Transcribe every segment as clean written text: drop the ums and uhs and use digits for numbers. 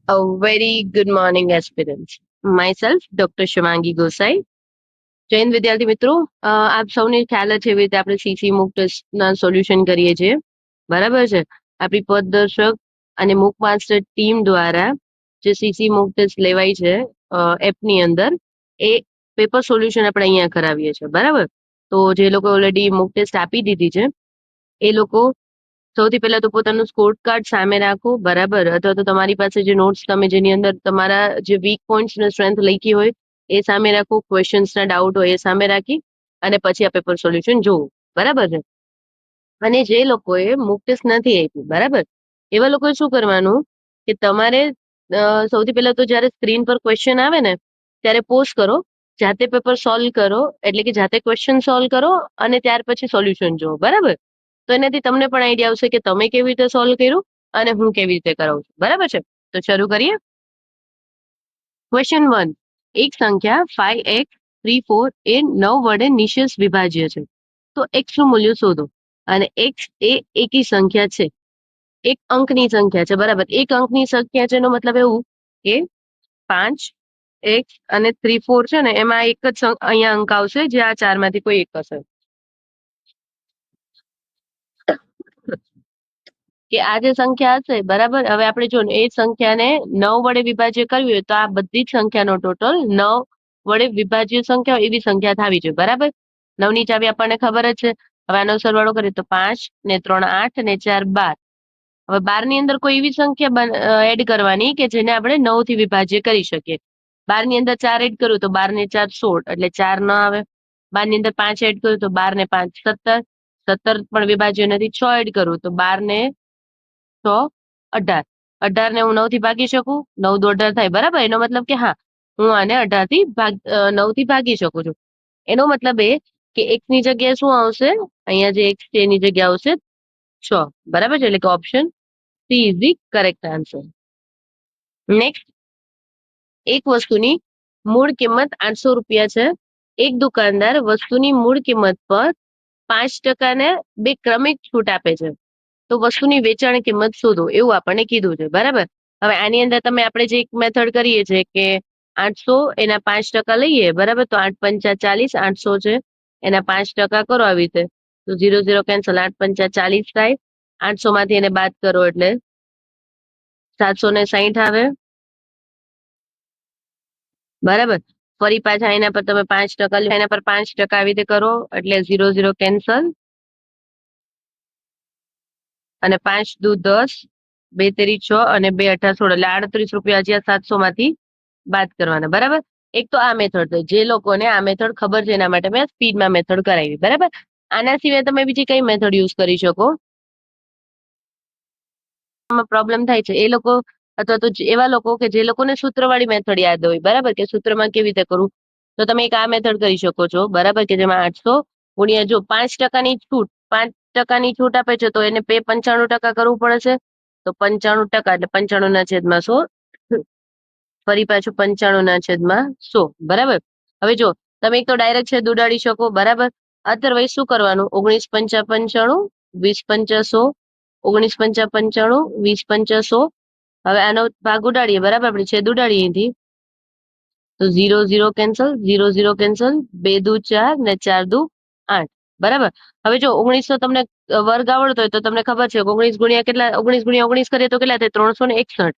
A very good morning, aspirants. Myself, Dr. Shivangi Gosai. Jain વિદ્યાર્થી મિત્રો, આપ સૌને ખ્યાલ જ છે એવી રીતે આપણે સીસી મૂક ટેસ્ટના સોલ્યુશન કરીએ છીએ. બરાબર છે. આપણી પદદર્શક અને મૂક માસ્ટર ટીમ દ્વારા જે સીસી મૂક ટેસ્ટ લેવાય છે એપની અંદર, એ પેપર સોલ્યુશન આપણે અહીંયા કરાવીએ છીએ. બરાબર. તો જે લોકો ઓલરેડી મૂક ટેસ્ટ આપી દીધી છે એ લોકો સૌથી પહેલા તો પોતાનું સ્કોર કાર્ડ સામે રાખો. બરાબર. અથવા તો તમારી પાસે જે નોટ્સ તમે જેની અંદર તમારા જે વીક પોઈન્ટ્સ ને સ્ટ્રેન્થ લખી હોય એ સામે રાખો, ક્વેશ્ચન્સ ના ડાઉટ હોય એ સામે રાખી અને પછી આ પેપર સોલ્યુશન જોવું. બરાબર છે. અને જે લોકોએ મૂક ટેસ્ટ નથી આપ્યું, બરાબર, એવા લોકોએ શું કરવાનું કે તમારે સૌથી પહેલા તો જ્યારે સ્ક્રીન પર ક્વેશ્ચન આવે ને ત્યારે પોઝ કરો, જાતે પેપર સોલ્વ કરો, એટલે કે જાતે ક્વેશ્ચન સોલ્વ કરો અને ત્યાર પછી સોલ્યુશન જુઓ. બરાબર. તો એનાથી તમને પણ આઈડિયા આવશે કે તમે કેવી રીતે સોલ્વ કર્યું અને હું કેવી રીતે કરાવું છું. બરાબર છે. તો શરૂ કરીએ. ક્વેશ્ચન 1. એક સંખ્યા 5x34 એ 9 વડે નિશેષ વિભાજ્ય છે. તો x નું મૂલ્ય શોધો. અને x એ એકી સંખ્યા છે, એક અંકની સંખ્યા છે. બરાબર. એક અંકની સંખ્યા છે એનો મતલબ એવું કે 5x અને 34 છે ને એમાં એક જ અહીંયા અંક આવશે જે આ ચારમાંથી કોઈ એક હશે. કે આ જે સંખ્યા હશે, બરાબર, હવે આપણે જો એ સંખ્યાને 9 વડે વિભાજ્ય કરવી હોય તો આ બધી જ સંખ્યાનો ટોટલ 9 વડે વિભાજ્ય સંખ્યા એવી સંખ્યા થવી જોઈએ. બરાબર. 9 ની ચાવી આપણને ખબર જ છે. હવે આનો સરવાળો કરીએ તો 5 ને 3 8 ને 4 12. હવે 12 ની અંદર કોઈ એવી સંખ્યા એડ કરવાની કે જેને આપણે 9 થી વિભાજ્ય કરી શકીએ. 12 ની અંદર 4 એડ કરું તો 12 ને 4 16, એટલે 4 ન આવે. 12 ની અંદર 5 એડ કરું તો 12 ને 5 17, 17 પણ વિભાજ્ય નથી. 6 એડ કરું તો 12 ને 6 18, 18 ને હું 9 થી ભાગી શકું, 9 દુ 18 થાય. બરાબર. એનો મતલબ કે હા, હું આને 9 થી ભાગી શકું છું. એનો મતલબ એ કે x ની જગ્યાએ શું આવશે, અહીંયા જે x છે એની જગ્યાએ આવશે 6. બરાબર છે. એટલે કે option C is the correct answer. Next. એક વસ્તુની મૂળ કિંમત 800 રૂપિયા છે. એક દુકાનદાર વસ્તુની મૂળ કિંમત પર 5% ને 2 ક્રમિક છૂટ આપે છે. તો વસ્તુની વેચાણ કિંમત શોધો એવું આપણને કીધું છે. બરાબર. હવે આની અંદર આપણે જે એક મેથડ કરીએ છીએ કે 800 એના 5% લઈએ. બરાબર. તો 8 પંચા 40, 800 છે એના 5% કરો આવી રીતે. તો 0 0 કેન્સલ, 8 પંચા 40 થાય. 800 માંથી એને બાદ કરો એટલે 760 આવે. બરાબર. ફરી પાછા એના પર તમે 5% એના પર 5% આવી રીતે કરો એટલે 0 0 કેન્સલ અને 5 દુ 10, 2 તેરી 6 અને 2 અઠા 16, એટલે 38 રૂપિયા હજી 700 માંથી બાદ કરવાના. બરાબર. એક તો આ મેથડ છે. જે લોકોને આ મેથડ ખબર છે એના માટે મેં સ્પીડમાં મેથડ કરાવી. બરાબર. આના સિવાય તમે બીજી કઈ મેથડ યુઝ કરી શકો? પ્રોબ્લેમ થાય છે એ લોકો અથવા તો એવા લોકો કે જે લોકોને સૂત્રવાળી મેથડ યાદ હોય. બરાબર. કે સૂત્રમાં કેવી રીતે કરવું, તો તમે એક આ મેથડ કરી શકો છો. બરાબર. કે જેમાં 800 ગુણ્યા જો 5%ની છૂટ, 5%ની છૂટ આપે છે તો એને 95% કરવું પડે છે. તો 95% એટલે 95 ના છેદમાં 100, ફરી પાછું 95 ના છેદમાં 100. બરાબર. હવે જો તમે એક તો ડાયરેક્ટ છેદ ઉડાડી શકો. બરાબર. અધરવાઇઝ શું કરવાનું, 19 પંચા 95, 20 પંચા 100, 19 પંચા 95, 20 પંચા 100. હવે આનો ભાગ ઉડાડીએ. બરાબર. આપણે છેદ ઉડાડીએ અહીંથી તો 0 0 કેન્સલ, 0 0 કેન્સલ, 2 દુ 4 ને 4 દુ 8. બરાબર. હવે જો 19 તો તમને વર્ગ આવડતો હોય તો તમને ખબર છે 19 ગુણ્યા કેટલા, 19 ગુણ્યા 19 કરીએ તો કેટલા થાય, 361.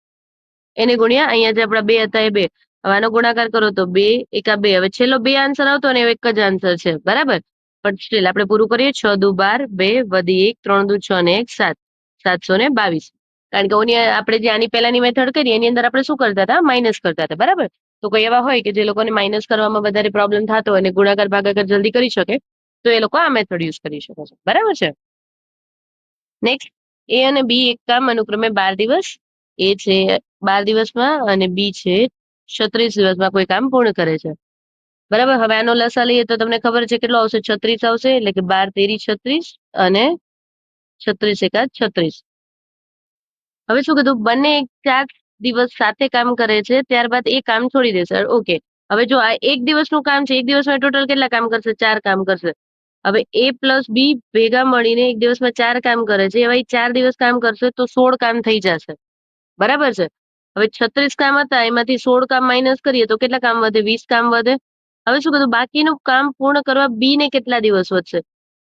એને ગુણ્યા અહીંયા જે આપણા 2 હતા એ 2. હવે આનો ગુણાકાર કરો તો 2 એકા 2. હવે છેલ્લો 2 આન્સર આવતો ને એક જ આન્સર છે. બરાબર. પણ સ્ટીલ આપણે પૂરું કરીએ. 6 દુ 12, 2 વધી 1, 3 દુ 6 ને 1 7, 722. કારણ કે આપણે જે આની પહેલાની મેથડ કરી એની અંદર આપણે શું કરતા હતા, માઇનસ કરતા હતા. બરાબર. તો કોઈ એવા હોય કે જે લોકોને માઇનસ કરવામાં વધારે પ્રોબ્લેમ થતો હોય અને ગુણાકાર ભાગાકાર જલ્દી કરી શકે તો એ લોકો આ મેથડ યુઝ કરી શકે છે. બરાબર છે. નેક્સ્ટ. એ અને બી એક કામ અનુક્રમે 12 દિવસ, એ છે 12 દિવસમાં અને બી છે 36 દિવસમાં કોઈ કામ પૂર્ણ કરે છે. બરાબર. હવે આનો લસા લઈએ તો તમને ખબર છે કેટલો આવશે, 36 આવશે. એટલે કે 12 તેરી 36 અને 36 એકા 36. હવે શું કીધું, બંને 4 દિવસ સાથે કામ કરે છે ત્યારબાદ એ કામ છોડી દેશે. ઓકે. હવે જો આ એક દિવસનું કામ છે, એક દિવસમાં ટોટલ કેટલા કામ કરશે, 4 કામ કરશે. હવે એ પ્લસ બી ભેગા મળીને એક દિવસમાં 4 કામ કરે છે. એવા 4 દિવસ કામ કરશે તો 16 કામ થઈ જશે. બરાબર છે. હવે 36 કામ હતા, એમાંથી 16 કામ માઇનસ કરીએ તો કેટલા કામ વધે? 20 કામ વધે. હવે શું કીધું? બાકીનું કામ પૂર્ણ કરવા બી ને કેટલા દિવસ વધશે?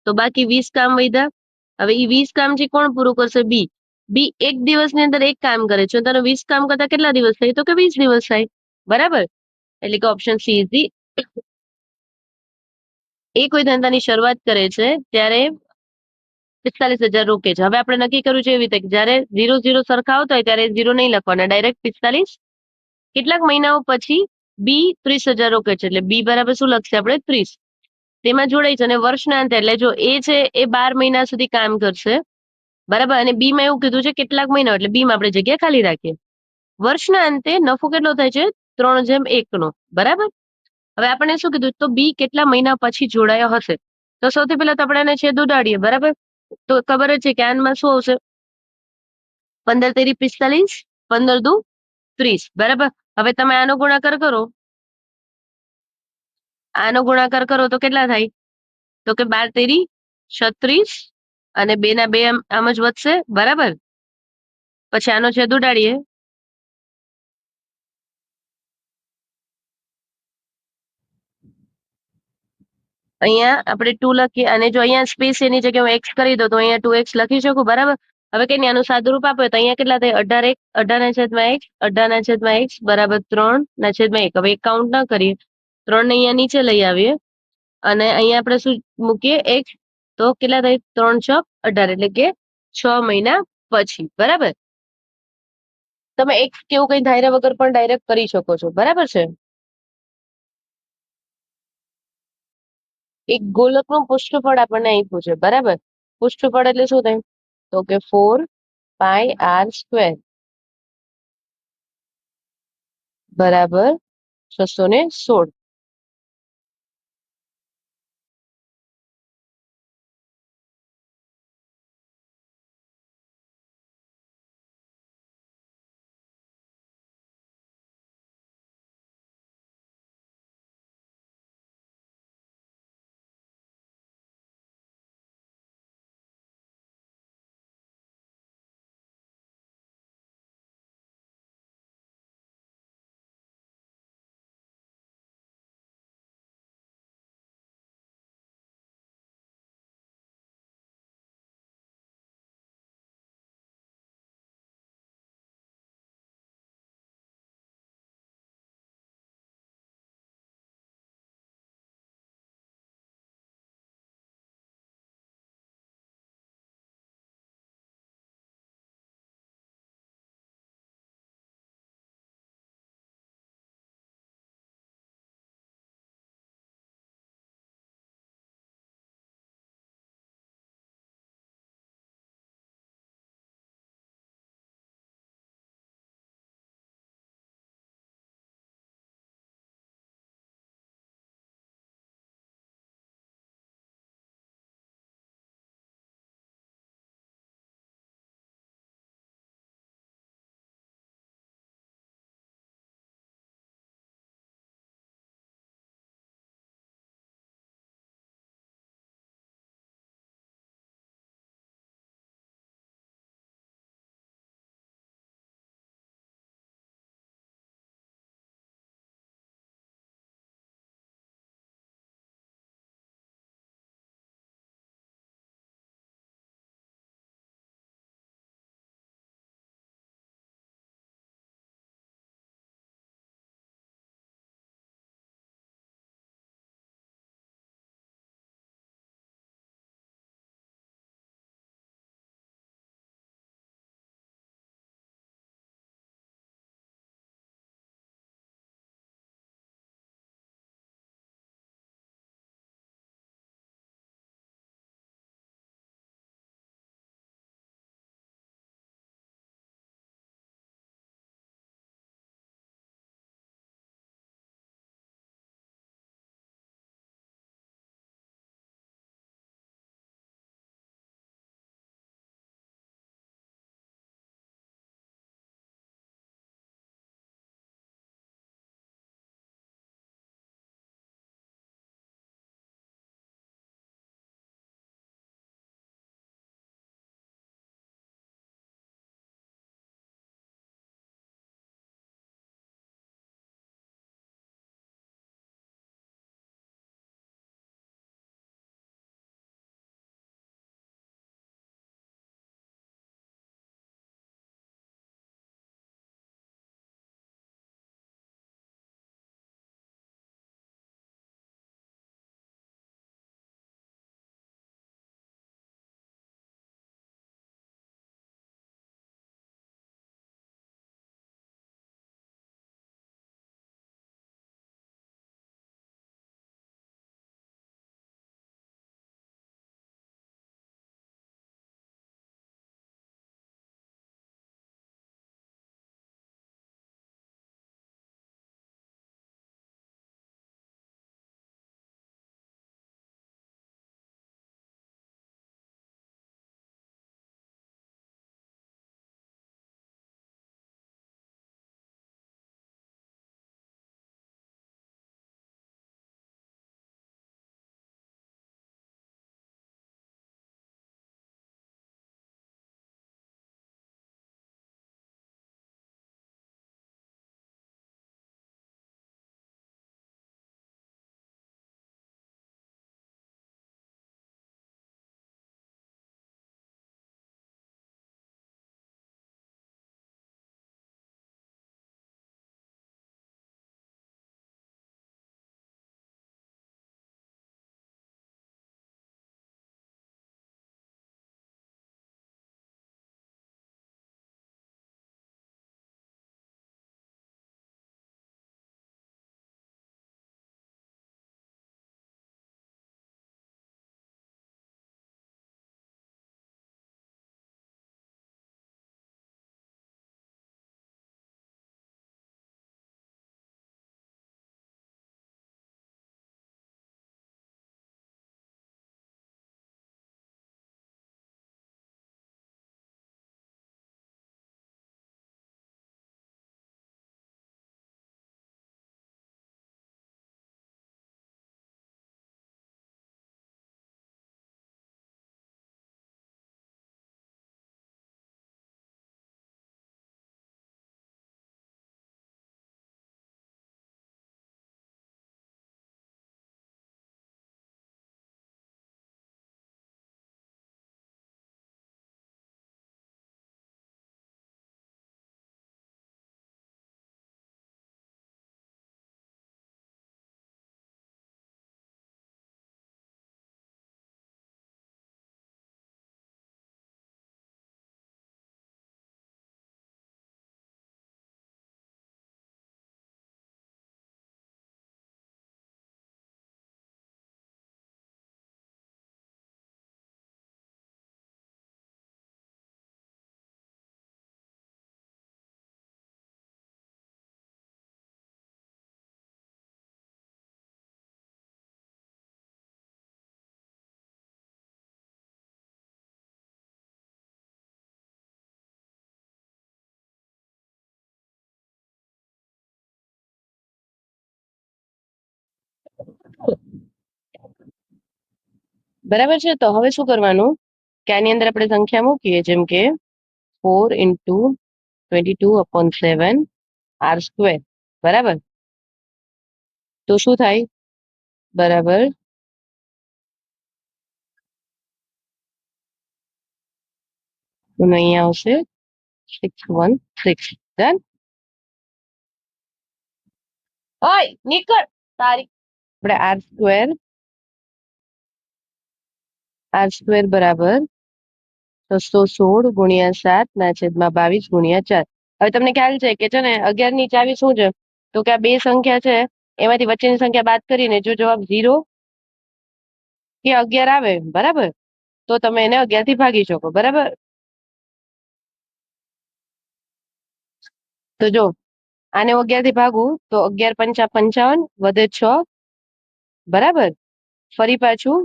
તો બાકી 20 કામ વધ્યા. હવે એ 20 કામ છે કોણ પૂરું કરશે? બી. બી એક દિવસની અંદર એક કામ કરે છે, તારો 20 કામ કરતા કેટલા દિવસ થાય? તો કે 20 દિવસ થાય. બરાબર. એટલે કે ઓપ્શન સી ઇઝ ધી. એ કોઈ ધંધાની શરૂઆત કરે છે ત્યારે 45,000 રોકે છે. હવે આપણે નક્કી કર્યું છે એવી રીતે કે જયારે 0 0 સરખા આવતા હોય ત્યારે 0 નહીં લખવાના, ડાયરેક્ટ 45. કેટલાક મહિનાઓ પછી બી 30,000 રોકે છે, એટલે બી બરાબર શું લખશે આપણે? 30. તેમાં જોડાય છે અને વર્ષના અંતે, એટલે જો એ છે એ 12 મહિના સુધી કામ કરશે. બરાબર. અને બી માં એવું કીધું છે કેટલાક મહિના, એટલે બી માં આપણે જગ્યા ખાલી રાખીએ. વર્ષના અંતે નફો કેટલો થાય છે? 3/1 નો. બરાબર. હવે આપણે શું કીધું? તો બી કેટલા મહિના પછી જોડાયો હશે? તો સૌથી પહેલા તો આપણે એને છેદ ઉડાડીએ. બરાબર. તો ખબર જ છે કે આનમાં શું આવશે? 15 તેરી 45, 15 દુ 30. બરાબર. હવે તમે આનો ગુણાકાર કરો, આનો ગુણાકાર કરો તો કેટલા થાય? તો કે 12 તેરી 36 અને 2 ના 2 આમ જ વધશે. બરાબર. પછી આનો છેદ ઉડાડીએ. અહીંયા આપણે 2 લખીએ અને જો અહીંયા સ્પેસ એની જગ્યાએ હું x કરી દઉં તો અહીંયા 2x લખી શકું. બરાબર. હવે કઈ નહીં, આનું સાદું રૂપ આપે તો અહીંયા કેટલા થાય? 18 18 ના છેદમાં x, 18 ના છેદમાં x બરાબર 3 ના છેદમાં 1. હવે એક કાઉન્ટ ના કરીએ, 3 ને અહીંયા નીચે લઈ આવીએ અને અહીંયા આપણે શું મૂકીએ? x. તો કેટલા થાય? 3 ચોક 18, એટલે કે 6 મહિના પછી. બરાબર. તમે x કેવું કઈ ધાર્યા વગર પણ ડાયરેક્ટ કરી શકો છો. બરાબર છે. એક ગોલકનું પૃષ્ઠફળ આપણને આપ્યું છે. બરાબર. પૃષ્ઠફળ એટલે શું થાય? તો કે 4πr² બરાબર 616. બરાબર છે. તો હવે શું કરવાનું કે આની અંદર આપણે સંખ્યા મૂકીએ, જેમ કે 4 × 22/7 r², બરાબર. તો શું થાય? બરાબર, અહીંયા આવશે 616. ડન. ઓય નીકળ તારી. આપણે r² બરાબર 616 × 7/22 × 4. હવે તમને ખ્યાલ છે કે છે ને 11 ની ચાવી શું છે? તો કે આ બે સંખ્યા છે એમાંથી વચ્ચેની સંખ્યા બાદ કરીને જો જવાબ 0 કે 11 આવે, બરાબર, તો તમે એને 11 થી ભાગી શકો, બરાબર. તો જો આને 11 થી ભાગું તો 11 × 5 = 55 વધે 6, બરાબર. ફરી પાછું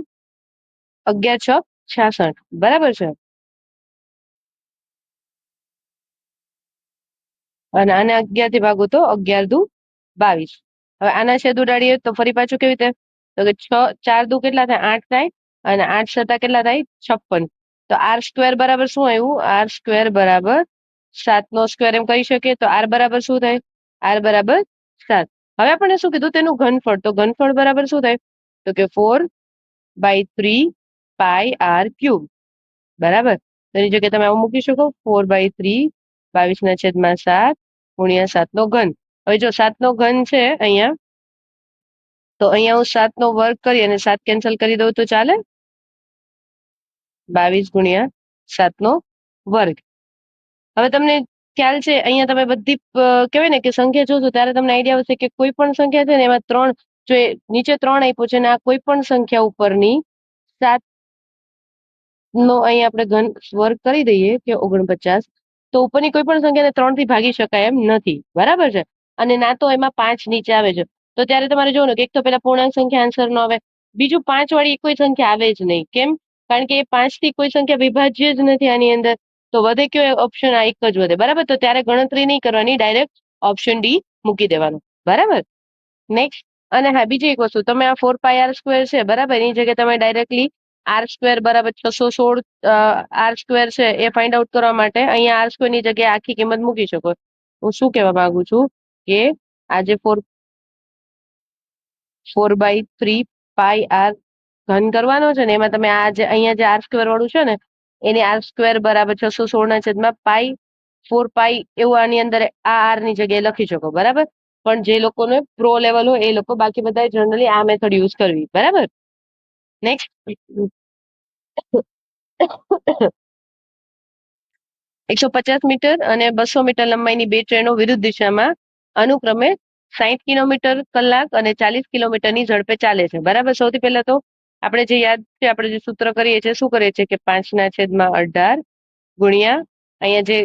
11 × 6 = 66, બરાબર છે. અને આને 11 થી ભાગું તો 11 × 2 = 22. હવે આના છેદ ઉડાડીએ તો ફરી પાછું કેવી રીતે? તો કે 6 4 × 2 કેટલા થાય? 8 થાય. અને 8 × 7 કેટલા થાય? 56. તો r² બરાબર શું આવ્યું? r² બરાબર 7 નો સ્ક્વેર એમ કહી શકીએ. તો r બરાબર શું થાય? r બરાબર 7. હવે આપણે શું કીધું? તેનું ઘનફળ. તો ઘનફળ બરાબર શું થાય? તો કે 4/3 πr³, બરાબર. તો એની જગ્યાએ તમે આવું મૂકી શકો, 4/3 22/7 × 7 નો ઘન. હવે જો 7 નો ઘન છે અહીંયા, તો અહીંયા હું 7 નો વર્ગ કરી અને 7 કેન્સલ કરી દઉં તો ચાલે? 22 × 7 નો વર્ગ. હવે તમને ખ્યાલ છે અહીંયા તમે બધી કહેવાય ને કે સંખ્યા જોશો ત્યારે તમને આઈડિયા આવશે કે કોઈ પણ સંખ્યા છે ને એમાં 3, જો નીચે 3 આપ્યું છે ને આ કોઈ પણ સંખ્યા ઉપરની 7 નો અહીં આપણે ઘન વર્ગ કરી દઈએ કે 49, તો ઉપરની કોઈ પણ સંખ્યાને 3 થી ભાગી શકાય એમ નથી, બરાબર છે. અને ના તો એમાં 5 નીચે આવે છે. તો ત્યારે તમારે જોવાનું કે એક તો પેલા પૂર્ણાંક સંખ્યા આન્સર નો આવે, બીજું 5 વાળી કોઈ સંખ્યા આવે જ નહીં. કેમ? કારણ કે 5 થી કોઈ સંખ્યા વિભાજ્ય જ નથી આની અંદર. તો વધે કયો ઓપ્શન? આ એક જ વધે, બરાબર. તો ત્યારે ગણતરી નહીં કરવાની, ડાયરેક્ટ ઓપ્શન ડી મૂકી દેવાનું, બરાબર. નેક્સ્ટ. અને હા, બીજી એક વસ્તુ, તમે આ 4πr² છે, બરાબર, એની જગ્યાએ તમે ડાયરેક્ટલી r² બરાબર 616 r² છે એ ફાઇન્ડ આઉટ કરવા માટે અહીંયા r² ની જગ્યાએ આખી કિંમત મૂકી શકો. હું શું કહેવા માંગુ છું કે આ જે 4/3 πr ઘન કરવાનો છે ને એમાં તમે આ જે અહીંયા જે r² વાળું છે ને એની r² બરાબર 616/4π એવું આની અંદર આ r ની જગ્યાએ લખી શકો, બરાબર. પણ જે લોકોને પ્રો લેવલ હોય એ લોકો, બાકી બધા જનરલી આ મેથડ યુઝ કરવી, બરાબર. નેક્સ્ટ. 150 મીટર અને 200 મીટર લંબાઈની બે ટ્રેનો વિરુદ્ધ દિશામાં અનુક્રમે 60 કિલોમીટર/કલાક અને 40 કિલોમીટરની ઝડપે ચાલે છે, બરાબર. સૌથી પહેલા તો આપણે જે યાદ છે, આપણે જે સૂત્ર કરીએ છીએ, શું કરીએ છીએ કે 5/18 ગુણ્યા અહીંયા જે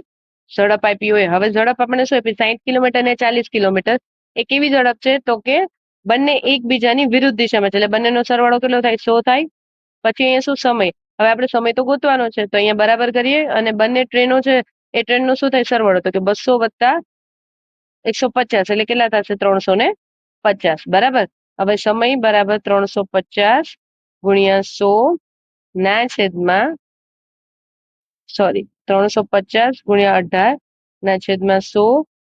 ઝડપ આપી હોય. હવે ઝડપ આપણે શું આપી? 60 કિલોમીટર અને 40 કિલોમીટર. એ કેવી ઝડપ છે? તો કે બંને એકબીજાની વિરુદ્ધ દિશામાં છે, એટલે બંનેનો સરવાળો કેટલો થાય? 100 થાય. પછી અહીંયા શું? સમય. હવે આપણે સમય તો ગોતવાનો છે, તો અહીંયા બરાબર કરીએ અને બંને ટ્રેનો છે એ ટ્રેનનો શું થાય? સરવાળો. તો કે 200 + 150 એટલે કેટલા થશે? 350, બરાબર. હવે સમય બરાબર 350 ગુણ્યા 100 ના છેદમાં 100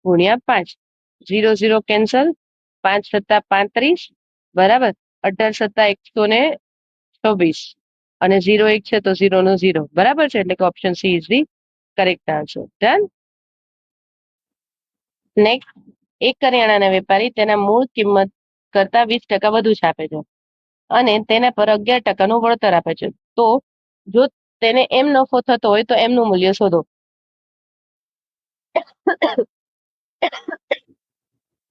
ગુણ્યા 5. 0 0 કેન્સલ. 5 × 35, બરાબર. 18 × 126 અને 0 1 છે તો 0 નો 0, બરાબર છે. એટલે કે option C is the correct answer. Done. Next. એક કરિયાણાના વેપારી તેના મૂળ કિંમત કરતા 20% વધુ છાપે છે અને તેના પર 11%નું વળતર આપે છે. તો જો તેને એમ નફો થતો હોય તો એમનું મૂલ્ય શોધો.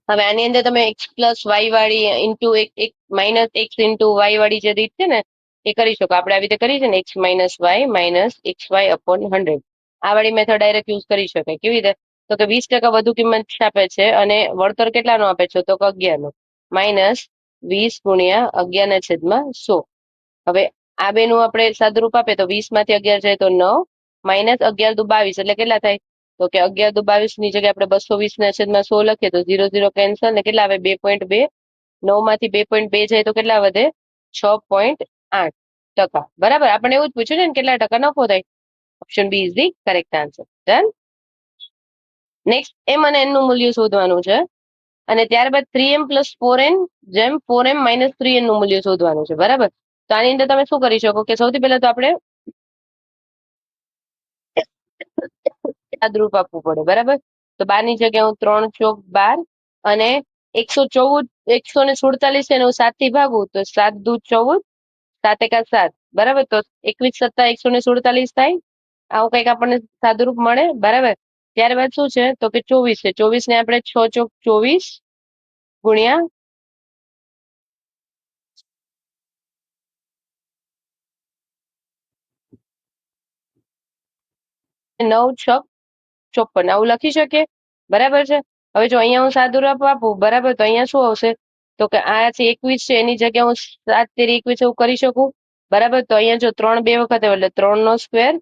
હવે આની અંદર તમે x + y વાળી ઇન્ટુ એક માઇનસ x ઇન્ટુ y વાળી જે રીત છે ને એ કરી શકો. આપણે આવી રીતે કરી છે ને, x - y - xy/100. આ વાળી મેથડ ડાયરેક્ટ યુઝ કરી શકાય. કેવી રીતે? તો કે 20% વધુ કિંમત છાપે છે અને વળતર કેટલાનો આપે છે? તો કે 11 નો. -20 ગુણ્યા 11/100. હવે આ બેનું આપણે સાદુરૂપ આપીએ તો 20 માંથી 11 જાય તો 9, -11 દુ 22 એટલે કેટલા થાય? તો કે 11 દુ 22 ની જગ્યાએ આપણે 220/100 લખીએ તો 0 0 કેન્સલ ને કેટલા આવે? 2.2. 9 માંથી 2.2 જાય તો કેટલા વધે? 6.8. ટકા. બરાબર, આપણે એવું જ પૂછ્યું છે ને કેટલા ટકા નફો થાય. Option B is the correct answer. Done. Next M અને એન નું મૂલ્ય શોધવાનું છે અને ત્યારબાદ 3m પ્લસ 4n જેમ 4m માઇનસ 3n નું મૂલ્ય શોધવાનું છે. બરાબર, તો આની અંદર તમે શું કરી શકો કે સૌથી પહેલા તો આપણે સાદરૂપ આપવું પડે. બરાબર, તો 12 ની જગ્યાએ હું 3 ચોક 12 અને 147 છે ને હું 7 થી ભાગું તો 7 દુ 14 7 એકા 7. બરાબર, તો 21 સત્તા 147 થાય. આવું કંઈક આપણને સાદુરૂપ મળે. બરાબર, ત્યારબાદ શું છે તો કે 24 છે. 24 ને આપણે 6 ચોક 24 ગુણ્યા 9 છક 54 આવું લખી શકીએ. બરાબર છે, હવે જો અહીંયા હું સાદુરૂપ આપું. બરાબર, તો અહીંયા શું આવશે તો કે આ છે 21 છે એની જગ્યાએ હું 7 તેરી 21 એવું કરી શકું. બરાબર, તો અહીંયા જો 3 બે વખત આવે એટલે 3 નો સ્ક્વેર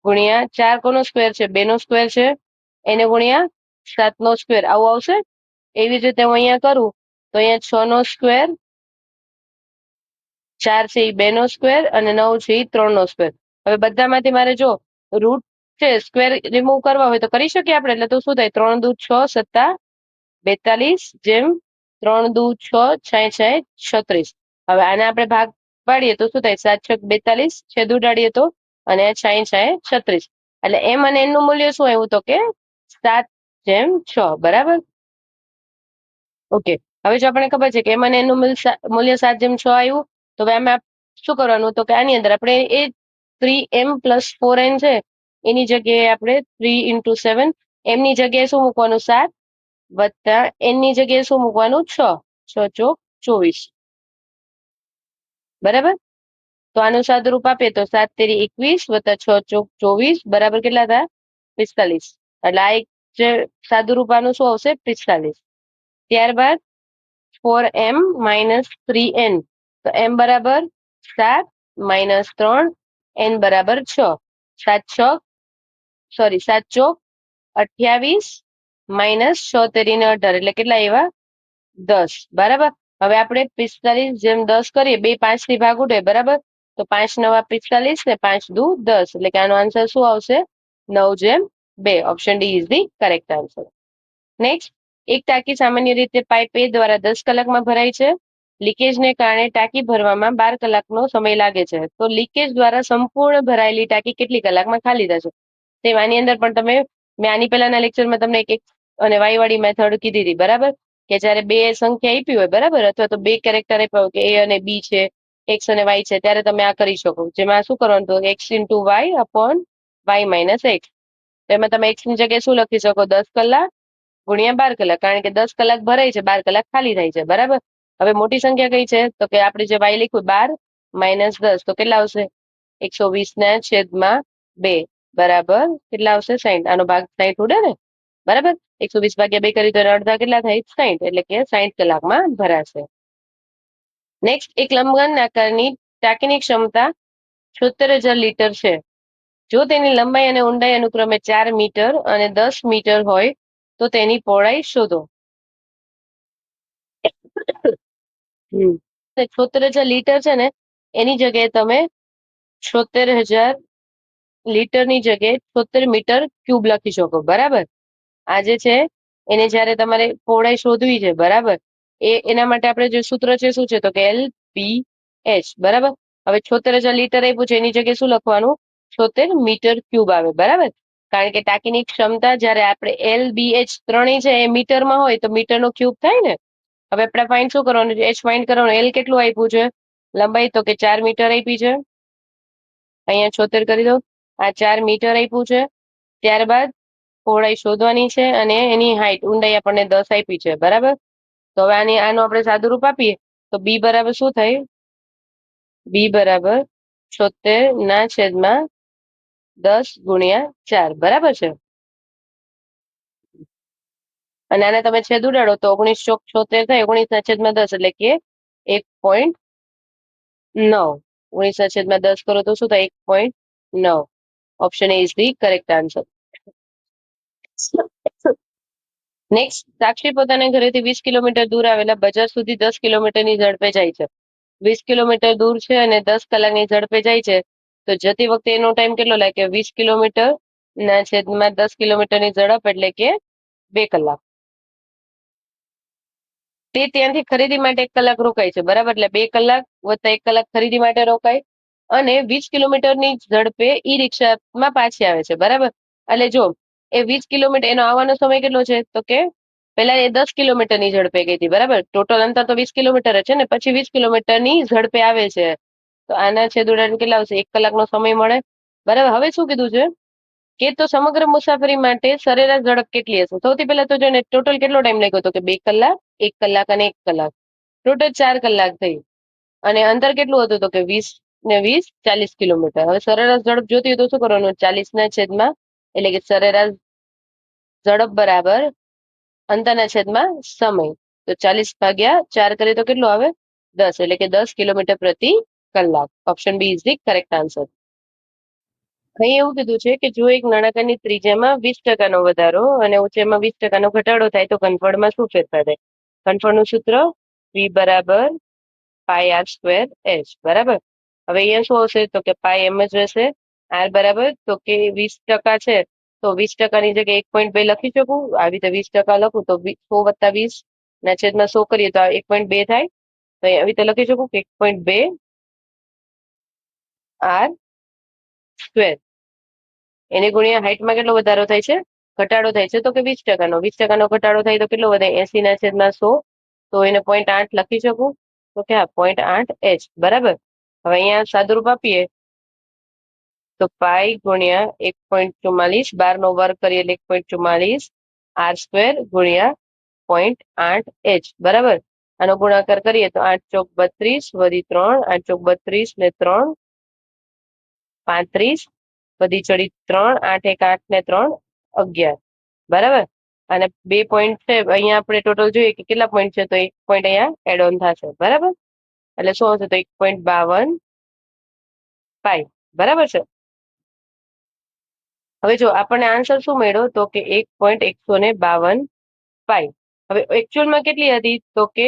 ગુણ્યા 4 કોનો સ્ક્વેર છે 2 નો સ્ક્વેર છે એને ગુણ્યા 7 નો સ્ક્વેર આવું આવશે. એવી જ રીતે હું અહીંયા કરું તો અહીંયા 6 નો સ્ક્વેર 4 છે એ 2 નો સ્ક્વેર અને 9 છે એ 3 નો સ્ક્વેર. હવે બધામાંથી મારે જો રૂટ છે સ્ક્વેર રિમૂવ કરવા હોય તો કરી શકીએ આપણે. એટલે તો શું થાય 3 દુ 6 સત્તા 42 જેમ 3 દુ 6 6 6 36. હવે આને આપણે ભાગ પાડીએ તો શું થાય 7 છક 42 છેદ ઉડાડીએ તો અને 6 6 36. એટલે એમ અને એન નું મૂલ્ય શું આવ્યું તો કે 7 જેમ 6. બરાબર, ઓકે. હવે જો આપણને ખબર છે કે એમ અને એન નું મૂલ્ય 7 જેમ 6 આવ્યું તો હવે આમાં શું કરવાનું તો કે આની અંદર આપણે એ 3m પ્લસ 4n છે એની જગ્યાએ આપણે 3 ઇન્ટુ 7 એમની જગ્યાએ શું મૂકવાનું 7 વત્તા એન ની જગ્યાએ શું મૂકવાનું 6 6 ચોક 24. બરાબર, તો આનું સાદુરૂપ આપીએ તો 7 તેરી 21 વત્તા 6 ચોક 24 બરાબર કેટલા થાય 45. એટલે આ એક જે સાદુરૂપ આનું શું આવશે 45. ત્યારબાદ 4m માઇનસ 3n તો m બરાબર 7 માઇનસ 3 n બરાબર 6. 7 છ સોરી 7 ચોક 28 માઇનસ 6 તેરી ને 18 એટલે કેટલા આવ્યા 10. બરાબર, હવે આપણે 45 જેમ 10 કરીએ 2 5 થી ભાગ ઉડે. બરાબર, તો 5 નવા 45 ને 5 દુ 10 એટલે કે આનો આન્સર શું આવશે 9 જેમ 2. Option D is the correct answer. Next, એક ટાંકી સામાન્ય રીતે પાઇપ એ દ્વારા 10 કલાકમાં ભરાય છે. લીકેજને કારણે ટાંકી ભરવામાં 12 કલાકનો સમય લાગે છે. તો લીકેજ દ્વારા સંપૂર્ણ ભરાયેલી ટાંકી કેટલી કલાકમાં ખાલી થશે. તેમ આની અંદર પણ તમે મેં આની પહેલાના લેક્ચરમાં તમને એક અને વાય વાળી મેથડ કીધી હતી. બરાબર, કે જ્યારે બે સંખ્યા આપી હોય બરાબર અથવા તો બે કેરેક્ટર આપ્યા હોય કે એ અને બી છે એક્સ અને વાય છે ત્યારે તમે આ કરી શકો. જેમાં શું કરવાનું તો x into y upon y minus x. એમાં તમે એક્સ ની જગ્યાએ શું લખી શકો 10 કલાક ગુણ્યા 12 કલાક. કારણ કે 10 કલાક ભરાય છે 12 કલાક ખાલી થાય છે. બરાબર, હવે મોટી સંખ્યા કઈ છે તો કે આપણે જે વાય લખ્યું 12 માઇનસ 10 તો કેટલા આવશે 120 ના છેદમાં 2 બરાબર કેટલા આવશે 60. આનો ભાગ 60 ઉડે ને. બરાબર, 120 ભાગ્યા 2 કરી તો અડધા કેટલા થાય 60 એટલે કે 60 કલાકમાં ભરાશે. નેક્સ્ટ, એક લંબઘન આકારની ટાંકીની ક્ષમતા 76,000 લીટર છે. જો તેની લંબાઈ અને ઊંડાઈ અનુક્રમે 4 મીટર અને 10 મીટર હોય તો તેની પહોળાઈ શોધો. 76,000 લીટર છે ને એની જગ્યાએ તમે 76,000 લીટરની જગ્યાએ 76 મીટર ક્યુબ લખી શકો. બરાબર, આ જે છે એને જયારે તમારે પહોળાઈ શોધવી છે. બરાબર, એના માટે આપણે જે સૂત્ર છે શું છે તો કે LPH. બરાબર, હવે 76,000 લીટર આપ્યું છે એની જગ્યાએ શું લખવાનું 76 મીટર ક્યુબ આવે. બરાબર, કારણ કે ટાંકીની ક્ષમતા જયારે આપણે LBH ત્રણેય છે એ મીટરમાં હોય તો મીટરનો ક્યુબ થાય ને. હવે આપણે ફાઇન્ડ શું કરવાનું છે એચ ફાઇન્ડ કરવાનું. એલ કેટલું આપ્યું છે લંબાઈ તો કે 4 મીટર આપી છે. અહીંયા 76 કરી દો. આ 4 મીટર આપ્યું છે. ત્યારબાદ પહોળાઈ શોધવાની છે અને એની હાઈટ ઊંડાઈ આપણને 10 આપી છે. બરાબર, તો હવે આનું આપણે સાદુરૂપ આપીએ તો બી બરાબર શું થાય બી બરાબર 76 ના છેદમાં 10 ગુણ્યા 4. બરાબર છે, અને આને તમે છેદ ઉડાડો તો 19 ચોક 76 થાય. 19 ના છેદમાં 10 એટલે કે 1.9. 19 ના છેદમાં 10 કરો તો શું થાય 1.9. Option A is the correct answer. Next, Sakshi પોતાના ઘરેથી 20 કિલોમીટર દૂર આવેલા બજાર સુધી 10 કિલોમીટરની ઝડપે જાય છે. 20 કિલોમીટર દૂર છે અને 10 કલાકની ઝડપે જાય છે, તો જતી વખતે એનો ટાઈમ કેટલો લાગે? 20 કિલોમીટર ના છેદમાં 10 કિલોમીટરની ઝડપ એટલે કે 2 કલાક. તે ત્યાંથી ખરીદી માટે 1 કલાક રોકાય છે, બરાબર? એટલે 2 કલાક વત્તા 1 કલાક ખરીદી માટે રોકાય અને 20 કિલોમીટરની ઝડપે ઈ રિક્ષામાં પાછી આવે છે, બરાબર? એટલે જો એ 20 કિલોમીટર એનો આવવાનો સમય કેટલો છે? તો કે પહેલા એ 10 કિલોમીટરની ઝડપે ગઈ હતી, બરાબર? ટોટલ અંતર તો 20 કિલોમીટર જ છે ને, પછી 20 કિલોમીટરની ઝડપે આવે છે. તો આના છેદ ઉડાડીને કેટલા આવશે? 1 કલાકનો સમય મળે, બરાબર? હવે શું કીધું છે કે તો સમગ્ર મુસાફરી માટે સરેરાશ ઝડપ કેટલી હશે? સૌથી પહેલા તો જો ને ટોટલ કેટલો ટાઈમ લાગ્યો હતો? કે 2 કલાક, 1 કલાક અને 1 કલાક. ટોટલ 4 કલાક થઈ. અને અંતર કેટલું હતું? તો કે 20 ને 20 40 કિલોમીટર. હવે સરેરાશ ઝડપ જોતી હોય તો શું કરવાનું? 40 ના છેદમાં એટલે કે સરેરાશ ઝડપ બરાબર અંતરના છેદમાં સમય. તો 40 ભાગ્યા 4 કરીએ તો કેટલું આવે? 10 એટલે કે 10 કિલોમીટર પ્રતિ કલાક. Option B is the correct answer. અહીં એવું કીધું છે કે જો એક નળાકારની ત્રિજ્યામાં 20% વધારો અને ઊંચાઈમાં 20% ઘટાડો થાય તો ઘનફળમાં શું ફેરફાર થાય? ઘનફળનું સૂત્ર V બરાબર પાઈ આર સ્ક્વેર એચ, બરાબર? હવે અહીંયા શું હશે? તો કે પાઈ એમ જ રહેશે. આર બરાબર તો કે 20% છે, તો 20%ની જગ્યાએ 1.2 લખી શકું. આવી રીતે 20% લખું તો 100 વત્તા 20 ના છેદમાં 100 કરીએ તો 1.2 થાય. તો આવી રીતે લખી શકું કે 1.2 આર સ્ક્વેર. એને ગુણ્યા હાઇટમાં કેટલો વધારો થાય છે? ઘટાડો થાય છે, તો કે 20%. 20% ઘટાડો થાય તો કેટલો વધે? 80 ના છેદમાં 100. તો એને 0.8 લખી શકું. તો કે 0.8 એચ, બરાબર? હવે અહીંયા સાદુરૂપ આપીએ તો પાઈ ગુણ્યા 1.44, 12 નો વર્ગ કરીએ એટલે 1.44 આર સ્ક્વેર ગુણ્યા 0.8 એચ, બરાબર? આનો ગુણાકાર કરીએ તો 8 ચોક 32 વધી 3, 8 ચોક 32 ને 3 35 વધી ચડી 3, 8 એક 8 ને 3 11, બરાબર? અને 2 પોઈન્ટ છે અહીંયા આપણે ટોટલ જોઈએ કે કેટલા પોઈન્ટ છે, તો 1 પોઈન્ટ અહીંયા એડ ઓન થશે, બરાબર? એટલે શું હશે? તો 1.52 પાઈ, બરાબર છે? હવે જો આપણને આન્સર શું મળ્યો? તો કે 1.152 પાઈ. હવે એકચ્યુઅલમાં કેટલી હતી? તો કે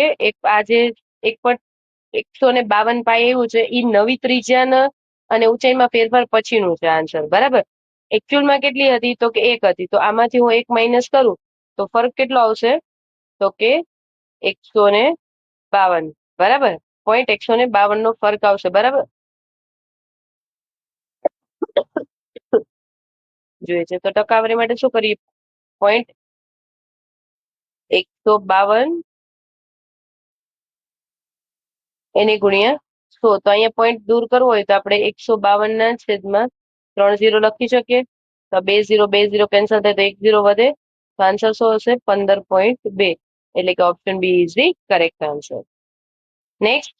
આ જે 1.152 પાઈ એવું છે એ નવી ત્રિજ્યાના અને ઊંચાઈમાં ફેરફાર પછીનું છે આન્સર, બરાબર? એકચ્યુઅલમાં કેટલી હતી? તો કે 1 હતી. તો આમાંથી હું 1 માઇનસ કરું તો ફરક કેટલો આવશે? તો કે 152, બરાબર? 0.152 નો ફરક આવશે, બરાબર? જોઈએ છે તો ટકાવારી માટે શું કરીએ? 0.152 એને ગુણ્યા 100. તો અહીંયા પોઈન્ટ દૂર કરવો હોય તો આપણે 152 ના છેદમાં 3 0 લખી શકીએ. તો 2 0 2 0 કેન્સલ થાય તો 1 0 વધે. તો આન્સર શું હશે? 15.2. એટલે કે option B is the correct answer. Next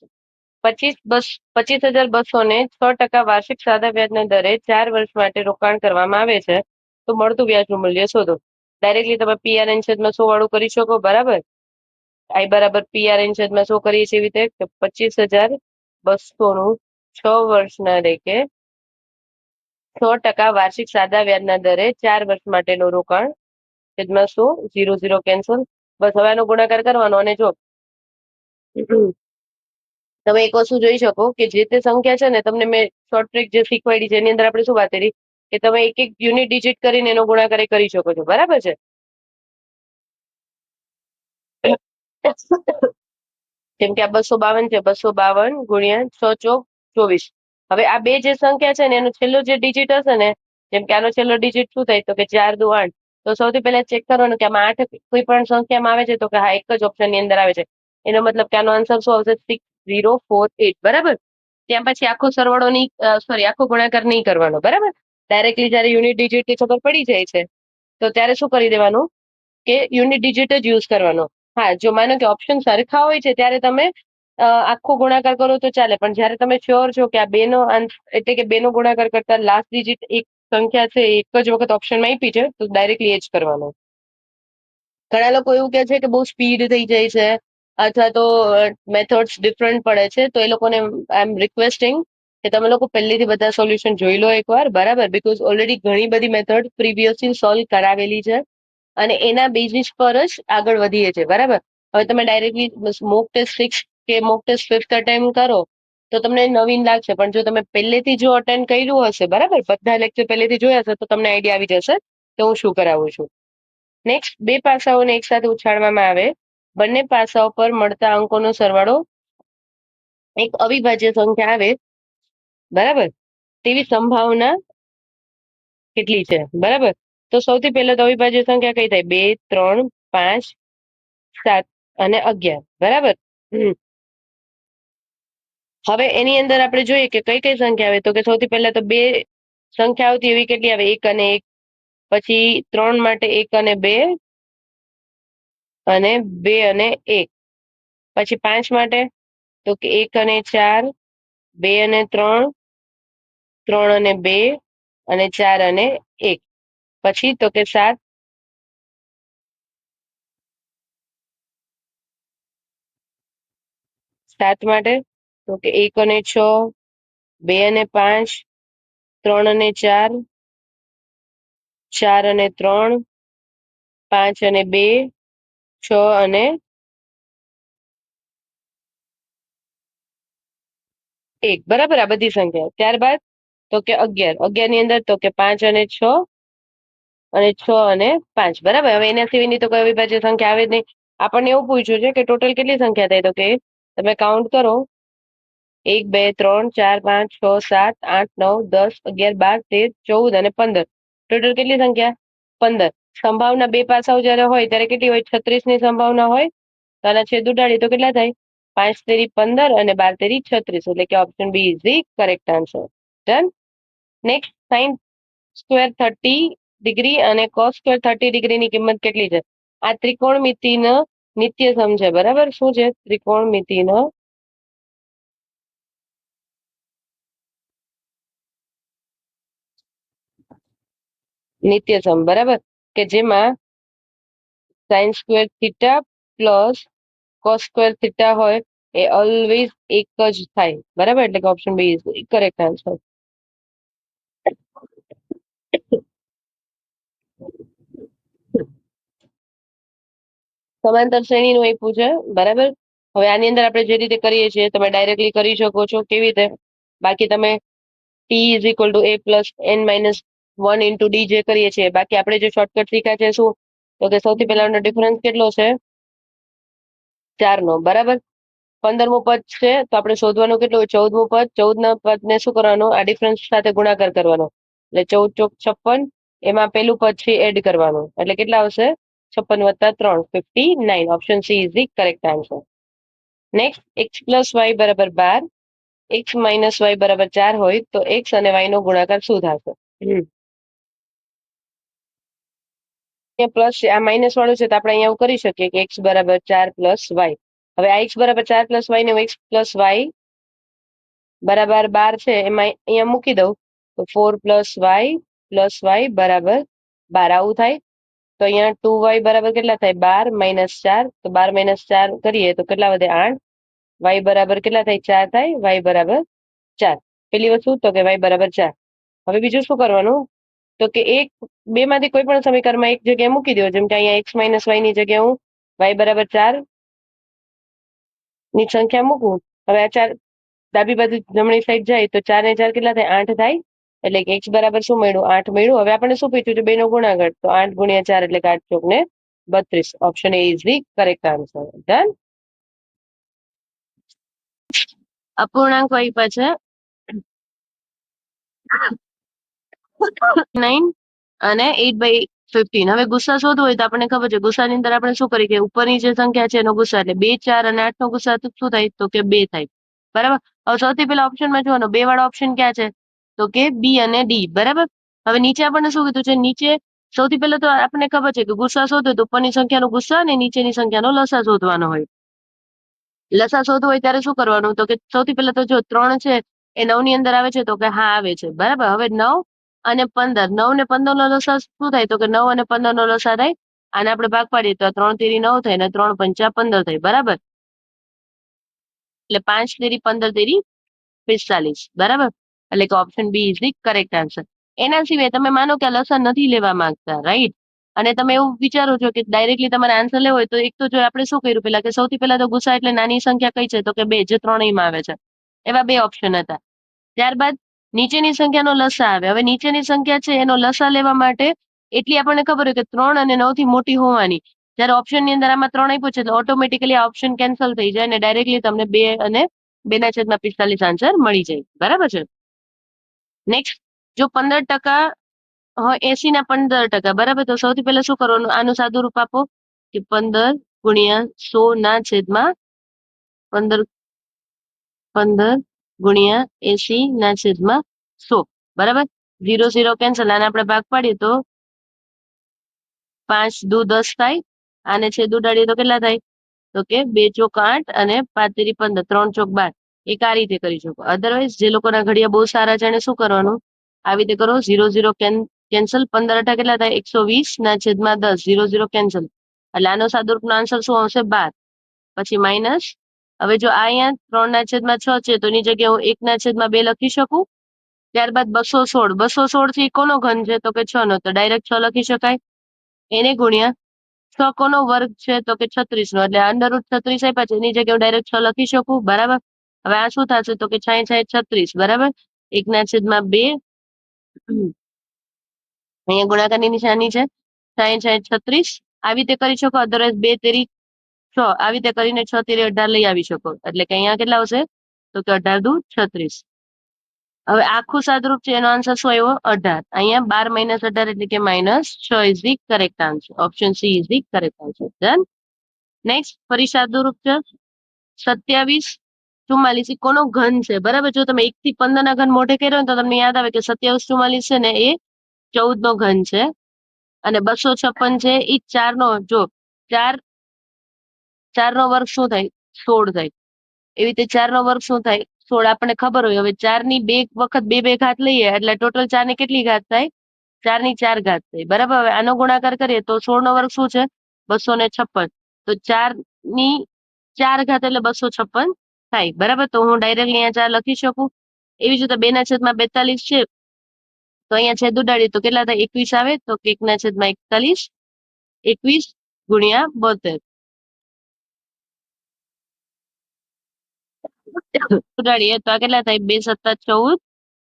25,200 ને 6% વાર્ષિક સાદા વ્યાજના દરે 4 વર્ષ માટે રોકાણ કરવામાં આવે છે, તો મળતું વ્યાજનું મૂલ્ય શોધો. ડાયરેક્ટલી તમે PRN છેદમાં 100 વાળું કરી શકો, બરાબર? I બરાબર PRN છેદમાં 100 કરીએ છીએ એવી રીતે 25,200 નું 6 વર્ષના કે 6% વાર્ષિક સાદા વ્યાજના દરે 4 વર્ષ માટેનું રોકાણ છેદમાં 100 0 0 કેન્સલ. બસ હવે આનો ગુણાકાર કરવાનો. અને જો તમે એક વસ્તુ જોઈ શકો કે જે તે સંખ્યા છે ને, તમને મેં શોર્ટ ટ્રિક જે શીખવાડી છે એની અંદર આપણે શું વાત કરી કે તમે એક એક યુનિટ ડિજિટ કરીને એનો ગુણાકાર કરી શકો છો, બરાબર છે? જેમ કે આ 252 છે, 252 ગુણ્યા 6 ચોક 24. હવે આ બે જે સંખ્યા છે ને એનો છેલ્લો જે ડિજિટ હશે ને, જેમ કે આનો છેલ્લો ડિજિટ શું થાય? તો કે 4 દુ 8. તો સૌથી પહેલા ચેક કરવાનું કે આમાં 8 કોઈ પણ સંખ્યામાં આવે છે, તો કે હા એક જ ઓપ્શન ની અંદર આવે છે. એનો મતલબ કે આનો આન્સર શું આવશે? 6048, બરાબર? ત્યાં પછી આખો સરવાળો નહીં, સોરી, આખો ગુણાકાર નહીં કરવાનો, બરાબર? ડાયરેક્ટલી જયારે યુનિટ ડિજિટ ની ખબર પડી જાય છે તો ત્યારે શું કરી દેવાનું કે યુનિટ ડિજિટ જ યુઝ કરવાનો. હા, જો માનો કે ઓપ્શન સરખા હોય છે ત્યારે તમે આખો ગુણાકાર કરો તો ચાલે, પણ જયારે તમે શ્યોર છો કે આ બેનો એટલે કે બેનો ગુણાકાર કરતા લાસ્ટ ડિજિટ એક સંખ્યા છે એક જ વખત ઓપ્શનમાં આપી છે તો ડાયરેક્ટલી એ જ કરવાનો. ઘણા લોકો એવું કહે છે કે બહુ સ્પીડ થઈ જાય છે અથવા તો મેથડ્સ ડિફરન્ટ પડે છે, તો એ લોકોને આઈ એમ રિક્વેસ્ટિંગ કે તમે લોકો પહેલેથી બધા સોલ્યુશન જોઈ લો એકવાર, બરાબર? બીકોઝ ઓલરેડી ઘણી બધી મેથડ પ્રીવિયસલી સોલ્વ કરાવેલી છે અને એના બેઝિસ પર જ આગળ વધીએ છીએ, બરાબર? હવે તમે ડાયરેક્ટલી મોક ટેસ્ટ કે મોક ટેસ્ટ 5th અટેમ્પ કરો તો તમને નવીન લાગશે, પણ જો તમે પહેલેથી જો અટેન્ડ કર્યું હશે, બરાબર, બધા લેક્ચર પહેલેથી જોયા હશે, તો તમને આઈડિયા આવી જશે કે હું શું કરાવું છું. નેક્સ્ટ, બે પાસાઓને એકસાથે ઉછાળવામાં આવે, બંને પાસાઓ પર મળતા અંકોનો સરવાળો એક અવિભાજ્ય સંખ્યા આવે, બરાબર, તેવી સંભાવના કેટલી છે, બરાબર. તો સૌથી પહેલા તો અવિભાજ્ય સંખ્યા કઈ થાય? 2, 3, 5, 7 અને 11, બરાબર. હવે એની અંદર આપણે જોઈએ કે કઈ કઈ સંખ્યા આવે, તો કે સૌથી પહેલા તો બે સંખ્યા આવતી એવી કેટલી આવે? 1 અને 1. પછી 3 માટે 1 અને 2 અને 2 અને 1. પછી 5 માટે તો કે 1 અને 4, 2 અને 3, 3 અને 2 અને 4 અને 1. પછી તો કે 7 માટે તો કે 1 અને 6, 2 અને 5, 3 અને 4, 4 અને 3, 5 અને 2, 6 અને 1, બરાબર. આ બધી સંખ્યા. ત્યારબાદ તો કે 11. 11 ની અંદર તો કે 5 અને 6 અને 6 અને 5, બરાબર. હવે એના સિવાયની તો કોઈ અવિભાજ્ય સંખ્યા આવે જ નહીં. આપણને એવું પૂછ્યું છે કે ટોટલ કેટલી સંખ્યા થાય, તો કે તમે કાઉન્ટ કરો, 1, 2, 3, 4, 5, 6, 7, 8, 9, 10, 11, 12, 13, 14 અને 15. ટોટલ કેટલી સંખ્યા? 15. સંભાવના બે પાસાઓ જ્યારે હોય ત્યારે કેટલી હોય? 36 ની સંભાવના હોય. તો આના છેદ ઉડાડી તો કેટલા થાય? 5 તેરી 15 અને 12 તેરી 36. એટલે કે option B is the correct answer. Done. Next, sine square 30° અને કોસ સ્ક્વેર 30° ની કિંમત કેટલી છે? આ ત્રિકોણમિતિનો નિત્યસમ છે, બરાબર. શું છે? ત્રિકોણમિતિનો નિત્યસમ, બરાબર, કે જેમાં sine square theta plus cos square theta હોય એ ઓલવેઝ એક જ થાય, બરાબર. એટલે કે option B is correct answer. સમાંતર શ્રેણીનું આપ્યું છે, બરાબર. હવે આની અંદર આપણે જે રીતે કરીએ છીએ તમે ડાયરેક્ટલી કરી શકો છો. કેવી રીતે? બાકી તમે t is equal to a plus n minus 1 into D જે કરીએ છીએ, બાકી આપણે જે શોર્ટકટ શીખ્યા છે શું? તો કે સૌથી પહેલાનો ડિફરન્સ કેટલો છે? 4 નો, બરાબર. 15મું પદ છે તો આપણે શોધવાનું કેટલું હોય? 14મું પદ. 14ના પદને શું કરવાનું? આ ડિફરન્સ સાથે ગુણાકાર કરવાનો. એટલે 14 ચોક 56. એમાં પેલું પદ છે એડ કરવાનું. એટલે કેટલા આવશે? 56 + 3, 59. Option C is the correct answer. Next, x plus y બરાબર 12, x માઇનસ વાય બરાબર 4 હોય તો x અને y નો ગુણાકાર શું થશે? અહીંયા પ્લસ છે, આ માઇનસ વાળું છે, તો આપણે અહીંયા કરી શકીએ કે x બરાબર 4 પ્લસ વાય. હવે આ x બરાબર 4 પ્લસ વાય ને x પ્લસ વાય બરાબર 12 છે એમાં અહીંયા મૂકી દઉં તો 4 પ્લસ વાય બરાબર 12 આવું થાય. તો અહીંયા 2y બરાબર કેટલા થાય? 12 માઇનસ 4. તો 12 માઇનસ 4 કરીએ તો કેટલા વધે? 8. y બરાબર કેટલા થાય? 4 થાય. y બરાબર 4. પેલી વસ્તુ તો કે y બરાબર 4. હવે બીજું શું કરવાનું? તો કે એક બે માંથી કોઈ પણ સમીકરણમાં એક જગ્યાએ મૂકી દો. જેમ કે અહીંયા x માઇનસ વાય ની જગ્યાએ હું y બરાબર 4 ની સંખ્યા મૂકું. હવે આ 4 ડાબી બાજુ જમણી સાઈડ જાય તો 4 ને 4 કેટલા થાય? 8 થાય. એટલે કે x બરાબર શું મળ્યું? 8 મળ્યું. હવે આપણે શું પૂછ્યું છે? 2 નો ગુણાકાર. તો 8 ગુણ્યા 4 એટલે કે 8 ચોક ને 32. Option A is the correct answer. Done. અપૂર્ણાંક આપ્યા છે 9 અને 8/15. હવે ગુસ્સા શોધવો હોય તો આપણને ખબર છે ગુસ્સાની અંદર આપણે શું કરીએ કે ઉપરની જે સંખ્યા છે એનો ગુસ્સા, એટલે 2, 4 અને 8 નો ગુસ્સા તો શું થાય? તો કે 2 થાય, બરાબર. હવે સૌથી પહેલા ઓપ્શનમાં જોવાનો 2 વાળા ઓપ્શન ક્યાં છે? તો કે બી અને ડી, બરાબર. હવે નીચે આપણને શું કીધું છે? નીચે સૌથી પહેલા તો આપણને ખબર છે કે ગુસ્સા શોધો તો ઉપરની સંખ્યાનો ગુસ્સા અને નીચેની સંખ્યાનો લસા શોધવાનો હોય. લસા શોધવો હોય ત્યારે શું કરવાનું? તો કે સૌથી પહેલા તો જો 3 છે એ 9 ની અંદર આવે છે, તો કે હા આવે છે, બરાબર. હવે 9 અને 15, 9 ને 15 નો લસા શું થાય? તો કે 9 અને 15 નો લસા થાય. આને આપણે ભાગ પાડીએ તો 3 તેરી 9 થાય ને 3 પંચા 15 થાય, બરાબર. એટલે 5 તેરી 15 તેરી 45, બરાબર. એટલે કે option B is the correct answer. એના સિવાય તમે માનો કે આ લસા નથી લેવા માંગતા, રાઈટ? અને તમે એવું વિચારો છો કે ડાયરેક્ટલી તમારે આન્સર લેવો હોય તો એક તો જો આપણે શું કર્યું પેલા કે સૌથી પહેલા તો ગુસા એટલે નાની સંખ્યા કઈ છે તો કે 2, જે ત્રણેયમાં આવે છે. એવા 2 ઓપ્શન હતા. ત્યારબાદ નીચેની સંખ્યાનો લસા આવે. હવે નીચેની સંખ્યા છે એનો લસા લેવા માટે એટલી આપણને ખબર હોય કે 3 અને 9 થી મોટી હોવાની. જ્યારે ઓપ્શન ની અંદર આમાં 3 આપ્યું છે એટલે ઓટોમેટિકલી આ ઓપ્શન કેન્સલ થઈ જાય અને ડાયરેક્ટલી તમને 2 અને 2/45 આન્સર મળી જાય. બરાબર છે. નેક્સ્ટ, જો 15% હોય 80 ના 15%, બરાબર, તો સૌથી પહેલા શું કરવાનું, આનું સાદું રૂપ આપો કે 15 × 100 ના છેદમાં 15 × 80 ના છેદમાં 100. બરાબર. 0 0 કેન્સલ. આને આપણે ભાગ પાડીએ તો 5 દુ 10 થાય. આને છેદ ઉડાડીએ તો કેટલા થાય તો કે 2 ચોક 8 અને 5 તેરી 15, 3 ચોક 12. એક આ રીતે કરી શકો. અધરવાઇઝ જે લોકોના ઘડિયા બહુ સારા છે એને શું કરવાનું, આવી રીતે કરો. 0 0 કેન્સલ. 15 કેટલા થાય 120/10. 0 0 કેન્સલ. એટલે આનો સાદુરૂપનો આન્સર શું આવશે 12. પછી માઇનસ. હવે જો આ અહીંયા 3/6 છે તો એની જગ્યાએ હું 1/2 લખી શકું. ત્યારબાદ 216. 216 થી કોનો ઘન છે તો કે 6 નો, તો ડાયરેક્ટ 6 લખી શકાય. એને ગુણ્યા 6 કોનો વર્ગ છે તો કે 36 નો, એટલે √36 આપ્યા છે એની જગ્યાએ હું ડાયરેક્ટ 6 લખી શકું. બરાબર. હવે આ શું થશે તો કે 6 × 6 = 36. બરાબર. 1/2. અહીંયા ગુણાકારની નિશાની છે. 6 × 6 = 36. આવી રીતે કરી શકો. અધરવાઇઝ 2 તેરી 6 આવી રીતે કરીને 6 તેરી 18 લઈ આવી શકો. એટલે કે અહીંયા કેટલા આવશે તો કે 18 દુ 36. હવે આખું સાદુરૂપ છે એનો આન્સર શું આવ્યો 18. અહીંયા 12 - 18 એટલે કે -6 is the correct answer. Option C is the correct answer. Done. Next, ફરી સાદુરૂપ છે. 27 44 એ કોનો ઘન છે. બરાબર. જો તમે 1 થી 15 ના ઘન મોઢે કર્યો ને તો તમને યાદ આવે કે 27 44 છે ને એ 14 નો ઘન છે. અને 256 છે એ 4 નો, જો 4 નો વર્ગ શું થાય 16 થાય. એવી રીતે 4 નો વર્ગ શું થાય 16. આપણને ખબર હોય. હવે 4 ની 2 વખત 2 2 ઘાત લઈએ એટલે ટોટલ 4 ની કેટલી ઘાત થાય 4 ની 4 ઘાત થાય. બરાબર. હવે આનો ગુણાકાર કરીએ તો 16 નો વર્ગ શું છે 256. તો 4 ની 4 ઘાત એટલે 256 થાય. બરાબર. તો હું ડાયરેક્ટલી અહીંયા 4 લખી શકું. એવી જ રીતે 2/42 છે તો અહીંયા છેદ ઉડાડીએ તો કેટલા થાય 21 આવે. તો 1/41. 21 × 72. ઉડાડીએ તો આ કેટલા થાય 2 × 7 = 14,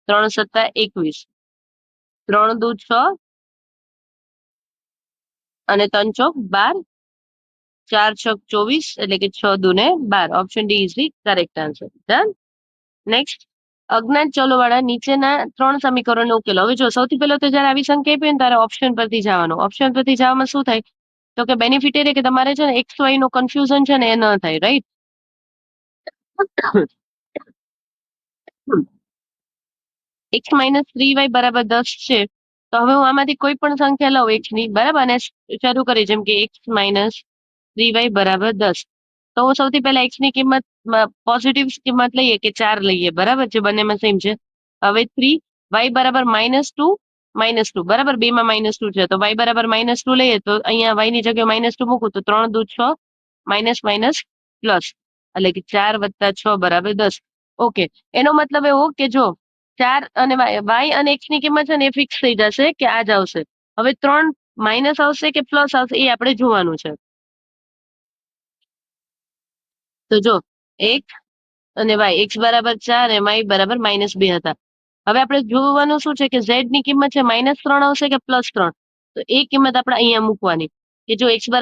3 × 7 = 21, 3 દુ 6 અને 3 ચોક 12, 4 છક 24 એટલે કે 6 દુ ને 12. Option D is the correct answer. Done. Next, અજ્ઞાત ચલો વાળા નીચેના 3 સમીકરણો ઉકેલો. હવે જો સૌથી પહેલા તો જયારે આવી સંખ્યા આપી ને ત્યારે ઓપ્શન પરથી જવાનું. ઓપ્શન પરથી જવામાં શું થાય તો કે બેનિફિટ એ કે તમારે છે ને એક્સ વાય નો કન્ફ્યુઝન છે ને એ ન થાય. રાઈટ. x - 3y = 10 છે. તો હવે હું આમાંથી કોઈ પણ સંખ્યા લઉં x ની. બરાબર. અને શરૂ કરી જેમ કે x - 3y = 10. તો હું સૌથી પહેલા x ની કિંમત પોઝિટિવ કિંમત લઈએ કે 4 લઈએ. બરાબર. જે બંનેમાં સેમ છે. હવે 3 y = -2 બરાબર. બે માં -2 છે તો y = -2 લઈએ તો અહીંયા y ની જગ્યાએ -2 મૂકું તો 3 દુ 6 માઇનસ માઇનસ પ્લસ એટલે કે 4 + 6 = 10. ઓકે. એનો મતલબ એવો કે જો 4 અને y અને x ની કિંમત છે ને એ ફિક્સ થઈ જશે કે આ જ આવશે. હવે 3 માઇનસ આવશે કે પ્લસ આવશે એ આપણે જોવાનું છે. તો જો x અને y, x = 4 અને y = -2 હતા. હવે આપણે જોવાનું શું છે કે z ની કિંમત છે -3 આવશે કે +3. તો એ કિંમત આપણે અહીંયા મૂકવાની કે જો x =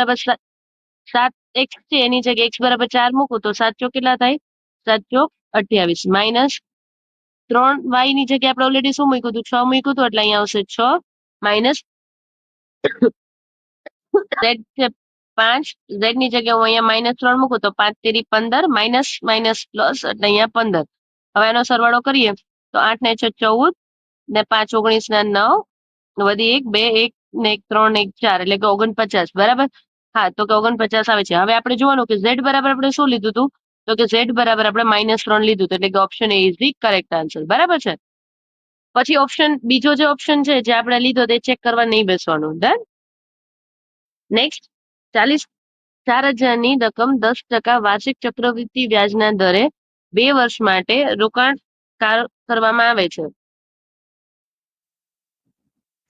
7x છે એની જગ્યાએ x = 4 મૂકું તો 7 ચોક કેટલા થાય 7 ચોક 28 માઇનસ 3y ની જગ્યાએ આપણે ઓલરેડી શું મૂક્યું હતું 6 મૂક્યું હતું એટલે અહીંયા આવશે 6 માઇનસ z છે 5. z ની જગ્યાએ હું અહીંયા -3 મૂકું તો 5 તેરી 15 માઇનસ માઇનસ પ્લસ એટલે અહીંયા 15. હવે આનો સરવાળો કરીએ તો 8 ને 6 14 ને 5 19 ના 9 વધી 1 2 1 ને 1 3 1 4 એટલે કે 49. બરાબર. હા, તો કે 49 આવે છે. હવે આપણે જોવાનું કે z બરાબર આપણે શું લીધું હતું તો કે z બરાબર આપણે -3 લીધું હતું. એટલે કે option A is the correct answer. બરાબર છે. પછી ઓપ્શન બીજો જે ઓપ્શન છે જે આપણે લીધો તે ચેક કરવા નહીં બેસવાનું. ડન. નેક્સ્ટ, 4,000ની રકમ 10% વાર્ષિક ચક્રવૃદ્ધિ વ્યાજના દરે 2 વર્ષ માટે રોકાણ કરવામાં આવે છે.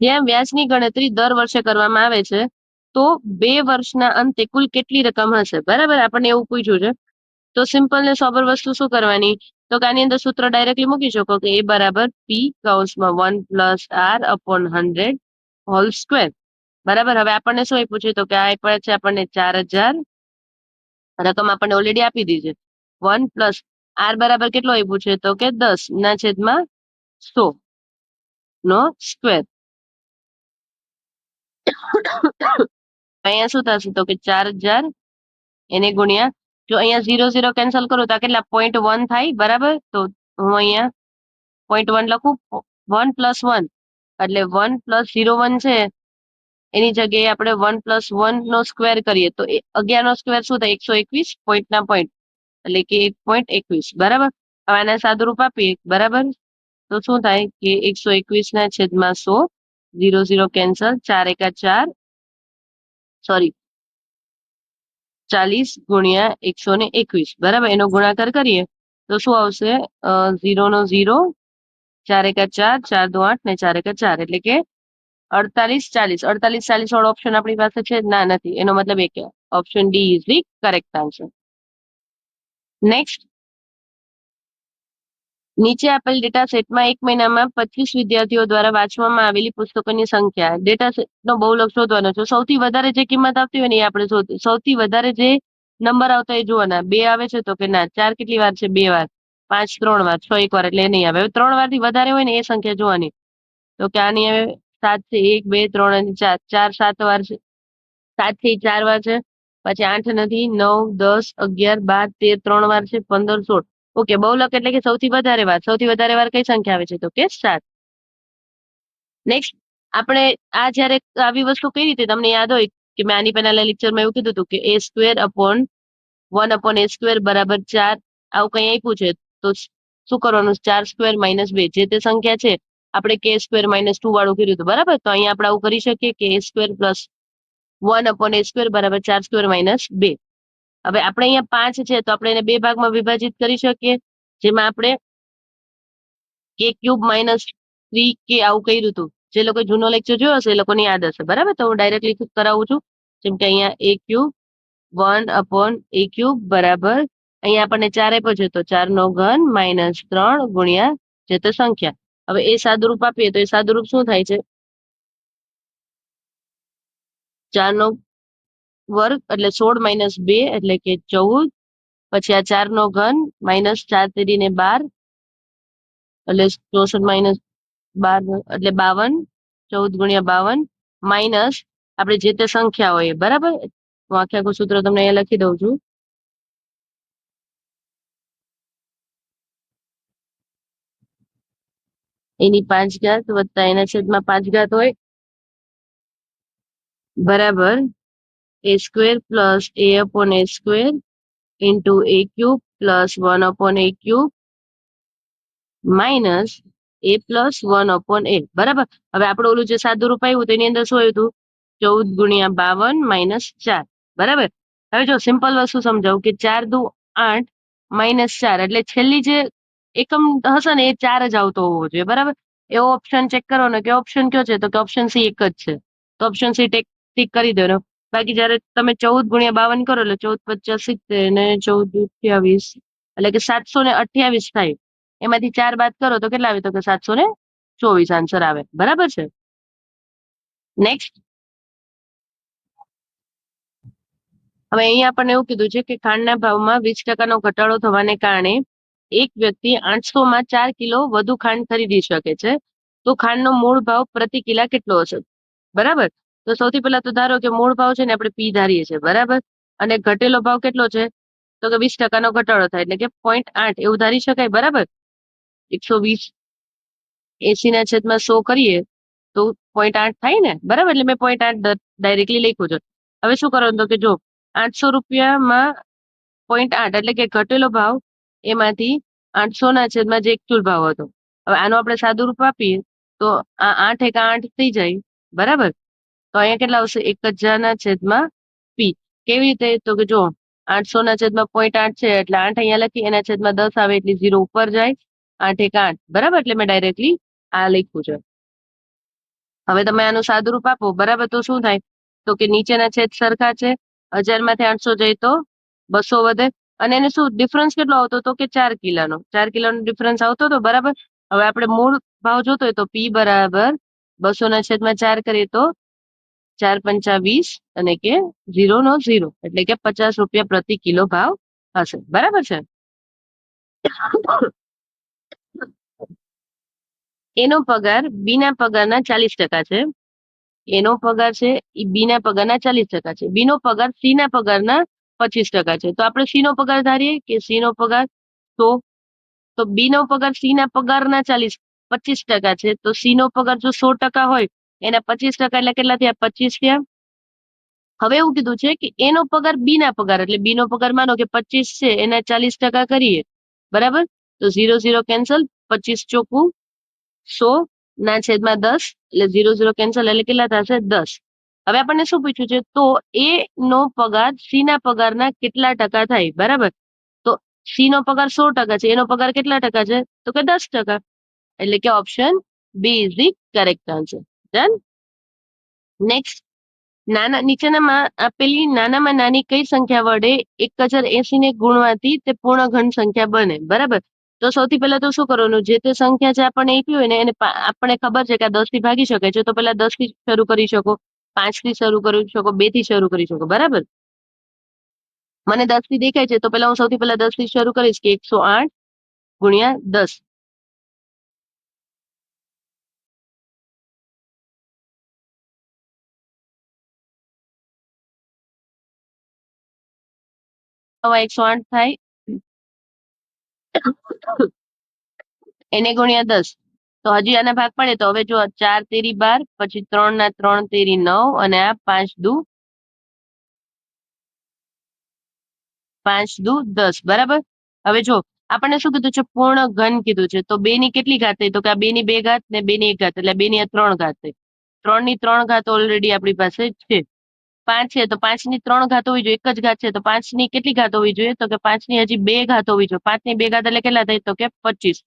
જ્યાં વ્યાજની ગણતરી દર વર્ષે કરવામાં આવે છે તો 2 વર્ષના અંતે કુલ કેટલી રકમ હશે? બરાબર, આપણને એવું પૂછ્યું છે. તો સિમ્પલ ને સોબર વસ્તુ શું કરવાની? તો કે આની અંદર સૂત્ર ડાયરેક્ટલી મૂકી શકો કે એ બરાબર પી કૌંસમાં 1+r/100 હોલ સ્ક્વેર. બરાબર, હવે આપણને શું આપ્યું છે? તો કે આ આપ્યા છે આપણને 4000, રકમ આપણને ઓલરેડી આપી દીધી છે. 1+r બરાબર કેટલો આપ્યું છે? તો કે 10/100 નો સ્ક્વેર. અહીંયા શું થશે? તો કે 4000 એને ગુણ્યા, જો અહીંયા 0 0 કેન્સલ કરું તો આ કેટલા 0.1 થાય. બરાબર, તો હું અહીંયા 0.1 લખું. 1+1 એટલે 1+01 છે, એની જગ્યાએ આપણે 1+1 નો સ્ક્વેર કરીએ તો 11 નો સ્ક્વેર શું થાય? 121 પોઈન્ટ ના પોઈન્ટ એટલે કે 1.21. બરાબર, હવે આને સાદુરૂપ આપીએ. બરાબર, તો શું થાય કે 121/100, 0 0 કેન્સલ, 4 એકા 4, સોરી 40 ગુણ્યા 121. બરાબર, એનો ગુણાકાર કરીએ તો શું આવશે? 0 નો 0, 4 એકા 4, 4 દુ 8 ને 4 એકા 4 એટલે કે 48 40. 48 40 વાળો ઓપ્શન આપણી પાસે છે? ના, નથી. એનો મતલબ એ કે option D is the correct answer. Next, નીચે આપેલ ડેટા સેટમાં એક મહિનામાં 25 વિદ્યાર્થીઓ દ્વારા વાંચવામાં આવેલી પુસ્તકોની સંખ્યા. ડેટા સેટનો બહુલક શોધવાનો છે. સૌથી વધારે જે કિંમત આવતી હોય ને એ આપણે શોધ. સૌથી વધારે જે નંબર આવતા એ જોવાના. 2 આવે છે તો કે ના. 4 કેટલી વાર છે? 2 વાર. 5 3 વાર. 6 1 વાર એટલે એ નહીં આવે. હવે 3 વાર થી વધારે હોય ને એ સંખ્યા જોવાની. તો કે આની હવે 7 છે, 1 2 3 અને 4. 4 7 વાર છે, 7 થી 4 વાર છે, પછી 8 નથી, 9 10 11 12 13 3 વાર છે, 15 16. ઓકે, બહુલક એટલે કે સૌથી વધારે વાર. સૌથી વધારે વાર કઈ સંખ્યા આવે છે? તો કે 7. નેક્સ્ટ, આપણે આ જયારે આવી વસ્તુ કઈ રીતે તમને યાદ હોય કે મેં આની પહેલા લેક્ચરમાં એવું કીધું હતું કે a² / 1/a² બરાબર 4. આવું કઈ આપ્યું છે તો શું કરવાનું? 4² - 2. જે તે સંખ્યા છે આપણે k² - 2 વાળું કર્યું હતું. બરાબર, તો અહીંયા આપણે આવું કરી શકીએ કે a² + 1/a² બરાબર 4² - 2. હવે આપણે અહીંયા 5 છે તો આપણે એને 2 ભાગમાં વિભાજિત કરી શકીએ, જેમાં આપણે k³ - 3k આવું કર્યું હતું. જે લોકો જૂનો લેક્ચર જોયો હશે એ લોકોને યાદ હશે. બરાબર, તો હું ડાયરેક્ટલી કરાવું છું. જેમ કે અહીંયા a³ 1/a³ બરાબર, અહીંયા આપણને 4 આપ્યો છે તો 4³ - 3 ગુણ્યા જે તે સંખ્યા. હવે એ સાદુરૂપ આપીએ તો એ સાદુરૂપ શું થાય છે? 4² એટલે 16 - 2 એટલે કે 14. પછી આ 4³ -4 તેરી 12 એટલે 64 - 12 એટલે 52. 14 ગુણ્યા 52 માઇનસ આપણે જે તે સંખ્યા હોય. બરાબર, હું આખે આખું સૂત્ર તમને અહીંયા લખી દઉં છું. એની 5 ઘાત વત્તા એના છેદમાં 5 ઘાત હોય બરાબર a² + a/a² into a³ + 1/a³ minus a + 1/a. બરાબર, હવે આપણે ઓલું જે સાદુરૂપ આવ્યું તો એની અંદર શું આવ્યું હતું? 14 ગુણ્યા 52 - 4. બરાબર, હવે જો સિમ્પલ વસ્તુ સમજાવું કે 4 દુ 8 -4 એટલે છેલ્લી જે એકમ હશે ને એ 4 જ આવતો હોવો જોઈએ. બરાબર, એવો ઓપ્શન ચેક કરવાનો કે ઓપ્શન કયો છે? તો કે ઓપ્શન સી એક જ છે, તો ઓપ્શન સી ટીક કરી દેવાનો. બાકી જયારે તમે 14 ગુણ્યા 52 કરો એટલે 14 × 5 = 70 ને 14 × 28 એટલે કે 728 થાય. એમાંથી 4 બાદ કરો તો કેટલા આવે? તો કે 724 આન્સર આવે. બરાબર છે. નેક્સ્ટ, હવે અહીંયા આપણને એવું કીધું છે કે ખાંડના ભાવમાં 20% ઘટાડો થવાને કારણે એક વ્યક્તિ 800 માં 4 કિલો વધુ ખાંડ ખરીદી શકે છે, તો ખાંડનો મૂળ ભાવ પ્રતિ કિલા કેટલો હશે? બરાબર, તો સૌથી પહેલા તો ધારો કે મૂળ ભાવ છે ને આપણે પી ધારીએ છીએ. બરાબર, અને ઘટેલો ભાવ કેટલો છે? તો કે 20% ઘટાડો થાય એટલે કે 0.8 એવું ધારી શકાય. બરાબર, 120 80/100 કરીએ તો 0.8 થાય ને. બરાબર, એટલે મેં 0.8 ડાયરેક્ટલી લખ્યું છે. હવે શું કરવાનું? તો કે જો 800 રૂપિયામાં 0.8 એટલે કે ઘટેલો ભાવ એમાંથી 800/જે એકચુઅલ ભાવ હતો. હવે આનો આપણે સાદુરૂપ આપીએ તો આ 8 એકા 8 થઈ જાય. બરાબર, તો અહીંયા કેટલા આવશે? 1000/p. કેવી રીતે? તો કે જો 800/0.8 છે એટલે 8 અહીંયા લખી, એના છેદમાં 10 આવે એટલે 0 ઉપર જાય. 8 એકા 8. બરાબર, એટલે મેં ડાયરેક્ટલી આ લખ્યું છે. હવે તમે આનું સાદુરૂપ આપો બરાબર, તો શું થાય? તો કે નીચેના છેદ સરખા છે, 1000 માંથી 800 જાય તો 200 વધે, અને એને શું ડિફરન્સ કેટલો આવતો હતો કે 4 કિલોનો, 4 કિલોનો ડિફરન્સ આવતો હતો બરાબર. હવે આપણે મૂળ ભાવ જોતો હોય તો પી બરાબર 200/4 કરીએ તો 4×5 = 20 અને કે 0 એટલે કે 50 રૂપિયા પ્રતિ કિલો ભાવ હશે, બરાબર છે. એનો પગાર બી ના પગારના 40% છે. એનો પગાર છે એ બી ના પગારના 40% છે. બી નો પગાર સી ના પગારના 25% છે. તો આપણે સી નો પગાર ધારીએ કે સી નો પગાર 100, તો બી નો પગાર સી ના પગારના 25% છે. તો સી નો પગાર જો 100% હોય, એના 25% એટલે કેટલા થયા? 25 થયા. હવે એવું કીધું છે કે એનો પગાર બી ના પગાર, એટલે બી નો પગાર માનો કે 25 છે, એના 40% કરીએ બરાબર, તો 0 0 કેન્સલ, 25 ચોકું 100/10, એટલે 0 0 કેન્સલ, એટલે કેટલા થશે? 10. હવે આપણને શું પૂછ્યું છે? તો એ નો પગાર સી ના પગારના કેટલા ટકા થાય? બરાબર, તો સી નો પગાર 100% છે, એનો પગાર કેટલા ટકા છે? તો કે 10%. એટલે કે option B is the correct answer. Done. Next, નીચેનામાં આપેલી નાનામાં નાની કઈ સંખ્યા વડે 1080 ને ગુણવાથી તે પૂર્ણ ઘન સંખ્યા બને? બરાબર, તો સૌથી પહેલા તો શું કરવાનું? જે તે સંખ્યા જે આપણને આપી હોય ને એને આપણને ખબર છે કે આ 10 થી ભાગી શકાય છે, તો પહેલા 10 થી શરૂ કરી શકો, 5 થી શરૂ કરી શકો, 2 થી શરૂ કરી શકો. બરાબર, મને 10 થી દેખાય છે, તો પહેલા હું સૌથી પહેલા 10 થી શરૂ કરીશ કે 108 × 10. હવે 108 થાય, એને ગુણ્યા 10. તો હજી આના ભાગ પડે તો હવે જો 4 તેરી 12, પછી 3 ના 3 તેરી 9, અને આ 5 દુ 10. બરાબર, હવે જો આપણને શું કીધું છે? પૂર્ણ ઘન કીધું છે. તો 2 ની કેટલી ઘાત થઈ? તો કે આ 2 ની 2 ઘાત ને 2 ની 1 ઘાત, એટલે 2 ની આ 3 ઘાત થઈ. 3 ની 3 ઘાત ઓલરેડી આપણી પાસે છે. 5 છે તો 5 ની 3 ઘાત હોવી જોઈએ, એક જ ઘાત છે, તો 5 ની કેટલી ઘાત હોવી જોઈએ? તો કે 5 ની હજી 2 ઘાત હોવી જોઈએ. 5 ની 2 ઘાત એટલે કેટલા થાય? તો કે 25.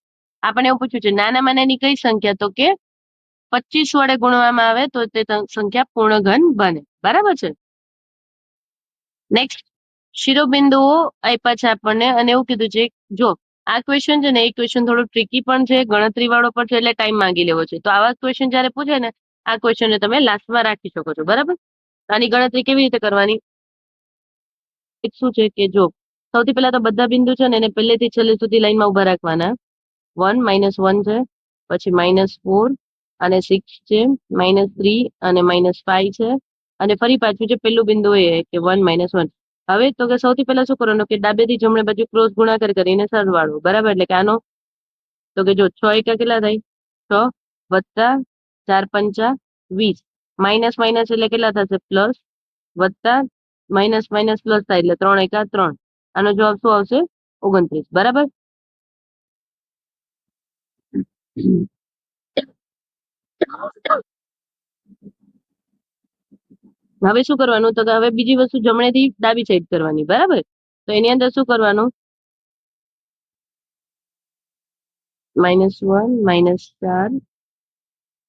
આપણે એવું પૂછ્યું છે નાનામાં નાની કઈ સંખ્યા? તો કે 25 વડે ગુણવામાં આવે તો તે સંખ્યા પૂર્ણ ઘન બને. બરાબર છે. નેક્સ્ટ, શિરોબિંદુઓ આપ્યા છે આપણને, અને એવું કીધું છે જો આ ક્વેશ્ચન છે ને, એ ક્વેશ્ચન થોડો ટ્રિકી પણ છે, ગણતરી વાળો પણ છે, એટલે ટાઈમ માંગી લેવો છે. તો આવા ક્વેશ્ચન જયારે પૂછે ને, આ ક્વેશ્ચન તમે લાસ્ટમાં રાખી શકો છો. બરાબર, આની ગણતરી કેવી રીતે કરવાની? એક શું છે કે જો સૌથી પહેલા તો બધા બિંદુ છે ને એને પહેલેથી છેલ્લે સુધી લાઈનમાં ઉભા રાખવાના. 1 -1 છે, પછી -4 અને 6 છે, -3 અને -5 છે, અને ફરી પાછું જે પેલું બિંદુ એ કે 1 -1. હવે તો કે સૌથી પહેલા શું કરવાનું કે ડાબેથી જમણે બાજુ ક્રોસ ગુણાકાર કરીને સરવાળો. બરાબર, એટલે કે આનો તો કે જો 6 એકા કેટલા થાય? 6 વત્તા 4×5 = 20, માઇનસ માઇનસ એટલે કેટલા થશે? પ્લસ, વત્તા માઇનસ માઇનસ પ્લસ થાય એટલે 3 એકા 3. આનો જવાબ શું આવશે? 29. બરાબર. હવે શું કરવાનું? તો કે હવે બીજી વસ્તુ જમણેથી ડાબી સાઈડ કરવાની. બરાબર, તો એની અંદર શું કરવાનું? -1 -4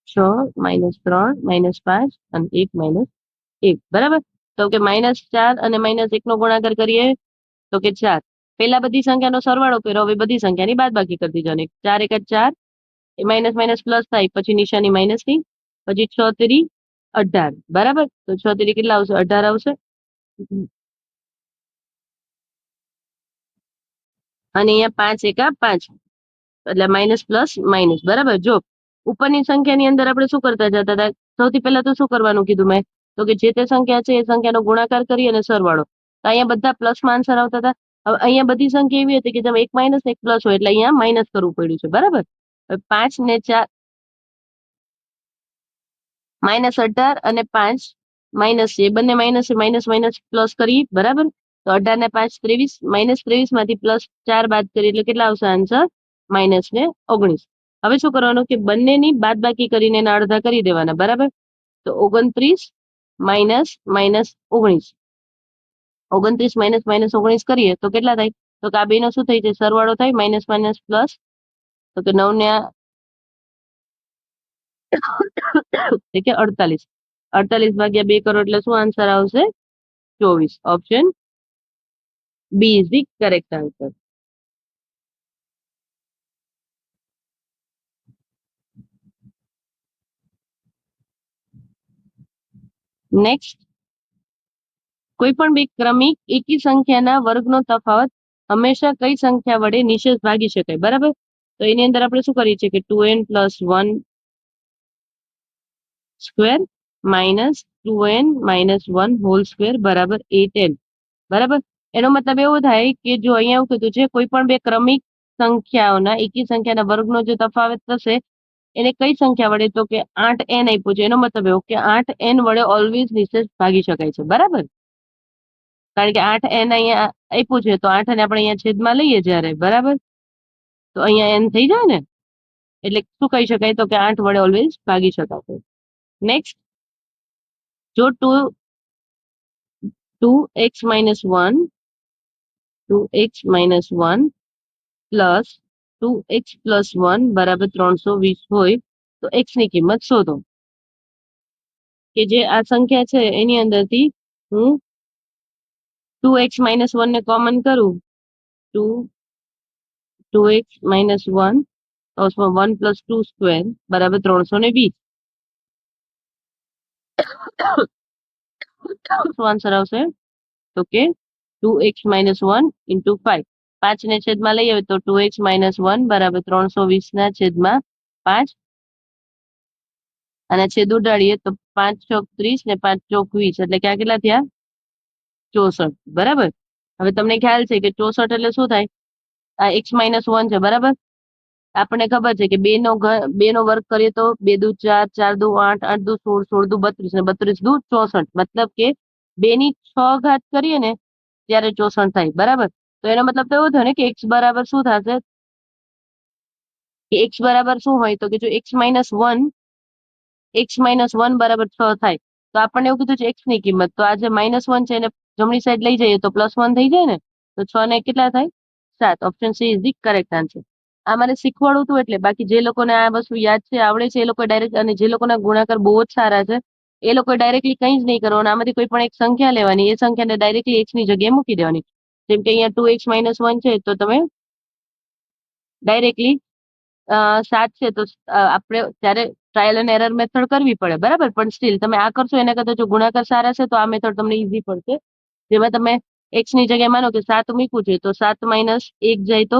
6 -3 -5 અને 1 -1. બરાબર, તો કે -4 અને -1 નો ગુણાકાર કરીએ તો કે 4. પેલા બધી સંખ્યાનો સરવાળો કર્યો, હવે બધી સંખ્યાની બાદબાકી કરી દીધો. 4 એકા 4, એ માઇનસ માઇનસ પ્લસ થાય, પછી નિશાની માઇનસ ની, પછી 6 તેરી 18. બરાબર, તો 6 તેરી કેટલા આવશે? 18 આવશે. અને અહીંયા 5 એકા 5, એટલે માઇનસ પ્લસ માઇનસ. બરાબર, જો ઉપરની સંખ્યાની અંદર આપણે શું કરતા જતા હતા? સૌથી પહેલા તો શું કરવાનું કીધું મેં? તો કે જે તે સંખ્યા છે એ સંખ્યાનો ગુણાકાર કરી અને સરવાળો. તો અહીંયા બધા પ્લસમાં આન્સર આવતા હતા. હવે અહીંયા બધી સંખ્યા એવી હતી કે જેમ એક માઇનસ એક પ્લસ હોય, એટલે અહીંયા માઇનસ કરવું પડ્યું છે. બરાબર, 5 ને 4 -18 અને 5 માઇનસ છે, એ બંને માઇનસ છે, માઇનસ માઇનસ પ્લસ કરી. બરાબર, તો 18 ને 5 23, -23 માંથી +4 બાદ કરી એટલે કેટલા આવશે આન્સર? -19. હવે શું કરવાનું કે બંનેની બાદ બાકી કરીને એના અડધા કરી દેવાના. બરાબર, તો 29 માઇનસ માઇનસ 19, 29 માઇનસ માઇનસ 19 કરીએ તો કેટલા થાય? તો કે આ બે નો શું થઈ જાય? સરવાળો થાય, માઇનસ માઇનસ પ્લસ. તો કે 9 ને એટલે કે 48. 48 ભાગ્યા 2 કરો એટલે શું આન્સર આવશે? 24. Option B is the correct answer. Next, કોઈ પણ બે ક્રમિક એકી સંખ્યાના વર્ગનો તફાવત હંમેશા કઈ સંખ્યા વડે નિશેષ ભાગી શકાય? બરાબર. તો એની અંદર આપણે શું કરીએ છીએ કે 2n + 1 square minus 2n - 1 whole square બરાબર 8n. બરાબર. એનો મતલબ એવો થાય કે જો અહીંયા એવું કીધું છે કોઈ પણ બે ક્રમિક સંખ્યાઓના એકી સંખ્યાના વર્ગનો જે તફાવત થશે એને કઈ સંખ્યા વડે? તો કે 8n આપ્યું છે. એનો મતલબ એવો કે 8n વડે ઓલવેઝ નિશેષ ભાગી શકાય છે. બરાબર. કારણ કે 8n અહીંયા આપ્યું છે તો 8 ને આપણે અહીંયા છેદમાં લઈએ જ્યારે, બરાબર, તો અહીંયા n થઈ જાય ને, એટલે શું કહી શકાય? તો કે 8 વડે ઓલવેઝ ભાગી શકાશે. નેક્સ્ટ, જો 2x - 1 2x - 1 પ્લસ 2x + 1 બરાબર 320 હોય તો x ની કિંમત શોધો. કે જે આ સંખ્યા છે એની અંદરથી હું 2x - 1 ને કોમન કરું, 2x - 1 કૌંસમાં 1 + 2 સ્ક્વેર બરાબર 320. શું આન્સર આવશે? તો કે 2x - 1 × 5. 5 ને છેદમાં લઈએ તો 2x - 1 બરાબર 320 ના છેદમાં 5, અને છેદ ઉડાડીએ તો 5 ચોક 30 ને 5 ચોક 20 એટલે કે આ કેટલા થયા? 64. બરાબર. હવે તમને ખ્યાલ છે કે 64 એટલે શું થાય? આ x - 1 છે. બરાબર. આપણને ખબર છે કે 2 નો વર્ગ કરીએ તો 2 દુ 4, 4 દુ 8, 8 દુ 16, 16 દુ 32 ને 32 દુ 64. મતલબ કે 2 ની 6 ઘાત કરીએ ને ત્યારે 64 થાય. બરાબર. તો એનો મતલબ તો એવો થયો ને કે x બરાબર શું થશે? કે x બરાબર શું હોય? તો કે જો x - 1 બરાબર 6 થાય તો આપણને એવું કીધું છે x ની કિંમત. તો આ જે -1 છે એને જમણી સાઈડ લઈ જઈએ તો +1 થઈ જાય ને, તો 6 ને કેટલા થાય? 7. Option C is the correct answer. આ મારે શીખવાડવું હતું એટલે, બાકી જે લોકોને આ વસ્તુ યાદ છે, આવડે છે, એ લોકો ડાયરેક્ટ, અને જે લોકોના ગુણાકાર બહુ જ સારા છે એ લોકો ડાયરેક્ટલી કંઈ જ નહીં કરવાનું, આમાંથી કોઈ પણ એક સંખ્યા લેવાની, એ સંખ્યાને ડાયરેક્ટલી x ની જગ્યાએ મૂકી દેવાની. જેમ કે અહીંયા 2x - 1 છે તો તમે ડાયરેક્ટલી 7 છે તો આપણે ત્યારે ટ્રાયલ અને એરર મેથડ કરવી પડે. બરાબર. પણ સ્ટીલ તમે આ કરશો એના કરતા જો ગુણાકાર સારા છે તો આ મેથડ તમને ઈઝી પડશે. જેમાં તમે x ની જગ્યાએ માનો કે 7 મૂક્યું છે તો 7 - 1 જાય તો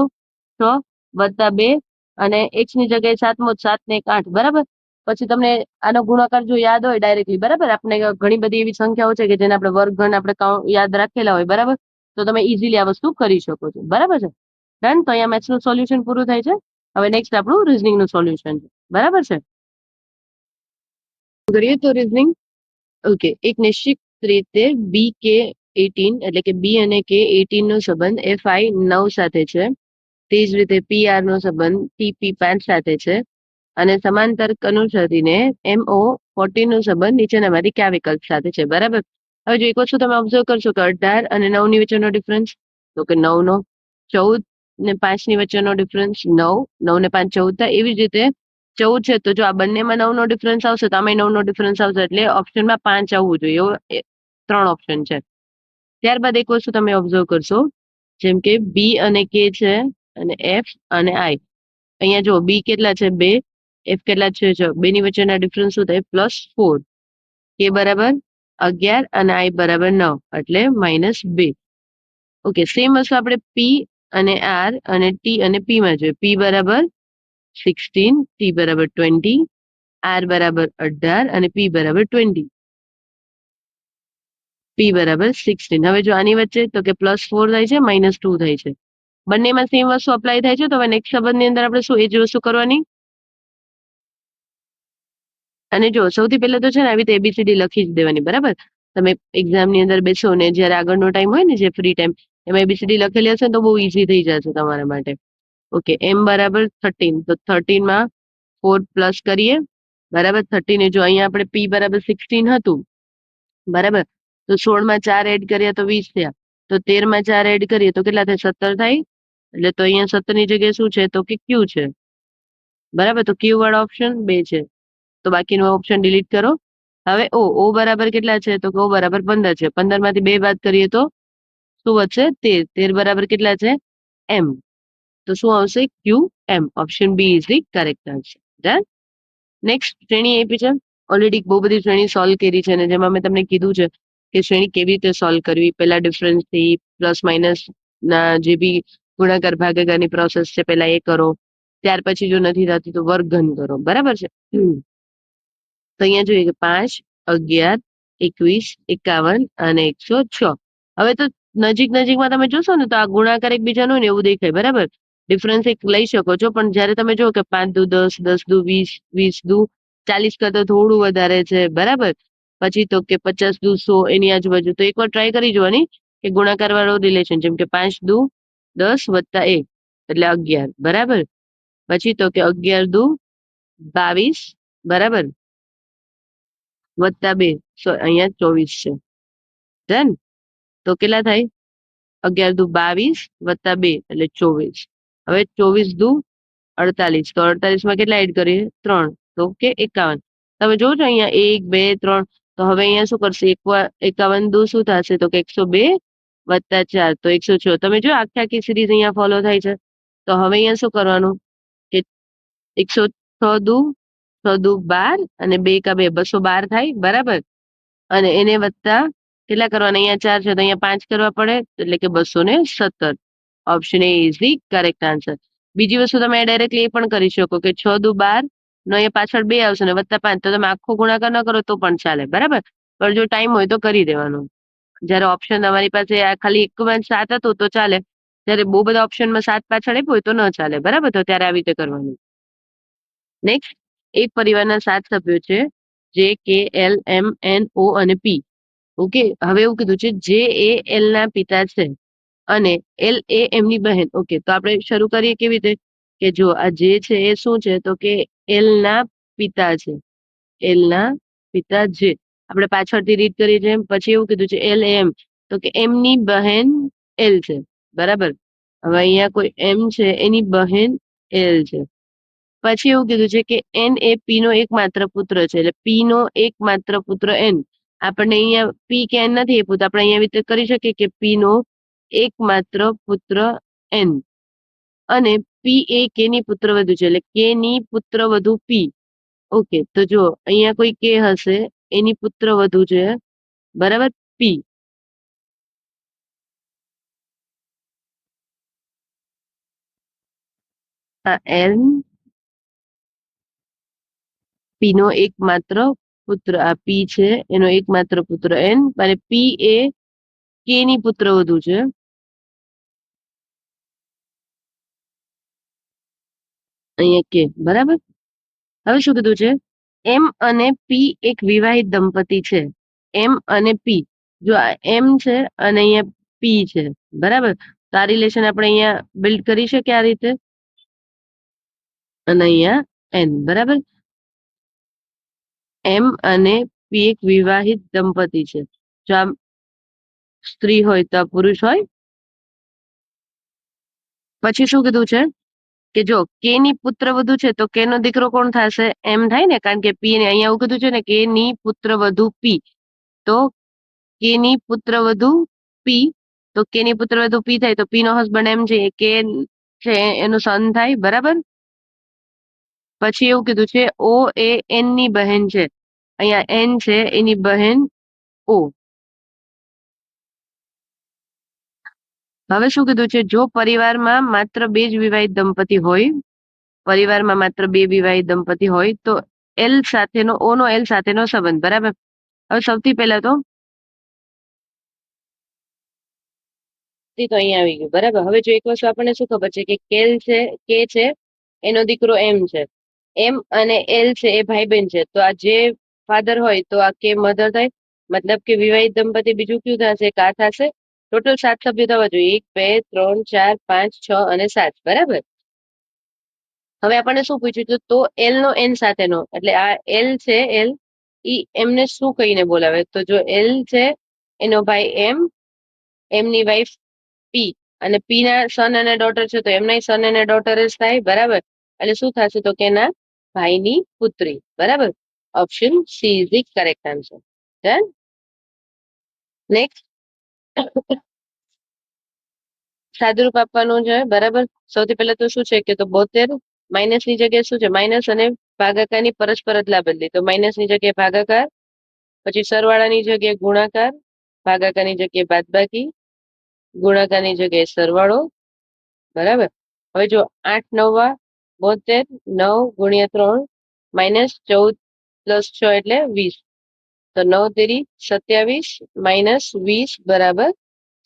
6 + 2, અને x ની જગ્યાએ 7 7 ને 1 8. બરાબર. પછી તમને આનો ગુણાકાર જો યાદ હોય ડાયરેક્ટલી, બરાબર, આપણે ઘણી બધી એવી સંખ્યાઓ છે કે જેને આપણે વર્ગગણ આપણે યાદ રાખેલા હોય, બરાબર, તો તમે ઇઝીલી આ વસ્તુ કરી શકો છો. બરાબર છે. ડન. તો અહીંયા મેથ્સનું સોલ્યુશન પૂરું થાય છે. હવે નેક્સ્ટ આપણું રીઝનિંગ નું સોલ્યુશન છે. બરાબર છે. કરીએ તો રીઝનિંગ. ઓકે. એક નિશ્ચિત રીતે બી કે 18 એટલે કે બી અને કે 18 નો સંબંધ FI 9 સાથે છે. તે જ રીતે PR નો સંબંધ TP 5 સાથે છે, અને સમાન તર્ક અનુસરીને MO 14 નો સંબંધ નીચેનામાંથી કયા વિકલ્પ સાથે છે? બરાબર. હવે જો એક વસ્તુ તમે ઓબ્ઝર્વ કરશો કે 18 અને 9 ની વચ્ચેનો ડિફરન્સ, તો કે 9 નો, 14 ને 5 ની વચ્ચેનો ડિફરન્સ 9, 9 ને 5 14 થાય. એવી જ રીતે 14 છે તો જો આ બંનેમાં 9 નો ડિફરન્સ આવશે તો આમાં 9 નો ડિફરન્સ આવશે, એટલે ઓપ્શનમાં 5 આવવું જોઈએ. એવો 3 ઓપ્શન છે. ત્યારબાદ એક વસ્તુ તમે ઓબ્ઝર્વ કરશો, જેમ કે બી અને કે છે, અને એફ અને આઈ. અહીંયા જો બી કેટલા છે? 2, એફ કેટલા છે? 6. 2 ની વચ્ચેના ડિફરન્સ શું થાય? +4. કે બરાબર 11 અને આઈ બરાબર 9 એટલે -2. ઓકે. સેમ વસ્તુ આપણે પી અને આર અને ટી અને પી માં જોઈએ. પી બરાબર 16, ટી બરાબર 20, આર બરાબર 18 અને પી બરાબર 20. પી બરાબર 16. હવે જો આની વચ્ચે તો કે +4 થાય છે, -2 થાય છે. બંનેમાં સેમ વસ્તુ અપ્લાય થાય છે. તો હવે નેક્સ્ટ સંબંધની અંદર આપણે શું એ જ વસ્તુ કરવાની. અને જો સૌથી પહેલા તો છે ને આવી રીતે ABCD લખી જ દેવાની. બરાબર. તમે એક્ઝામની અંદર બેસો ને જ્યારે આગળનો ટાઈમ હોય ને, જે ફ્રી ટાઈમ, એમાં ABCD લખેલી હશે ને તો બહુ ઈઝી થઈ જશે તમારા માટે. ઓકે. m બરાબર 13 તો 13 માં 4 પ્લસ કરીએ. બરાબર. 13 ને જો અહીંયા આપણે p બરાબર 16 હતું, બરાબર, તો 16 માં 4 એડ કર્યા તો 20 થયા. તો 13 માં 4 એડ કરીએ તો કેટલા થાય? 17 થાય. એટલે તો અહીંયા 17 ની જગ્યાએ શું છે? તો કે ક્યુ છે. બરાબર. તો ક્યુ વાળો ઓપ્શન 2 છે. તો બાકીનો ઓપ્શન ડિલીટ કરો. હવે ઓ બરાબર કેટલા છે? તો ઓ બરાબર 15 છે. 15 માંથી 2 બાદ કરીએ તો શું વધશે? 13. 13 બરાબર કેટલા છે? એમ. તો શું આવશે? Q M. Option B is the correct answer. Done. Next શ્રેણી આપી છે. ઓલરેડી બહુ બધી શ્રેણી સોલ્વ કરી છે, અને જેમાં મેં તમને કીધું છે કે શ્રેણી કેવી રીતે સોલ્વ કરવી. પહેલા ડિફરન્સ થી પ્લસ માઇનસ ના જે બી ગુણાકાર ભાગાકારની પ્રોસેસ છે પહેલા એ કરો, ત્યાર પછી જો નથી થતી તો વર્ગઘન કરો. બરાબર છે. તો અહીંયા જોઈએ કે 5, 11, 21, 51 અને 106. હવે તો નજીકમાં તમે જોશો ને તો આ ગુણાકાર એકબીજાનો ને એવું દેખાય. બરાબર. ડિફરન્સ એક લઈ શકો છો, પણ જયારે તમે જો કે 5 દુ 10, 10 દુ 20, 20 દુ 40 કરતા થોડું વધારે છે. બરાબર. પછી તો કે 50 દુ 100 એની આજુબાજુ. તો એકવાર ટ્રાય કરી જોવાની કે ગુણાકાર વાળો રિલેશન, જેમ કે 5 દુ 10 વત્તા 1 એટલે 11. બરાબર. પછી તો કે 11 દુ 22. બરાબર. વત્તા 2 અહીંયા 24 છે. ડન. તો કેટલા થાય? 11 દુ 22 વત્તા 2 એટલે 24. હવે 24 દુ 48. તો 48 માં કેટલા એડ કરીએ? 3. તો કે 51. તમે જોવો છો અહીંયા 1, 2, 3. તો હવે અહીંયા શું કરશે? 51 દુ શું થશે? તો કે 102 વત્તા 4 તો 106. તમે જો આખી સિરીઝ અહીંયા ફોલો થાય છે. તો હવે અહીંયા શું કરવાનું કે 106 દુ 6 દુ 12 અને 2 કા 2 212 થાય. બરાબર. અને એને વત્તા કેટલા કરવાના? અહીંયા 4 છે તો અહીંયા 5 કરવા પડે, એટલે કે 217. Option A is the correct answer. બીજી વસ્તુ તમે ડાયરેક્ટલી એ પણ કરી શકો કે 6 દુ 12 નો અહીંયા પાછળ 2 આવશે ને વત્તા 5. તો તમે આખો ગુણાકાર ન કરો તો પણ ચાલે. બરાબર. પણ જો ટાઈમ હોય તો કરી દેવાનું. જયારે ઓપ્શન તમારી પાસે આ ખાલી એકમાં 7 હતું તો ચાલે, જયારે બહુ બધા ઓપ્શનમાં 7 પાછળ આપ્યું હોય તો ન ચાલે. બરાબર. તો ત્યારે આવી રીતે કરવાનું. નેક્સ્ટ, એક પરિવારના 7 સભ્યો છે, જે કે એલ એમ એન ઓ અને પી. ઓકે. હવે એવું કીધું છે જે એ એલ ના પિતા છે અને એલ એ એમની બહેન. ઓકે. તો આપણે શરૂ કરીએ કેવી રીતે કે જો આ જે છે એ શું છે? તો કે એલ ના પિતા છે. એલ ના પિતા જે આપણે પાછળથી રીડ કરી છે. પછી એવું કીધું છે એલ એમ, તો કે એમની બહેન એલ છે. બરાબર. હવે અહીંયા કોઈ એમ છે, એની બહેન એલ છે. પછી એવું કીધું છે કે એન એ પી નો એકમાત્ર પુત્ર છે. એટલે પી નો એકમાત્ર પુત્ર એન. આપણને અહીંયા પી કે એન નથી આપ્યું, તો આપણે અહીંયા રીતે કરી શકીએ કે પી નો એકમાત્ર પુત્ર એન અને પી એ કે ની પુત્રવધુ છે. એટલે કે ની પુત્રવધુ પી. ઓકે. તો જો અહીંયા કોઈ કે હશે, એની પુત્રવધુ છે. બરાબર. પી. આ એન પી નો એકમાત્ર પુત્ર, આ પી છે એનો એકમાત્ર પુત્ર એન, અને પી એ કે ની પુત્રવધુ છે. અહીંયા કે. બરાબર. હવે શું કીધું છે? એમ અને પી એક વિવાહિત દંપતી છે. એમ અને પી. જો આ એમ છે અને અહીંયા પી છે. બરાબર. તો આ રિલેશન આપણે અહીંયા બિલ્ડ કરી શકીએ આ રીતે. અને અહીંયા એન. બરાબર. એમ અને પી એક વિવાહિત દંપતી છે. જો આ સ્ત્રી હોય તો આ પુરુષ હોય. પછી શું કીધું છે કે જો કે ની પુત્રવધુ છે તો કે નો દીકરો કોણ થશે? એમ થાય ને, કારણ કે પી ને અહીંયા એવું કીધું છે ને કે ની પુત્રવધુ પી. તો કે ની પુત્રવધુ પી. તો કે ની પુત્રવધુ પી થાય તો પી નો હસબન્ડ એમ છે, કે છે એનું સન થાય. બરાબર. પછી એવું કીધું છે ઓ એ એન ની બહેન છે. અહીંયા એન છે એની બહેન ઓ. હવે શું કીધું છે? જો પરિવારમાં માત્ર 2 જ વિવાહિત દંપતી હોય, પરિવારમાં માત્ર 2 વિવાહિત દંપતી હોય તો એલ સાથેનો ઓ નો એલ સાથેનો સંબંધ. બરાબર. હવે સૌથી પહેલા તો અહીંયા આવી ગયું. બરાબર. હવે જો એક વસ્તુ આપણને શું ખબર છે કે કેલ છે, કે છે એનો દીકરો એમ છે. એમ અને એલ છે એ ભાઈ બહેન છે. તો આ જે ફાધર હોય તો આ કે મધર થાય. મતલબ કે વિવાહિત દંપતી બીજું કયું થશે? કા થશે. ટોટલ 7 સભ્યો થવા જોઈએ. 1, 2, 3, 4, 5, 6 અને 7. બરાબર. હવે આપણને શું પૂછ્યું હતું? તો એલ નો એન સાથેનો, એટલે આ એલ છે એલ, ઈ એમને શું કહીને બોલાવે? તો જો એલ છે એનો ભાઈ એમ, એમની વાઈફ પી, અને પી ના સન અને ડોટર છે તો એમના સન અને ડોટર જ થાય. બરાબર. એટલે શું થશે? તો કે એના ભાઈની પુત્રી. બરાબર. Option C is the correct answer. Done. Next, સાદુરૂપ આપવાનું છે. બરાબર. સૌથી પહેલા તો શું છે કે તો 72 માઇનસ ની જગ્યાએ શું છે, માઇનસ અને ભાગાકારની પરસ્પર અદલા બદલી. તો માઇનસ ની જગ્યાએ ભાગાકાર, પછી સરવાળાની જગ્યાએ ગુણાકાર, ભાગાકારની જગ્યાએ બાદબાકી, ગુણાકારની જગ્યાએ સરવાળો. બરાબર. હવે જો 8 9 72, 9 ગુણ્યા 3 માઇનસ 14 પ્લસ 6 એટલે 20. તો 9 તેરી 27 માઇનસ 20 બરાબર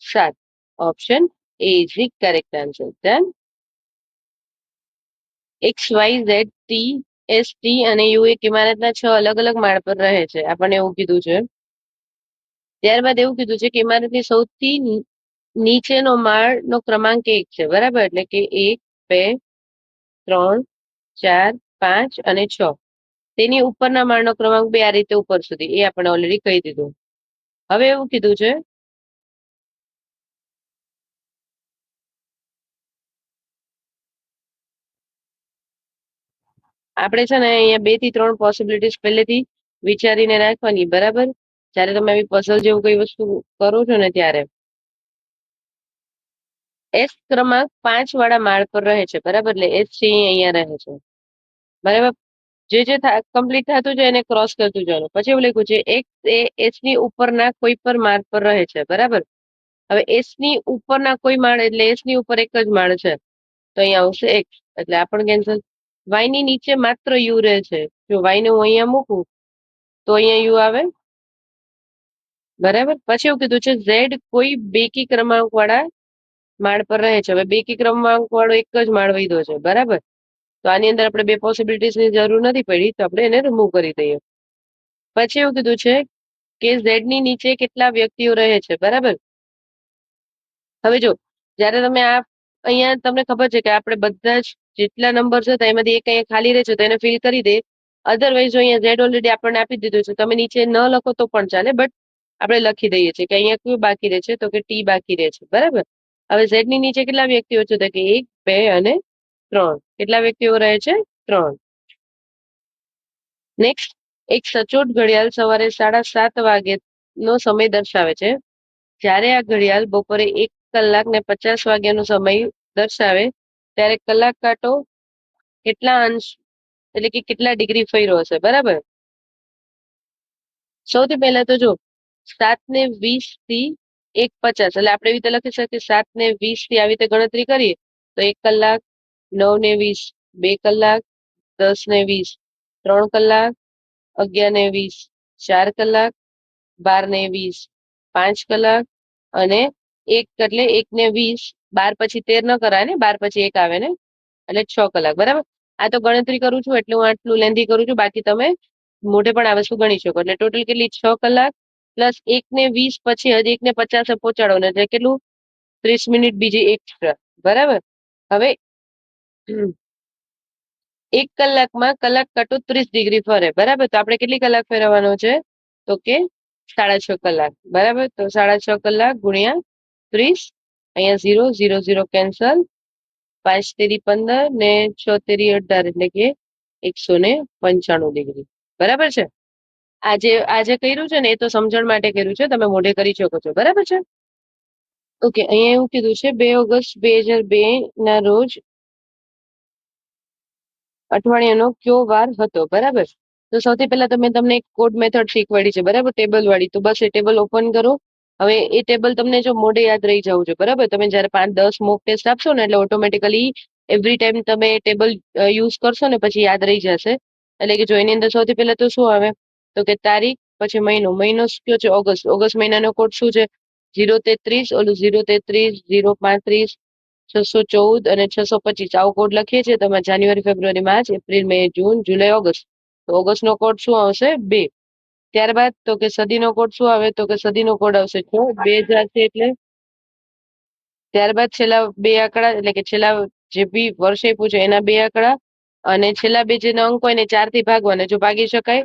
7. Option A is the correct answer. Done. X Y Z T S T અને યુ એક ઇમારતના 6 અલગ અલગ માળ પર રહે છે, આપણને એવું કીધું છે. ત્યારબાદ એવું કીધું છે કે ઇમારતની સૌથી નીચેનો માળનો ક્રમાંક 1 છે. બરાબર. એટલે કે 1 2 3 4 5 અને 6. તેની ઉપરના માળનો ક્રમાંક 2 આ રીતે ઉપર સુધી, એ આપણે ઓલરેડી કહી દીધું. હવે એવું કીધું છે આપણે છે ને અહીંયા 2 થી 3 પોસિબિલિટીઝ પહેલેથી વિચારીને રાખવાની. બરાબર. જ્યારે તમે આવી પઝલ જેવું કઈ વસ્તુ કરો છો ને ત્યારે એસ ક્રમાંક 5 વાળા માળ પર રહે છે. બરાબર. એટલે એસ છે અહીંયા રહે છે. બરાબર. જે કમ્પ્લીટ થતું જાય એને ક્રોસ કરતું જવાનું. પછી એવું લખ્યું છે એક્સ એ એસ ની ઉપરના કોઈ પર માળ પર રહે છે. બરાબર. હવે એસ ની ઉપરના કોઈ માળ એટલે એસ ની ઉપર એક જ માળ છે, તો અહીંયા આવશે એક્સ, એટલે આ પણ કેન્સલ. વાય ની નીચે માત્ર યુ રહે છે. જો વાય ને હું અહીંયા મૂકું તો અહીંયા યુ આવે. બરાબર. પછી એવું કીધું છે ઝેડ કોઈ બેકી ક્રમાંક વાળા માળ પર રહે છે. હવે બેકી ક્રમાંક વાળો એક જ માળ વધ્યો છે. બરાબર. તો આની અંદર આપણે 2 પોસિબિલિટીઝ ની જરૂર નથી પડી, તો આપણે એને રિમૂવ કરી દઈએ. પછી એવું કીધું છે કે ઝેડ ની નીચે કેટલા વ્યક્તિઓ રહે છે. બરાબર. હવે જો જ્યારે તમે આ અહીંયા તમને ખબર છે કે આપણે બધા જ જેટલા નંબર છે એમાંથી એક અહીંયા ખાલી રહે છે તો એને ફિલ કરી દે. અધરવાઇઝ જો અહીંયા ઝેડ ઓલરેડી આપણને આપી દીધું છે, તમે નીચે ન લખો તો પણ ચાલે, બટ આપણે લખી દઈએ છીએ કે અહીંયા કયું બાકી રહે છે, તો કે ટી બાકી રહે છે. બરાબર. હવે ઝેડ ની નીચે કેટલા વ્યક્તિઓ છે, તો કે 1 2 અને 3. કેટલા વ્યક્તિઓ રહે છે? 3. નેક્સ્ટ, એક સચોટ ઘડિયાળ સવારે 7:30 વાગે નો સમય દર્શાવે છે. જ્યારે આ ઘડિયાળ બપોરે 1 કલાક ને 50 વાગ્યાનો સમય દર્શાવે ત્યારે કલાક કાંટો કેટલા અંશ એટલે કે કેટલા ડિગ્રી ફર્યો હશે. બરાબર. સૌથી પહેલા તો જો 7:20 થી 1:50, એટલે આપણે એવી રીતે લખી શકીએ 7:20 થી આવી રીતે ગણતરી કરીએ તો 1 કલાક, 9:20 2 કલાક, 10:20 3 કલાક, 11:20 4 કલાક, 12:20 5 કલાક અને 1 એટલે 1:20. 12 પછી 13 ન કરાય ને, 12 પછી 1 આવે ને, એટલે 6 કલાક. બરાબર. આ તો ગણતરી કરું છું એટલે હું આટલું લેન્ધી કરું છું, બાકી તમે મોઢે પણ આ વસ્તુ ગણી શકો. એટલે ટોટલ કેટલી? 6 કલાક પ્લસ 1:20 પછી હજી 1:50 પહોંચાડો એટલે કેટલું? 30 મિનિટ બીજી એક્સ્ટ્રા. બરાબર. હવે 1 કલાકમાં કલાક કાંટો 30 ડિગ્રી ફરે. બરાબર. તો આપણે કેટલી કલાક ફેરવવાનો છે, તો કે 6.5 કલાક. બરાબર. તો 6.5 કલાક ગુણ્યા 30, અહીંયા 0 0 0 કેન્સલ, 5 તેરી 15 ને 6 તેરી 18 એટલે કે 195 ડિગ્રી. બરાબર છે. આજે કર્યું છે ને એ તો સમજણ માટે કર્યું છે, તમે મોઢે કરી શકો છો. બરાબર છે. ઓકે. અહીંયા એવું કીધું છે 2 ઓગસ્ટ 2002 ના રોજ અઠવાડિયાનો કયો વાર હતો. બરાબર. તો સૌથી પહેલા તો મેં તમને એક કોડ મેથડ શીખવાડી છે. બરાબર. ટેબલ વાળી. તો બસ એ ટેબલ ઓપન કરો. હવે એ ટેબલ તમને જો મોઢે યાદ રહી જવું છે. બરાબર. તમે જ્યારે 5-10 મોક ટેસ્ટ આપશો ને એટલે ઓટોમેટિકલી એવરી ટાઈમ તમે ટેબલ યુઝ કરશો ને પછી યાદ રહી જશે. એટલે કે જો એની અંદર સૌથી પહેલા તો શું આવે, તો કે તારીખ, પછી મહિનો. મહિનો કયો છે? ઓગસ્ટ. ઓગસ્ટ મહિનાનો કોડ શું છે? 033, ઓલું 033 035 614 અને 625. આવો કોડ લખીએ છીએ. તમે જાન્યુઆરી, ફેબ્રુઆરી, માર્ચ, એપ્રિલ, મે, જૂન, જુલાઈ, ઓગસ્ટ. તો ઓગસ્ટ નો કોડ શું આવશે? 2. ત્યારબાદ તો કે સદીનો કોડ શું આવે, તો કે સદીનો કોડ આવશે 2000 છે એટલે. ત્યારબાદ છેલ્લા 2 આંકડા એટલે કે છેલ્લા જે બી વર્ષ આપ્યું છે એના 2 આંકડા, અને છેલ્લા 2 જેના અંક હોય ને 4 થી ભાગવાના. જો ભાગી શકાય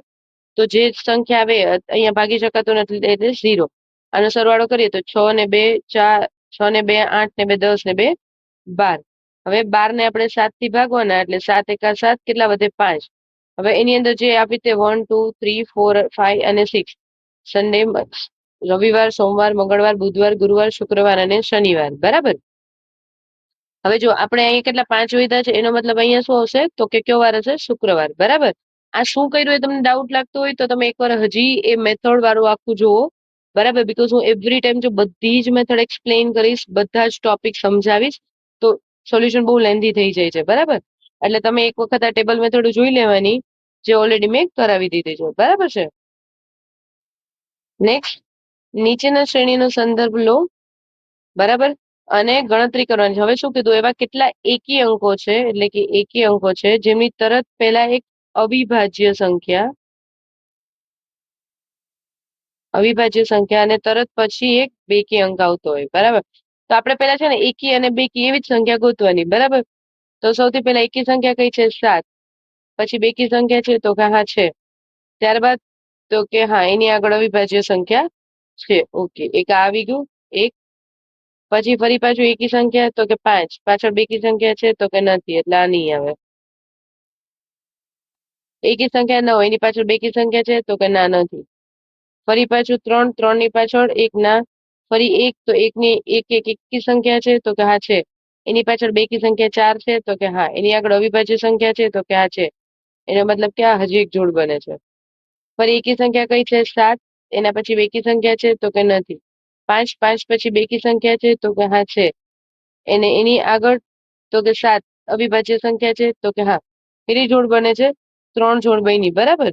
તો જે સંખ્યા આવે અહીંયા ભાગી શકાતો નથી એટલે 0. આનો સરવાળો કરીએ તો 6 ને 2 4, 6 ને 2 8 ને 2 10 ને 2 12. હવે 12 ને આપણે 7 થી ભાગવાના એટલે 7 એકા 7, કેટલા વધે? 5. હવે એની અંદર જે આપી તે 1, 2, 3, 4, 5 અને 6 સન્ડે, રવિવાર, સોમવાર, મંગળવાર, બુધવાર, ગુરુવાર, શુક્રવાર અને શનિવાર, બરાબર. હવે જો આપણે અહીંયા કેટલા 5 વધ્યા છે, એનો મતલબ અહીંયા શું આવશે તો કે કયો વાર હશે? શુક્રવાર, બરાબર. આ શું કર્યું એ તમને ડાઉટ લાગતો હોય તો તમે એકવાર હજી એ મેથડ વાળું આખું જુઓ, બરાબર. બીકોઝ હું એવરી ટાઈમ જો બધી જ મેથડ એક્સપ્લેન કરીશ, બધા જ ટોપિક સમજાવીશ તો સોલ્યુશન બહુ લેન્ધી થઈ જાય છે, બરાબર. એટલે તમે એક વખત આ ટેબલ મેથડ જોઈ લેવાની, જે ઓલરેડી મેં કરાવી દીધી છે, બરાબર છે. નેક્સ્ટ, નીચેના શ્રેણીનો સંદર્ભ લો, બરાબર, અને ગણતરી કરવાની છે. હવે શું કીધું? એવા કેટલા એકી અંકો છે, એટલે કે એકી અંકો છે જેમની તરત પહેલા એક અવિભાજ્ય સંખ્યા અને તરત પછી એક બેકી અંક આવતો હોય, બરાબર. તો આપણે પહેલા છે ને એકી અને બેકી એવી જ સંખ્યા ગોતવાની, બરાબર. તો સૌથી પહેલા એકી સંખ્યા કઈ છે? 7. પછી બેકી સંખ્યા છે તો કે હા છે. ત્યારબાદ તો કે હા એની આગળ અવિભાજ્ય સંખ્યા છે. ઓકે, એક આ આવી ગયું, એક. પછી ફરી પાછું એકી સંખ્યા તો કે 5. પાછળ બેકી સંખ્યા છે તો કે નથી, એટલે આ નહીં આવે. એકી સંખ્યા 9, એની પાછળ બેકી સંખ્યા છે તો કે ના, નથી. ફરી પાછું 3, 3 ની પાછળ એક, ના. ફરી એક, તો એકની એક એક એકી સંખ્યા છે તો કે હા છે. એની પાછળ બેકી સંખ્યા 4 છે તો કે હા. એની આગળ અવિભાજ્ય સંખ્યા છે તો કે હા છે. એનો મતલબ કે આ હજી એક જોડ બને છે. ફરી એકી સંખ્યા કઈ છે? 7. એના પછી બેકી સંખ્યા છે તો કે નથી. 5, 5 પછી બેકી સંખ્યા છે તો કે હા છે. એને એની આગળ તો કે 7 અવિભાજ્ય સંખ્યા છે તો કે હા. કેટલી જોડ બને છે? 3 જોડ બની, બરાબર.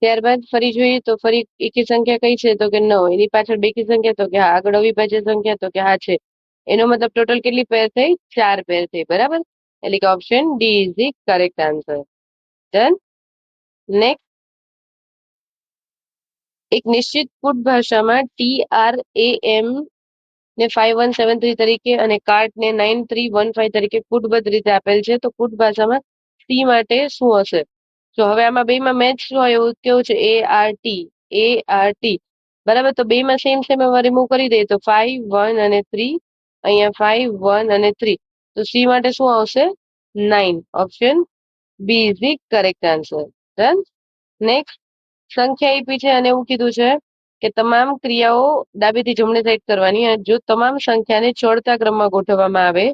ત્યારબાદ ફરી જોઈએ તો ફરી એકી સંખ્યા કઈ છે તો કે 9. એની પાછળ બેકી સંખ્યા તો કે હા. આગળ અવિભાજ્ય સંખ્યા તો કે હા છે. એનો મતલબ ટોટલ કેટલી પેર થઈ? 4 પેર થઈ, બરાબર. એટલે કે option D is the correct answer. Done. Next, એક નિશ્ચિત કુટ ભાષામાં TRAM ને 5173 તરીકે અને કાર્ટ ને 9315 તરીકે કુટબદ્ધ રીતે આપેલ છે. તો કુટ ભાષામાં સી માટે શું હશે? તો હવે આમાં બેમાં મેચ શું હોય? એવું કેવું છે? ART, બરાબર. તો બેમાં સેમ સેમ રિમૂવ કરી દઈએ તો 5, 1 અને 3. અહીંયા 5, 1 અને 3. તો સી માટે શું આવશે? 9. Option B is the correct answer. Done. Next, સંખ્યા આપી છે અને એવું કીધું છે કે તમામ ક્રિયાઓ ડાબેથી જમણે સાઈડ કરવાની, અને જો તમામ સંખ્યાને ચડતા ક્રમમાં ગોઠવવામાં આવે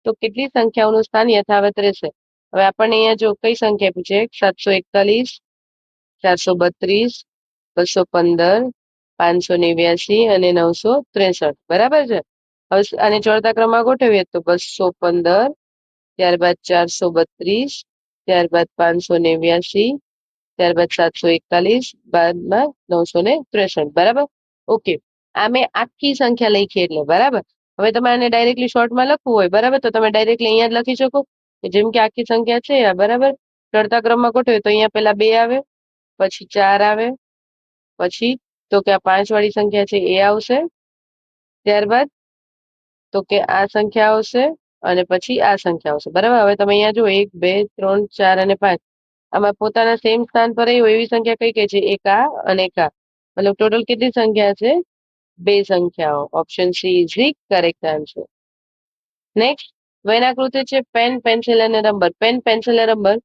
તો કેટલી સંખ્યાઓનું સ્થાન યથાવત રહેશે? હવે આપણને અહીંયા જો કઈ સંખ્યા આપી છે? 741, 432, 215, 589 અને 963, બરાબર છે. હવે આને ચડતા ક્રમમાં ગોઠવીએ તો 215, ત્યારબાદ 432, ત્યારબાદ 589, ત્યારબાદ 741, બાદમાં 963, બરાબર. ઓકે, આ મેં આખી સંખ્યા લખી એટલે, બરાબર. હવે તમે આને ડાયરેક્ટલી શોર્ટમાં લખવું હોય, બરાબર, તો તમે ડાયરેક્ટલી અહીંયા જ લખી શકો. જેમ કે આખી સંખ્યા છે આ, બરાબર. ચડતા ક્રમમાં ગોઠવે તો અહીંયા પેલા 2 આવે, પછી 4 આવે, પછી તો કે આ 5 વાળી સંખ્યા છે એ આવશે. ત્યારબાદ તો કે આ સંખ્યા આવશે અને પછી આ સંખ્યા આવશે, બરાબર. હવે તમે અહીંયા જો 1, 2, 3, 4 અને 5 આમાં પોતાના સેમ સ્થાન પર હોય એવી સંખ્યા કઈ કઈ છે? એક આ અને એક આ. મતલબ ટોટલ કેટલી સંખ્યા છે? 2 સંખ્યાઓ. Option C is the correct answer. Next, વૈનાકૃતિ છે પેન, પેન્સિલ અને રબર. પેન, પેન્સિલ અને રબર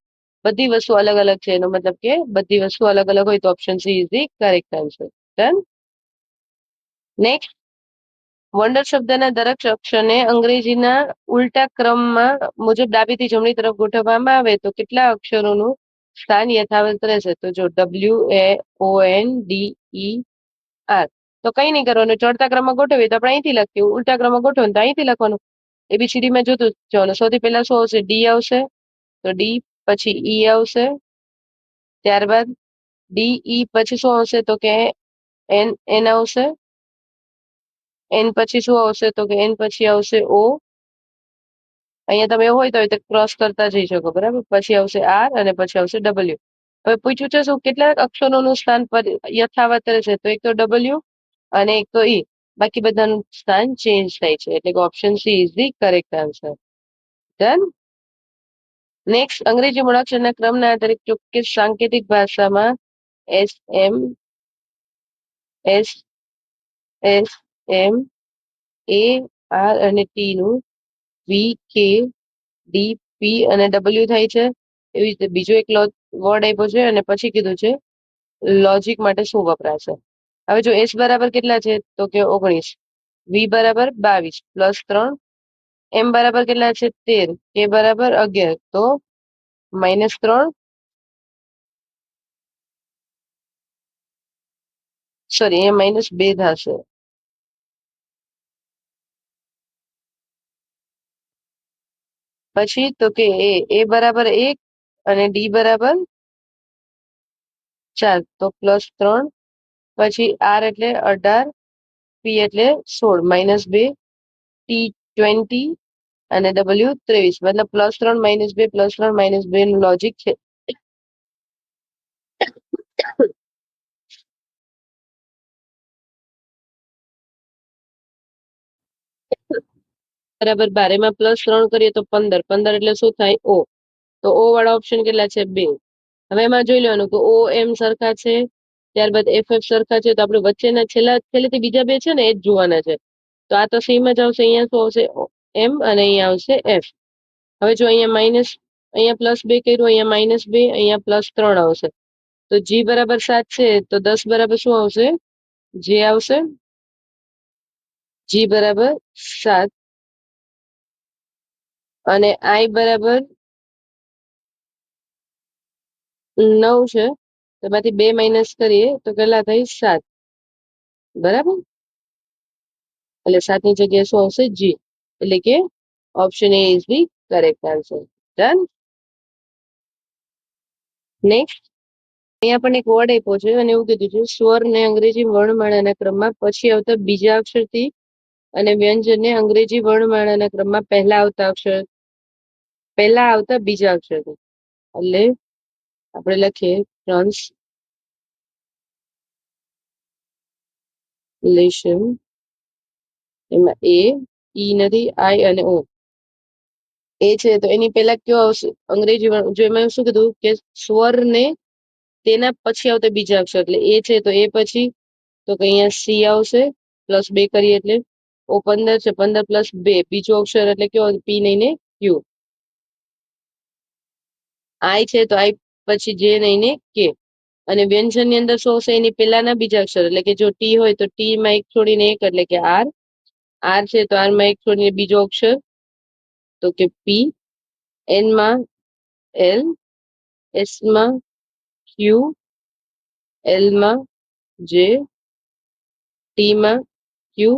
બધી વસ્તુ અલગ અલગ છે, એનો મતલબ કે બધી વસ્તુ અલગ અલગ હોય તો option C is the correct answer. Done. Next, wonder શબ્દના દરેક અક્ષરને અંગ્રેજીના ઉલટા ક્રમમાં મુજબ ડાબીથી જમણી તરફ ગોઠવવામાં આવે તો કેટલા અક્ષરોનું સ્થાન યથાવત રહેશે? તો જો WAONDER. તો કઈ નહીં કરવાનું, ચડતા ક્રમમાં ગોઠવીએ તો આપણે અહીંથી લખીએ, ઉલટા ક્રમમાં ગોઠવીએ તો અહીંથી લખવાનું. ABCD માં જોતું જવાનું. સૌથી પહેલા શું આવશે? ડી આવશે, તો ડી. પછી ઈ આવશે, ત્યારબાદ ડીઈ પછી શું આવશે? તો કે એન. એન આવશે. એન પછી શું આવશે? તો કે એન પછી આવશે ઓ. અહીંયા તમે એવું હોય તો ક્રોસ કરતા જઈ શકો, બરાબર. પછી આવશે આર અને પછી આવશે ડબલ્યુ. હવે પૂછ્યું છે શું? કેટલા અક્ષરોનું સ્થાન પર યથાવત રહેશે? તો એક તો ડબલ્યુ અને એક તો ઈ. બાકી બધાનું સ્થાન ચેન્જ થાય છે, એટલે કે option C is the correct answer. Done. Next, અંગ્રેજી મૂળાક્ષરના ક્રમના આધારે ચોક્કસ સાંકેતિક ભાષામાં SM, SSM, AR અને T નું VK, DP, પી અને ડબલ્યુ થાય છે. એવી રીતે બીજો એક વર્ડ આપ્યો છે અને પછી કીધું છે લોજિક માટે શું વપરાશે. હવે જો એસ બરાબર કેટલા છે તો કે 19, વી બરાબર 22 પ્લસ 3, એમ બરાબર કેટલા છે 13, કે બરાબર 11, તો -3, સોરી અહીંયા -2 થશે. પછી તો કે એ બરાબર 1 અને ડી બરાબર 4, તો +3, પછી આર એટલે 18, પી એટલે 16, -2, ટી 20 અને ડબલ્યુ 23, મતલબ +3 -2 +3 -2 નું લોજિક છે. બરાબર 12, એમાં +3 કરીએ તો 15, 15 એટલે શું થાય ઓ, તો ઓ વાળા ઓપ્શન કેટલા છે 2. હવે એમાં જોઈ લેવાનું કે ઓ એમ સરખા છે, ત્યારબાદ એફ એફ સરખા છે, તો આપણે વચ્ચેના છેલ્લેથી બીજા બે છે ને એ જ જોવાના છે. તો આ તો સેમ જ આવશે. અહીંયા શું આવશે એમ અને અહીંયા આવશે એફ. હવે જો અહીંયા +2 કર્યું, અહીંયા -2, અહીંયા +3 આવશે. તો જી બરાબર 7 છે તો 10 બરાબર શું આવશે, જે આવશે જી બરાબર 7 અને આઈ બરાબર 9 છે, તો એમાંથી 2 માઇનસ કરીએ તો કેટલા થાય 7, બરાબર. એટલે 7 ની જગ્યાએ શું આવશે જી, એટલે કે option A is the correct answer. Done. Next અહીંયા આપણને એક વર્ડ આપ્યો છે અને એવું કીધું છે સ્વરને અંગ્રેજી વર્ણમાળાના ક્રમમાં પછી આવતા બીજા અક્ષરથી અને વ્યંજનને અંગ્રેજી વર્ણમાળાના ક્રમમાં પહેલા આવતા બીજા અક્ષરથી. એટલે આપણે લખીએ ટ્રાન્સલેશન, એમાં એ ઈ નથી, આઈ અને ઓ એ છે, તો એની પહેલા કયો આવશે અંગ્રેજી જો એમાં શું કીધું કે સ્વરને તેના પછી આવતા બીજા અક્ષર, એટલે એ છે તો એ પછી તો કે અહીંયા સી આવશે, +2 કરીએ એટલે ઓ 15 છે, 15 + 2 બીજો અક્ષર એટલે કયો પી નહીં ને ક્યુ. આઈ છે તો આઈ પછી જે નહીં ને કે. અને વ્યંજન ની અંદર શું આવશે એની પહેલાના બીજા અક્ષર, એટલે કે જો ટી હોય તો ટી માં એક છોડીને એક એટલે કે આર, આર છે તો આર માં એક છોડીને બીજો અક્ષર તો કે પી, એન માં એલ, એસ માં ક્યુ, એલ માં જે, ટી માં ક્યુ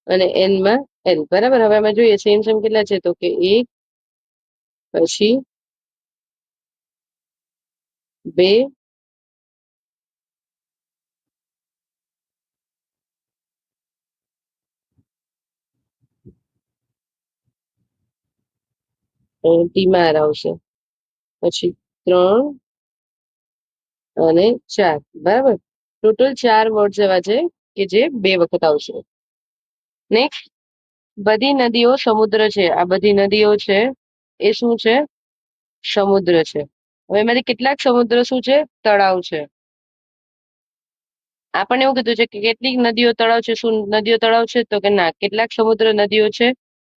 અને એન માં એલ. બરાબર. હવે આમાં જોઈએ સેમ કેટલા છે તો કે 1, પછી 2, ટી માં આર આવશે, પછી 3 અને 4. બરાબર. ટોટલ 4 વર્ડ એવા છે કે જે 2 વખત આવશે. નેક્સ્ટ, બધી નદીઓ સમુદ્ર છે. આ બધી નદીઓ છે એ શું છે, સમુદ્ર છે. હવે એમાંથી કેટલાક સમુદ્ર શું છે, તળાવ છે. આપણને એવું કીધું છે કે કેટલીક નદીઓ તળાવ છે, શું નદીઓ તળાવ છે તો કે ના, કેટલાક સમુદ્ર નદીઓ છે.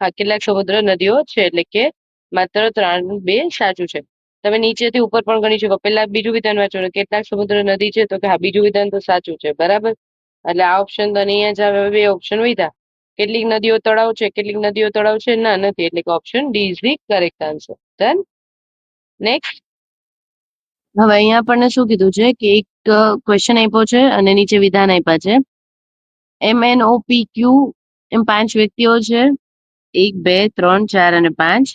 હા, કેટલાક સમુદ્ર નદીઓ છે, એટલે કે માત્ર 3, 2 સાચું છે. તમે નીચેથી ઉપર પણ ગણી શકો. પેલા બીજું વિધાન વાંચો, કેટલાક સમુદ્ર નદી છે તો કે હા, બીજું વિધાન તો સાચું છે. બરાબર. એટલે આ ઓપ્શન તો અહીંયા જ આવે. 2 ઓપ્શન વધ્યા. કેટલીક નદીઓ તળાવ છે, કેટલીક નદીઓ તળાવ છે ના નથી, એટલે કે option D is the correct answer. Done. Next, હવે અહીંયા આપણને શું કીધું છે કે એક ક્વેશ્ચન આપ્યો છે અને નીચે વિધાન આપ્યા છે. MNOPQ એમ 5 વ્યક્તિઓ છે, 1, 2, 3, 4 અને 5.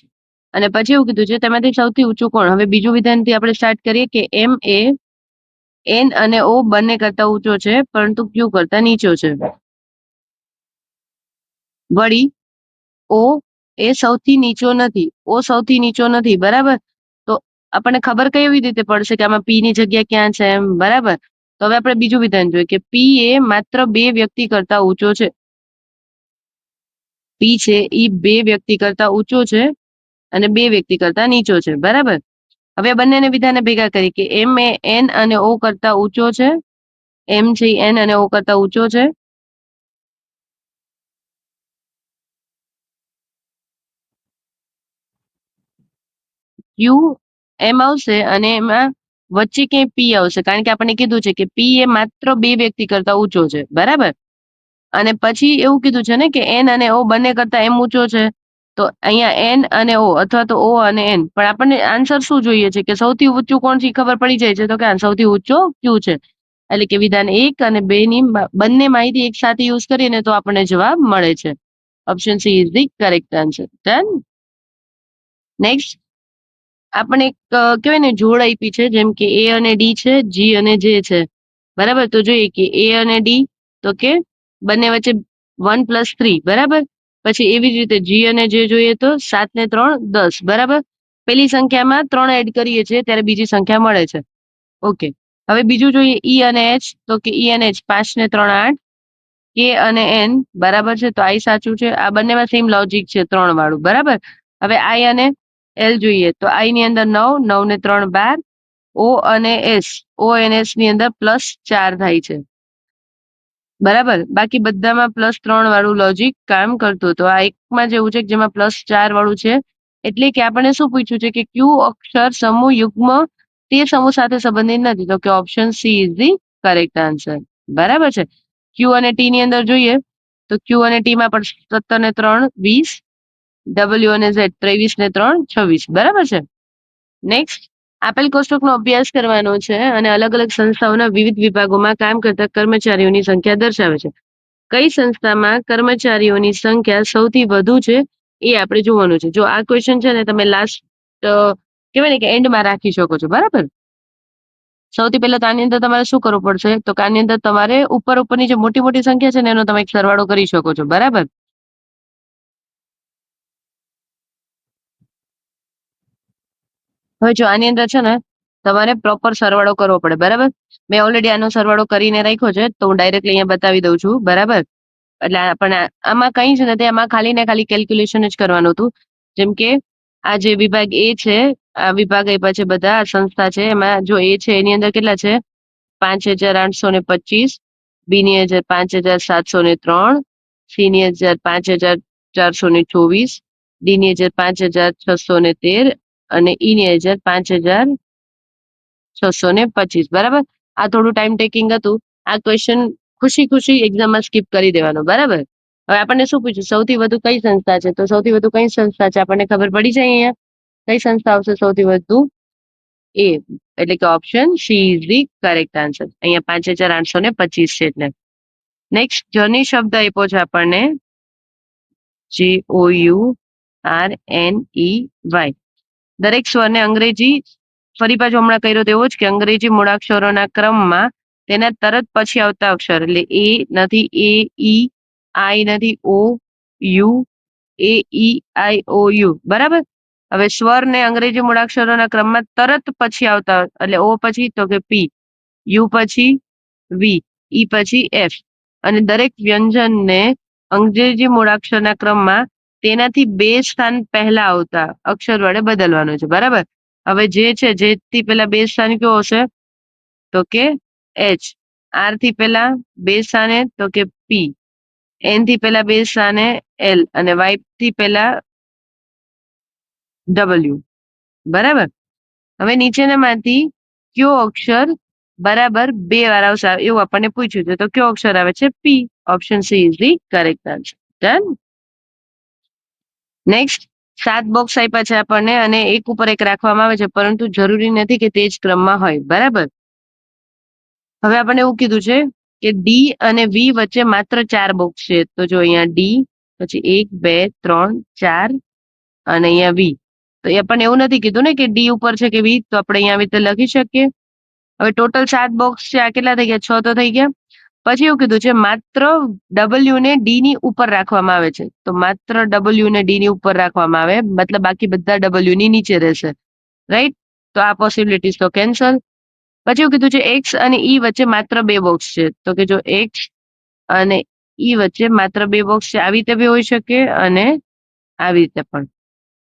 અને પછી એવું કીધું છે તેમાંથી સૌથી ઊંચું કોણ. હવે બીજું વિધાનથી આપણે સ્ટાર્ટ કરીએ કે એમ એ એન અને ઓ બંને કરતા ઊંચો છે પરંતુ ક્યુ કરતા નીચો છે. વળી ઓ એ સૌથી નીચો નથી, ઓ સૌથી નીચો નથી. બરાબર. તો આપણને ખબર કેવી રીતે પડશે કે આમાં પી ની જગ્યા ક્યાં છે એમ. બરાબર. તો હવે આપણે બીજું વિધાન જોઈએ કે પી એ માત્ર 2 વ્યક્તિ કરતા ઊંચો છે. પી છે એ 2 વ્યક્તિ કરતા ઊંચો છે અને 2 વ્યક્તિ કરતા નીચો છે. બરાબર. હવે બંનેને વિધાને ભેગા કરી કે એમ એ એન અને ઓ કરતા ઊંચો છે, એમ છે એન અને ઓ કરતા ઊંચો છે. ક્યુ એમ આવશે અને એમાં વચ્ચે ક્યાંય પી આવશે, કારણ કે આપણને કીધું છે કે પી એ માત્ર 2 વ્યક્તિ કરતા ઊંચો છે, બરાબર. અને પછી એવું કીધું છે ને કે એન અને ઓ બંને કરતા એમ ઊંચો છે, તો અહીંયા એન અને ઓ અથવા તો ઓ અને એન, પણ આપણને આન્સર શું જોઈએ છે કે સૌથી ઊંચું કોણ છે ખબર પડી જાય છે, તો કે સૌથી ઊંચો ક્યુ છે. એટલે કે વિધાન 1 અને 2 ની બંને માહિતી એક સાથે યુઝ કરીને તો આપણને જવાબ મળે છે. Option C is the correct answer. Done. Next આપણે એક કહેવાય ને જોડ આપી છે, જેમ કે એ અને ડી છે, જી અને જે છે, બરાબર. તો જોઈએ કે એ અને ડી તો કે બંને વચ્ચે 1+3, બરાબર. પછી એવી જ રીતે જી અને જે જોઈએ તો 7 ને 3 10, બરાબર. પેલી સંખ્યામાં 3 એડ કરીએ છીએ ત્યારે બીજી સંખ્યા મળે છે. ઓકે. હવે બીજું જોઈએ ઈ અને એચ, તો કે ઈ અને એચ 5 ને 3 8, કે અને એન, બરાબર છે, તો આઈ સાચું છે. આ બંનેમાં સેમ લોજિક છે 3 વાળું, બરાબર. હવે આઈ અને એલ જોઈએ તો આઈ ની અંદર 9, 9 ને 3 12, ઓ અને એસ, ઓ અને એસ ની અંદર +4 થાય છે, બરાબર. બાકી બધામાં +3 વાળું લોજિક કામ કરતું. તો આ એકમાં જેવું છે કે જેમાં +4 વાળું છે, એટલે કે આપણને શું પૂછ્યું છે કે ક્યુ અક્ષર સમૂહ યુગ્મ તે સમૂહ સાથે સંબંધિત નથી, તો કે option C is the correct answer, બરાબર છે. ક્યુ અને ટી ની અંદર જોઈએ તો ક્યુ અને ટી માં પણ 17 ને 3 20, ડબલ્યુ અને ઝેડ 23 ને 3 26, બરાબર છે. નેક્સ્ટ આપેલ કોષ્ટકનો અભ્યાસ કરવાનો છે અને અલગ અલગ સંસ્થાઓના વિવિધ વિભાગોમાં કામ કરતા કર્મચારીઓની સંખ્યા દર્શાવે છે. કઈ સંસ્થામાં કર્મચારીઓની સંખ્યા સૌથી વધુ છે એ આપણે જોવાનું છે. જો આ ક્વેશ્ચન છે ને તમે લાસ્ટ કહેવાય ને કે એન્ડમાં રાખી શકો છો, બરાબર. સૌથી પહેલા તો આની અંદર તમારે શું કરવું પડશે, તો કે આની અંદર તમારે ઉપરની જે મોટી મોટી સંખ્યા છે ને એનો તમે એક સરવાળો કરી શકો છો, બરાબર. હવે જો આની અંદર છે ને તમારે પ્રોપર સરવાળો કરવો પડે, બરાબર. મેં ઓલરેડી આનો સરવાળો કરીને રાખ્યો છે, તો હું ડાયરેક્ટલી અહીંયા બતાવી દઉં છું, બરાબર. એટલે આપણને આમાં કઈ જ નથી, આમાં ખાલી ને ખાલી કેલ્ક્યુલેશન જ કરવાનું હતું. જેમ કે આ જે વિભાગ એ છે, આ વિભાગ આપ્યા છે બધા, આ સંસ્થા છે, એમાં જો એ છે એની અંદર કેટલા છે 5,825, બી ની અંદર 5,703, સી ની અંદર 5,424, ડી ની અંદર 5,613 અને ઈ ની અંદર 5,625, બરાબર. આ થોડું ટાઈમ ટેકિંગ હતું. આ ક્વેશ્ચન ખુશી ખુશી એક્ઝામમાં સ્કીપ કરી દેવાનો, બરાબર. હવે આપણને શું પૂછ્યું, સૌથી વધુ કઈ સંસ્થા છે, તો સૌથી વધુ કઈ સંસ્થા છે આપણને ખબર પડી જાય. અહીંયા કઈ સંસ્થા આવશે સૌથી વધુ, એ, એટલે કે option C is the correct answer. અહીંયા 5,825 છે એટલે. નેક્સ્ટ જર્ની શબ્દ આપ્યો છે આપણને, JOURNEY. દરેક સ્વરને અંગ્રેજી, ફરી પાછું હમણાં કર્યો તેવો જ કે અંગ્રેજી મૂળાક્ષરોના ક્રમમાં તેના તરત પછી આવતા અક્ષર, એટલે એ નથી, એ ઈ, આઈ નથી, ઓ you, A E I O you, બરાબર. હવે સ્વર ને અંગ્રેજી મૂળાક્ષરોના ક્રમમાં તરત પછી આવતા, એટલે ઓ પછી તો કે પી, યુ પછી વી, ઈ પછી એફ, અને દરેક વ્યંજનને અંગ્રેજી મૂળાક્ષરના ક્રમમાં તેનાથી 2 સ્થાન પહેલા આવતા અક્ષર વડે બદલવાનું છે, બરાબર. હવે જે છે, જે થી પહેલા 2 સ્થાન કયો હશે, તો કે એચ, આર થી પહેલા 2 સ્થાને તો કે પી, એન થી પહેલા 2 સ્થાને એલ, અને વાય થી પહેલા ડબલ્યુ, બરાબર. હવે નીચેનામાંથી કયો અક્ષર બરાબર 2 વાર આવશે એવું આપણને પૂછ્યું છે, તો કયો અક્ષર આવે છે, P. Option C is the correct answer. Done. Next 7 box આપ્યા છે આપણને અને એક ઉપર એક રાખવામાં આવે છે, પરંતુ જરૂરી નથી કે તે જ ક્રમમાં હોય, બરાબર. હવે આપણને એવું કીધું છે કે ડી અને વી વચ્ચે માત્ર 4 બોક્સ છે, તો જો અહીંયા ડી, પછી 1 2 3 4 અને અહીંયા વી. તો એ આપણને એવું નથી કીધું ને કે ડી ઉપર છે કે વી, તો આપણે અહીંયા આવી રીતે લખી શકીએ. હવે ટોટલ 7 બોક્સ છે, આ કેટલા થઈ ગયા, 6 તો થઈ ગયા. પછી એવું કીધું છે માત્ર ડબલ્યુ ને ડી ની ઉપર રાખવામાં આવે છે, તો માત્ર ડબલ્યુ ને ડી ની ઉપર રાખવામાં આવે, મતલબ બાકી બધા ડબલ્યુ ની નીચે રહેશે, રાઈટ. તો આ પોસિબિલિટીઝ તો કેન્સલ. પછી એવું કીધું છે એક્સ અને ઈ વચ્ચે માત્ર 2 બોક્સ છે, તો કે જો એક્સ અને ઈ વચ્ચે માત્ર 2 બોક્સ છે, આવી રીતે બી હોઈ શકે અને આવી રીતે પણ.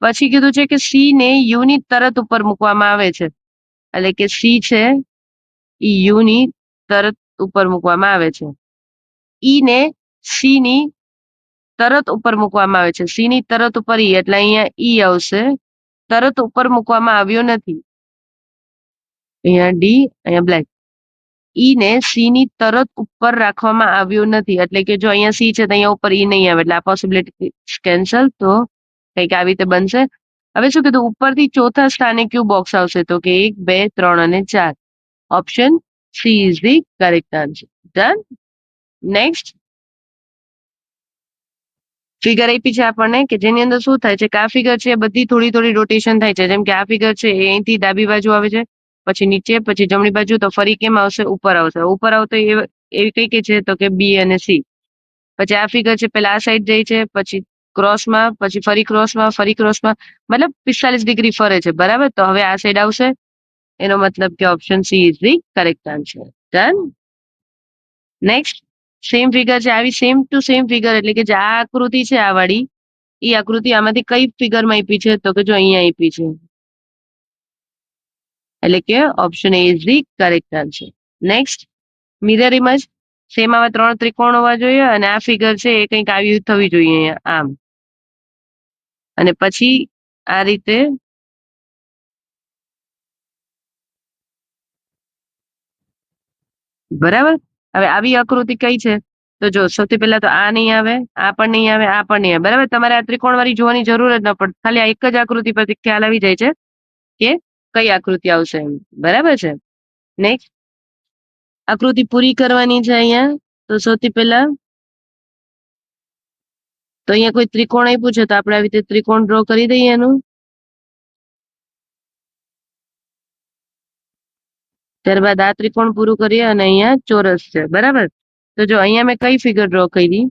પછી કીધું છે કે સી ને યુ ની તરત ઉપર મૂકવામાં આવે છે, એટલે કે સી છે ઈ યુ ની તરત ઉપર મૂકવામાં આવે છે, ઈ ને સી ની તરત ઉપર મૂકવામાં આવે છે, સી ની તરત ઉપર ઈ, એટલે અહીંયા ઈ આવશે, તરત ઉપર મૂકવામાં આવ્યો નથી. અહીંયા ડી, અહીંયા બ્લેક. ઈ ને સી ની તરત ઉપર રાખવામાં આવ્યો નથી, એટલે કે જો અહીંયા સી છે તો અહીંયા ઉપર ઈ નહીં આવે, એટલે આ પોસિબિલિટી કેન્સલ. તો કંઈક આવી રીતે બનશે. હવે શું કીધું, ઉપરથી ચોથા સ્થાને કયું બોક્સ આવશે, તો કે 1, 2, 3 અને 4. Option C is the correct answer. Done. Next figure આપી છે આપણને, કે જેની અંદર શું થાય છે કે આ ફિગર છે બધી થોડી થોડી રોટેશન થાય છે. જેમ કે આ ફિગર છે એ અહીંથી ડાબી બાજુ આવે છે, પછી નીચે, પછી જમણી બાજુ, તો ફરી કેમ આવશે, ઉપર આવશે. ઉપર આવતો એવી કઈ કે છે તો કે બી અને સી. પછી આ ફિગર છે પેલા આ સાઈડ જાય છે, પછી ક્રોસમાં, પછી ફરી ક્રોસમાં, ફરી ક્રોસમાં, મતલબ 45 ડિગ્રી ફરે છે. બરાબર. તો હવે આ સાઈડ આવશે, એનો મતલબ કે option C is the correct answer. Done. Next same figure છે, આવી સેમ ટુ સેમ ફિગર, એટલે કે જે આ આકૃતિ છે આ વાળી, એ આકૃતિ આમાંથી કઈ ફિગરમાં આપી છે, તો કે જો અહીંયા આપી છે, એટલે કે option A is the correct answer. Next mirror image, same આવા 3 ત્રિકોણ હોવા જોઈએ, અને આ ફિગર છે એ કંઈક આવી થવી જોઈએ અહીંયા આમ, અને પછી આ રીતે બરાબર. હવે આવી આકૃતિ કઈ છે, તો જો સૌથી પહેલા તો આ નહીં આવે, આ પણ નહીં આવે, આ પણ નહીં આવે. બરાબર. તમારે આ ત્રિકોણ વાળી જોવાની જરૂર જ ન પડે, ખાલી આ એક જ આકૃતિ પરથી ખ્યાલ આવી જાય છે કે કઈ આકૃતિ આવશે એમ. બરાબર છે. નેક્સ્ટ આકૃતિ પૂરી કરવાની છે અહીંયા. તો સૌથી પહેલા તો અહીંયા કોઈ ત્રિકોણ આપ્યું છે, તો આપણે આવી રીતે ત્રિકોણ ડ્રો કરી દઈએ એનું. ત્યારબાદ આ ત્રિકોણ પૂરું કરીએ, અને અહીંયા ચોરસ છે. બરાબર. તો જો અહીંયા મેં કઈ ફિગર ડ્રો કરી,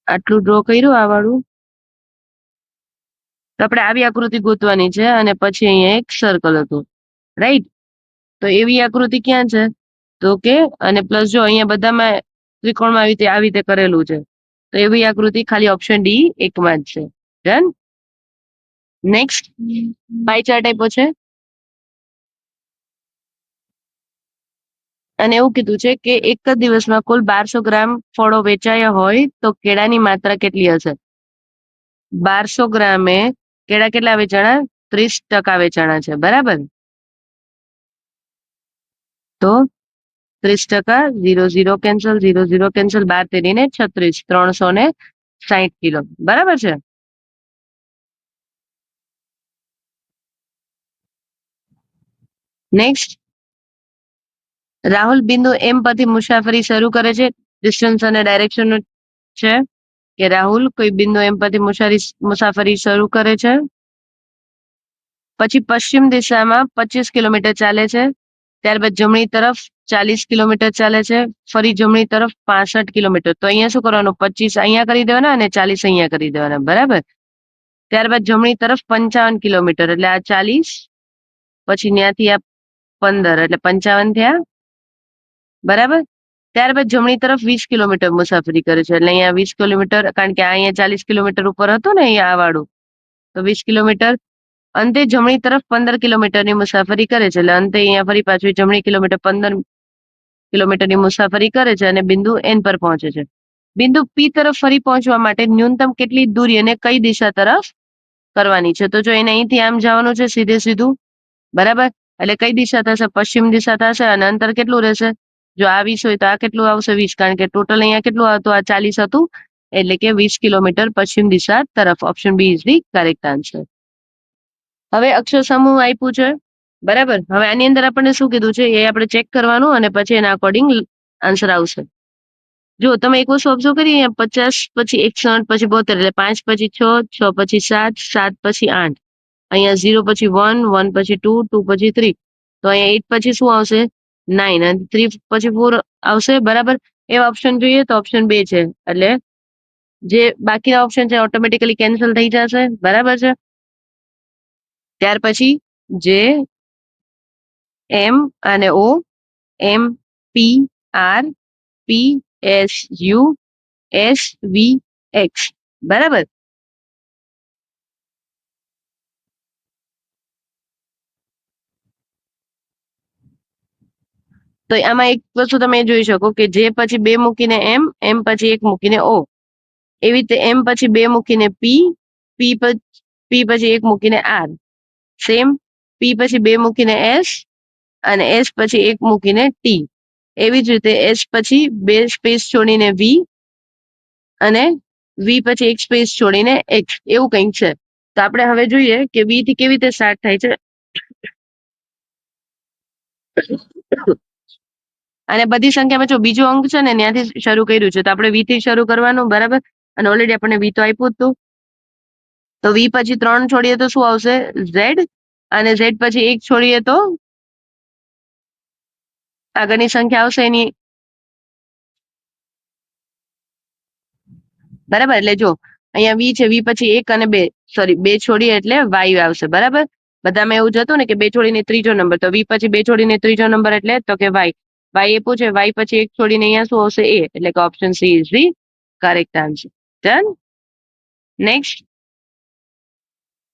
આટલું ડ્રો કર્યું આ વાળું. તો આપણે આવી આકૃતિ ગોતવાની છે, અને પછી અહીંયા એક સર્કલ હતું. રાઈટ. તો એવી આકૃતિ ક્યાં છે, તો કે અને પ્લસ જો અહીંયા બધામાં ત્રિકોણમાં આવી રીતે કરેલું છે, તો એવી આકૃતિ ખાલી ઓપ્શન ડી એકમાં જ છે. ડન. નેક્સ્ટ પાઈ ચાર્ટ આપ્યો છે, અને એવું કીધું છે કે એક જ દિવસમાં કુલ 1200 ગ્રામ ફળો વેચાયા હોય તો કેળાની માત્રા કેટલી હશે. 1200 ગ્રામે કેળા કેટલા વેચાણા, 30% વેચાણા છે. બરાબર. તો 30%, 0 0 કેન્સલ, 0 0 કેન્સલ, 12 તેરીને 36, 360 કિલો. બરાબર છે. નેક્સ્ટ રાહુલ બિંદુ એમ પરથી મુસાફરી શરૂ કરે છે. ડિસ્ટન્સ અને ડાયરેક્શન છે કે રાહુલ કોઈ બિંદુ એમ પરથી મુસાફરી શરૂ કરે છે, પછી પશ્ચિમ દિશામાં 25 કિલોમીટર ચાલે છે, ત્યારબાદ જમણી તરફ 40 કિલોમીટર ચાલે છે, ફરી જમણી તરફ 65 કિલોમીટર. તો અહીંયા શું કરવાનું, 25 અહીંયા કરી દેવાના અને 40 અહીંયા કરી દેવાના. બરાબર. ત્યારબાદ જમણી તરફ 55 કિલોમીટર, એટલે આ 40, પછી ત્યાંથી આ 15, એટલે 55 થયા. બરાબર. ત્યારબાદ જમણી તરફ 20 કિલોમીટર મુસાફરી કરે છે, એટલે અહીંયા 20 કિલોમીટર, કારણ કે અહીંયા 40 કિલોમીટર ઉપર હતું ને અહીંયા આ વાળું, તો 20 કિલોમીટર. અંતે જમણી તરફ 15 કિલોમીટરની મુસાફરી કરે છે, એટલે અંતે અહીંયા ફરી પાછું જમણી કિલોમીટર 15 કિલોમીટરની મુસાફરી કરે છે, અને બિંદુ એન પર પહોંચે છે. બિંદુ પી તરફ ફરી પહોંચવા માટે ન્યૂનતમ કેટલી દૂરી અને કઈ દિશા તરફ કરવાની છે, તો જો એને અહીંથી આમ જવાનું છે સીધે સીધું. બરાબર. એટલે કઈ દિશા થશે, પશ્ચિમ દિશા થશે, અને અંતર કેટલું રહેશે, જો આ 20 હોય તો આ કેટલું આવશે, 20, કારણ કે ટોટલ અહીંયા કેટલું હતું, આ 40 હતું, એટલે કે 20 કિલોમીટર પશ્ચિમ દિશા તરફ. Option B is the correct answer. હવે અક્ષર સમૂહ આપ્યું છે. બરાબર. હવે આની અંદર આપણને શું કીધું છે એ આપણે ચેક કરવાનું, અને પછી એના અકોર્ડિંગ આન્સર આવશે. જો તમે એક વસ્તુ ઓબ્ઝર્વ કરી, 50, પછી 61, પછી 72, એટલે 5 પછી 6, 6 પછી 7, 7 પછી 8, અહીંયા 0 પછી 1, 1 પછી 2, 2 પછી 3, તો અહીંયા 8 પછી શું આવશે, 9, અને 3 પછી 4 આવશે. બરાબર. એવા ઓપ્શન જોઈએ તો ઓપ્શન 2 છે, એટલે જે બાકીના ઓપ્શન છે ઓટોમેટિકલી કેન્સલ થઈ જશે. બરાબર છે. ત્યાર પછી જે એમ અને O, M P R, P S U, S V X. બરાબર. તો આમાં એક વસ્તુ તમે જોઈ શકો કે જે પછી 2 મૂકીને એમ, એમ પછી 1 મૂકીને ઓ, એવી રીતે એમ પછી 2 મૂકીને પી, પી પી પછી 1 મૂકીને આર, સેમ પી પછી 2 મૂકીને એસ, અને એસ પછી 1 મૂકીને ટી. એવી જ રીતે એસ પછી 2 સ્પેસ છોડીને વી, અને વી પછી 1 સ્પેસ છોડીને એચ, એવું કંઈક છે. તો આપણે હવે જોઈએ કે વી થી કેવી રીતે સ્ટાર્ટ થાય છે. અને બધી સંખ્યામાં જો બીજો અંક છે ને ત્યાંથી શરૂ કર્યું છે, તો આપણે વી થી શરૂ કરવાનું, બરાબર. અને ઓલરેડી આપણને વી તો આપ્યું જ હતું. તો વી પછી 3 છોડીએ તો શું આવશે? ઝેડ. અને ઝેડ પછી 1 છોડીએ તો આગળની સંખ્યા આવશે એની, બરાબર. એટલે જો અહીંયા વી છે, વી પછી 1 અને 2, સોરી 2 છોડીએ એટલે વાય આવશે, બરાબર. બધામાં એવું જ હતું ને કે 2 છોડીને ત્રીજો નંબર, તો વી પછી 2 છોડીને ત્રીજો નંબર એટલે તો કે વાય. વાય એ પૂછે, વાય પછી 1 છોડીને અહીંયા શું આવશે? એ, એટલે કે option C is the correct answer. Done. Next,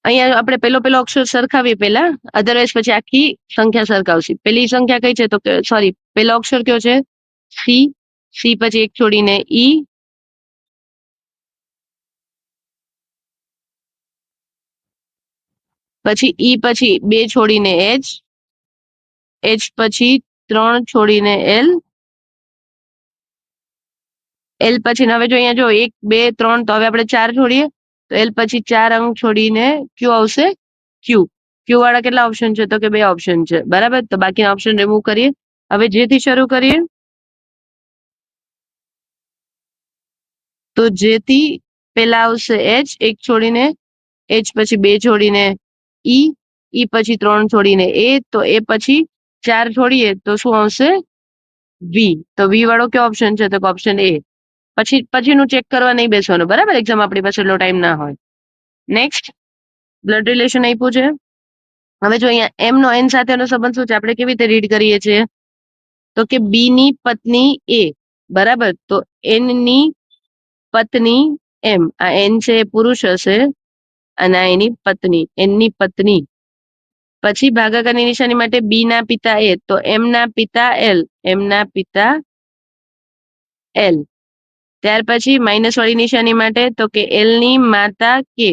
અહીંયા આપણે પેલો અક્ષર સરખાવીએ પહેલા, અધરવાઇઝ પછી આખી સંખ્યા સરખાવશે. પેલી સંખ્યા કઈ છે? તો સોરી, પેલો અક્ષર કયો છે? સી. સી પછી 1 છોડીને ઈ, પછી ઈ પછી 2 છોડીને એચ, એચ પછી 3 છોડીને એલ, એલ પછી હવે જો અહીંયા જો 1 2 3, તો હવે આપણે 4 છોડીએ, તો એલ પછી 4 અંક છોડીને ક્યુ આવશે? ક્યુ. ક્યુ વાળા કેટલા ઓપ્શન છે? તો કે 2 ઓપ્શન છે, બરાબર. તો બાકીના ઓપ્શન રિમૂવ કરીએ. હવે જે થી શરૂ કરીએ, તો જે થી પેલા આવશે એચ 1 છોડીને, એચ પછી 2 છોડીને ઈ, ઈ પછી 3 છોડીને એ, તો એ પછી 4 છોડીએ તો શું આવશે? વી. તો વી વાળો કયો ઓપ્શન છે? તો ઓપ્શન એ. પછીનું ચેક કરવા નહીં બેસવાનું, બરાબર. એક્ઝામ આપણી પાસે એટલો ટાઈમ ના હોય. નેક્સ્ટ, બ્લડ રિલેશન આપ્યું છે. હવે જો અહીંયા એમ નો એન સાથેનો સંબંધ શું છે? આપણે કેવી રીતે રીડ કરીએ છીએ? તો કે બી ની પત્ની એ, બરાબર. તો એન ની પત્ની એમ, આ એન છે એ પુરુષ હશે, અને આ એની પત્ની, એનની પત્ની. પછી ભાગાકારની નિશાની માટે બી ના પિતા એ, તો એમ ના પિતા એલ, એમ ના પિતા એલ. ત્યાર પછી માઇનસ વાળી નિશાની માટે, તો કે એલ ની માતા કે,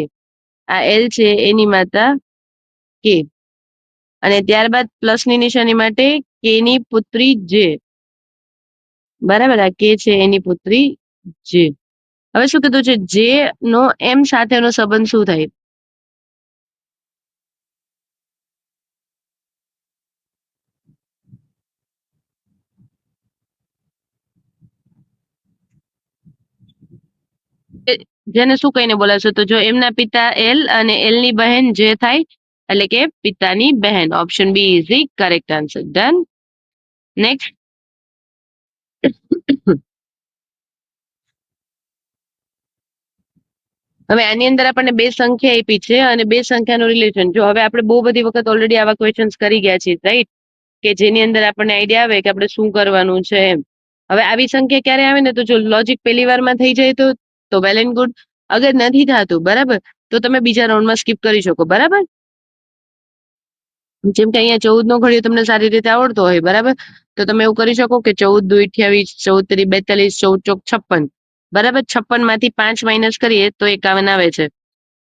આ એલ છે એની માતા કે. અને ત્યારબાદ પ્લસ ની નિશાની માટે કે ની પુત્રી જે, બરાબર. આ કે છે એની પુત્રી જે. હવે શું કીધું છે? જે નો એમ સાથેનો સંબંધ શું થાય? જેને શું કહીને બોલાવશો? તો જો એમના પિતા એલ અને એલ ની બહેન જે થાય, એટલે કે પિતાની બહેન. Option B is the correct answer. Done. Next, હવે આની અંદર આપણને 2 સંખ્યા આપી છે અને 2 સંખ્યાનું રિલેશન. જો હવે આપણે બહુ બધી વખત ઓલરેડી આવા ક્વેશ્ચન્સ કરી ગયા છીએ, રાઈટ? કે જેની અંદર આપણને આઈડિયા આવે કે આપણે શું કરવાનું છે એમ. હવે આવી સંખ્યા ક્યારે આવે ને, તો જો લોજિક પહેલી વારમાં થઈ જાય તો વેલ એન્ડ ગુડ. અગર નથી થતું, બરાબર, તો તમે બીજા રાઉન્ડમાં સ્કીપ કરી શકો, બરાબર. જેમ કે અહીંયા 14 નો ઘડિયો તમને સારી રીતે આવડતો હોય, બરાબર, તો તમે એવું કરી શકો કે 14 દુ 28, 14 તરી 42, 14 ચોક 56, બરાબર. 56 માંથી 5 માઇનસ કરીએ તો 51 આવે છે.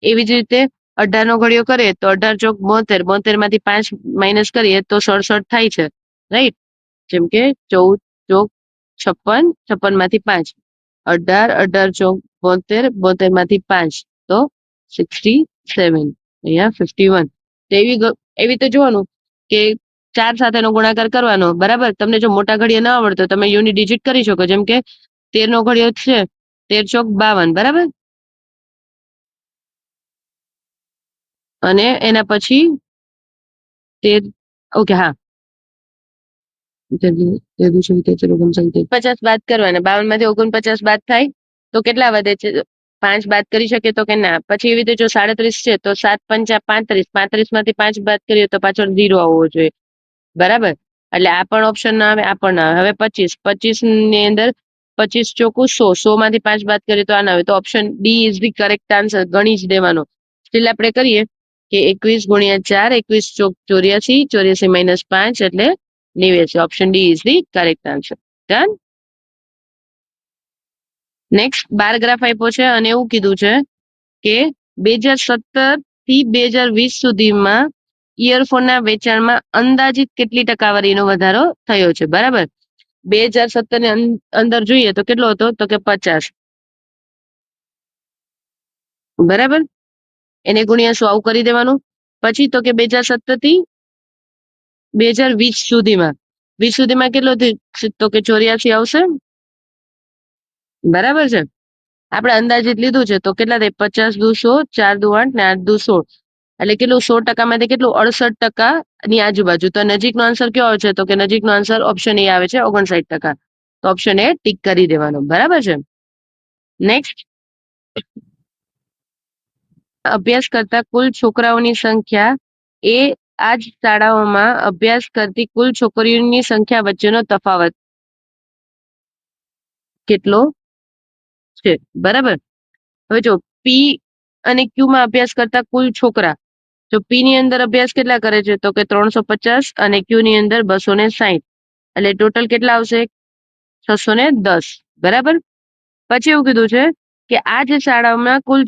એવી જ રીતે 18 નો ઘડિયો કરીએ તો 18 ચોક 72, 72 માંથી 5 માઇનસ કરીએ તો 67 થાય છે, રાઈટ. જેમ કે 14 ચોક 56, 56 માંથી 5, 18, 18 ચોક 72, 72 માંથી 5, તો 67, અહીંયા 51. તો એવી તો જોવાનું કે 4 સાથેનો ગુણાકાર કરવાનો, બરાબર. તમને જો મોટા ઘડિયા ના આવડતો, તમે યુનિટ ડિજિટ કરી શકો. જેમ કે 13 નો ઘડિયો છે, 13 ચોક 52, બરાબર. અને એના પછી 13, ઓકે, હા, 50 બાદ કરવાના. 52 માંથી 49 બાદ થાય તો કેટલા વધે છે? 5 બાદ કરી શકે તો કે ના. પછી એવી રીતે જો 37 છે તો 7 પંચા 35, 35 માંથી 5 બાદ કરીએ તો પાછળ 0 આવવો જોઈએ, બરાબર. એટલે આ પણ ઓપ્શન ના આવે, આ પણ ના આવે. હવે 25, 25 ની અંદર 25 ચોકું 100, 100 માંથી 5 બાદ કરીએ તો આ ના આવે. તો option D is the correct answer. ગણી જ દેવાનો. સ્ટીલ આપણે કરીએ કે 21 ગુણ્યા 4, 21 ચોક 84, 84 માઇનસ 5 એટલે 89. Option D is the correct answer. Done. Next, bar graph આપ્યો છે અને એવું કીધું છે કે 2017 થી 2020 સુધીમાં ઇયરફોનના વેચાણમાં અંદાજિત કેટલી ટકાવારીનો વધારો થયો છે? બરાબર. 2017 ની અંદર જોઈએ તો કેટલો હતો? તો કે 50. બરાબર. એને ગુણ્યા 100 આવું કરી દેવાનું. પછી તો કે 2017 થી 2020 સુધીમાં 20 સુધીમાં કેટલો થયો? તો કે 84 આવશે. બરાબર છે. આપણે અંદાજિત લીધું છે તો કેટલા થાય? 50 દુ 100, 4 દુ 8 ને 8 દુ 16. એટલે કેટલું? 100% કેટલું? 68% ની આજુબાજુ. તો નજીકનો આન્સર કયો આવે છે? તો કે નજીકનો આન્સર ઓપ્શન એ આવે છે 59%. તો ઓપ્શન એ ટીક કરી દેવાનો. બરાબર છે. નેક્સ્ટ, અભ્યાસ કરતા કુલ છોકરાઓની સંખ્યા એ આ જ શાળાઓમાં અભ્યાસ કરતી કુલ છોકરીઓની સંખ્યા વચ્ચેનો તફાવત કેટલો છે? બરાબર. હવે જો પી અને ક્યુ માં અભ્યાસ કરતા કુલ છોકરા, જો પી ની અંદર અભ્યાસ કેટલા કરે છે? તો કે 350 અને ક્યુ ની અંદર 260. એટલે ટોટલ કેટલા આવશે? 610. બરાબર. પછી એવું કીધું છે કે આ જે શાળાઓમાં કુલ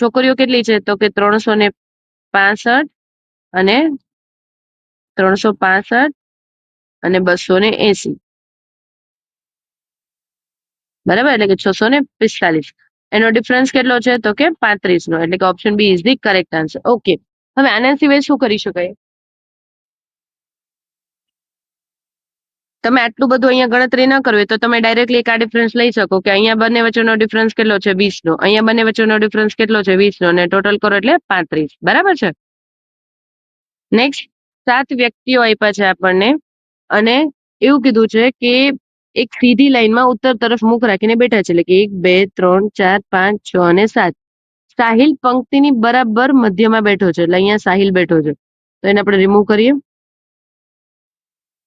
છોકરીઓ કેટલી છે? તો કે 365 અને 365 અને 280. બરાબર. એટલે કે 645. એનો ડિફરન્સ કેટલો છે? તો કે 35 નો. એટલે કે option B is the correct answer. Okay. હવે આના સિવાય શું કરી શકાય? તમે આટલું બધું અહીંયા ગણતરી ન કરવી તો તમે ડાયરેક્ટલી એક આ ડિફરન્સ લઈ શકો કે અહીંયા બંને વચ્ચેનો ડિફરન્સ કેટલો છે? 20 નો. અહીંયા બંને વચ્ચેનો ડિફરન્સ કેટલો છે? 20 નો. અને ટોટલ કરો એટલે 35. બરાબર છે. નેક્સ્ટ, 7 વ્યક્તિઓ આપ્યા છે આપણને અને એવું કીધું છે કે એક સીધી લાઈનમાં ઉત્તર તરફ મુખ રાખીને બેઠા છે. એટલે કે 1 2 3 4 5 6 અને 7. સાહિલ પંક્તિની બરાબર મધ્યમાં બેઠો છે. એટલે અહીંયા સાહિલ બેઠો છે. તો એને આપણે રિમૂવ કરીએ.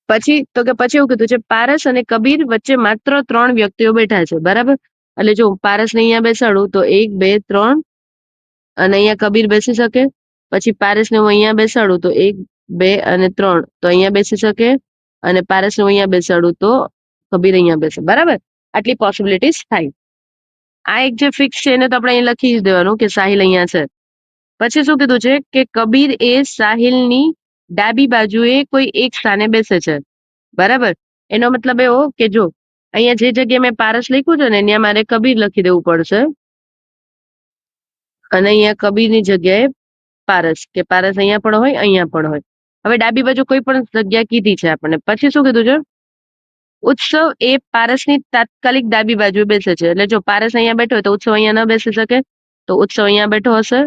પછી તો કે પછી એવું કીધું છે પારસ અને કબીર વચ્ચે માત્ર 3 વ્યક્તિઓ બેઠા છે. બરાબર. એટલે જો પારસ ને અહીંયા બેસાડું તો 1 2 3 અને અહીંયા કબીર બેસી શકે. પછી પારસ ને હું અહીંયા બેસાડું તો 1 2 અને 3 તો અહીંયા બેસી શકે. અને પારસ ને હું અહીંયા બેસાડું તો કબીર અહીંયા બેસે. બરાબર. આટલી પોસિબિલિટીઝ થાય. આ એક જે ફિક્સ છે એને તો આપણે અહીં લખી જ દેવાનું કે સાહિલ અહીંયા છે. પછી શું કીધું છે કે કબીર એ સાહિલની ડાબી બાજુએ કોઈ એક સ્થાને બેસે છે. બરાબર. એનો મતલબ એવો કે જો અહીંયા જે જગ્યાએ મેં પારસ લખ્યું છે ને ત્યાં મારે કબીર લખી દેવું પડશે અને અહીંયા કબીરની જગ્યાએ પારસ, કે પારસ અહીંયા પણ હોય અહીંયા પણ હોય. હવે ડાબી બાજુ કોઈ પણ જગ્યા કીધી છે આપણને. પછી શું કીધું છે? ઉત્સવ એ પારસની તાત્કાલિક ડાબી બાજુ બેસે છે. એટલે જો પારસ અહીંયા બેઠો હોય તો ઉત્સવ અહીંયા ન બેસી શકે. તો ઉત્સવ અહીંયા બેઠો હશે.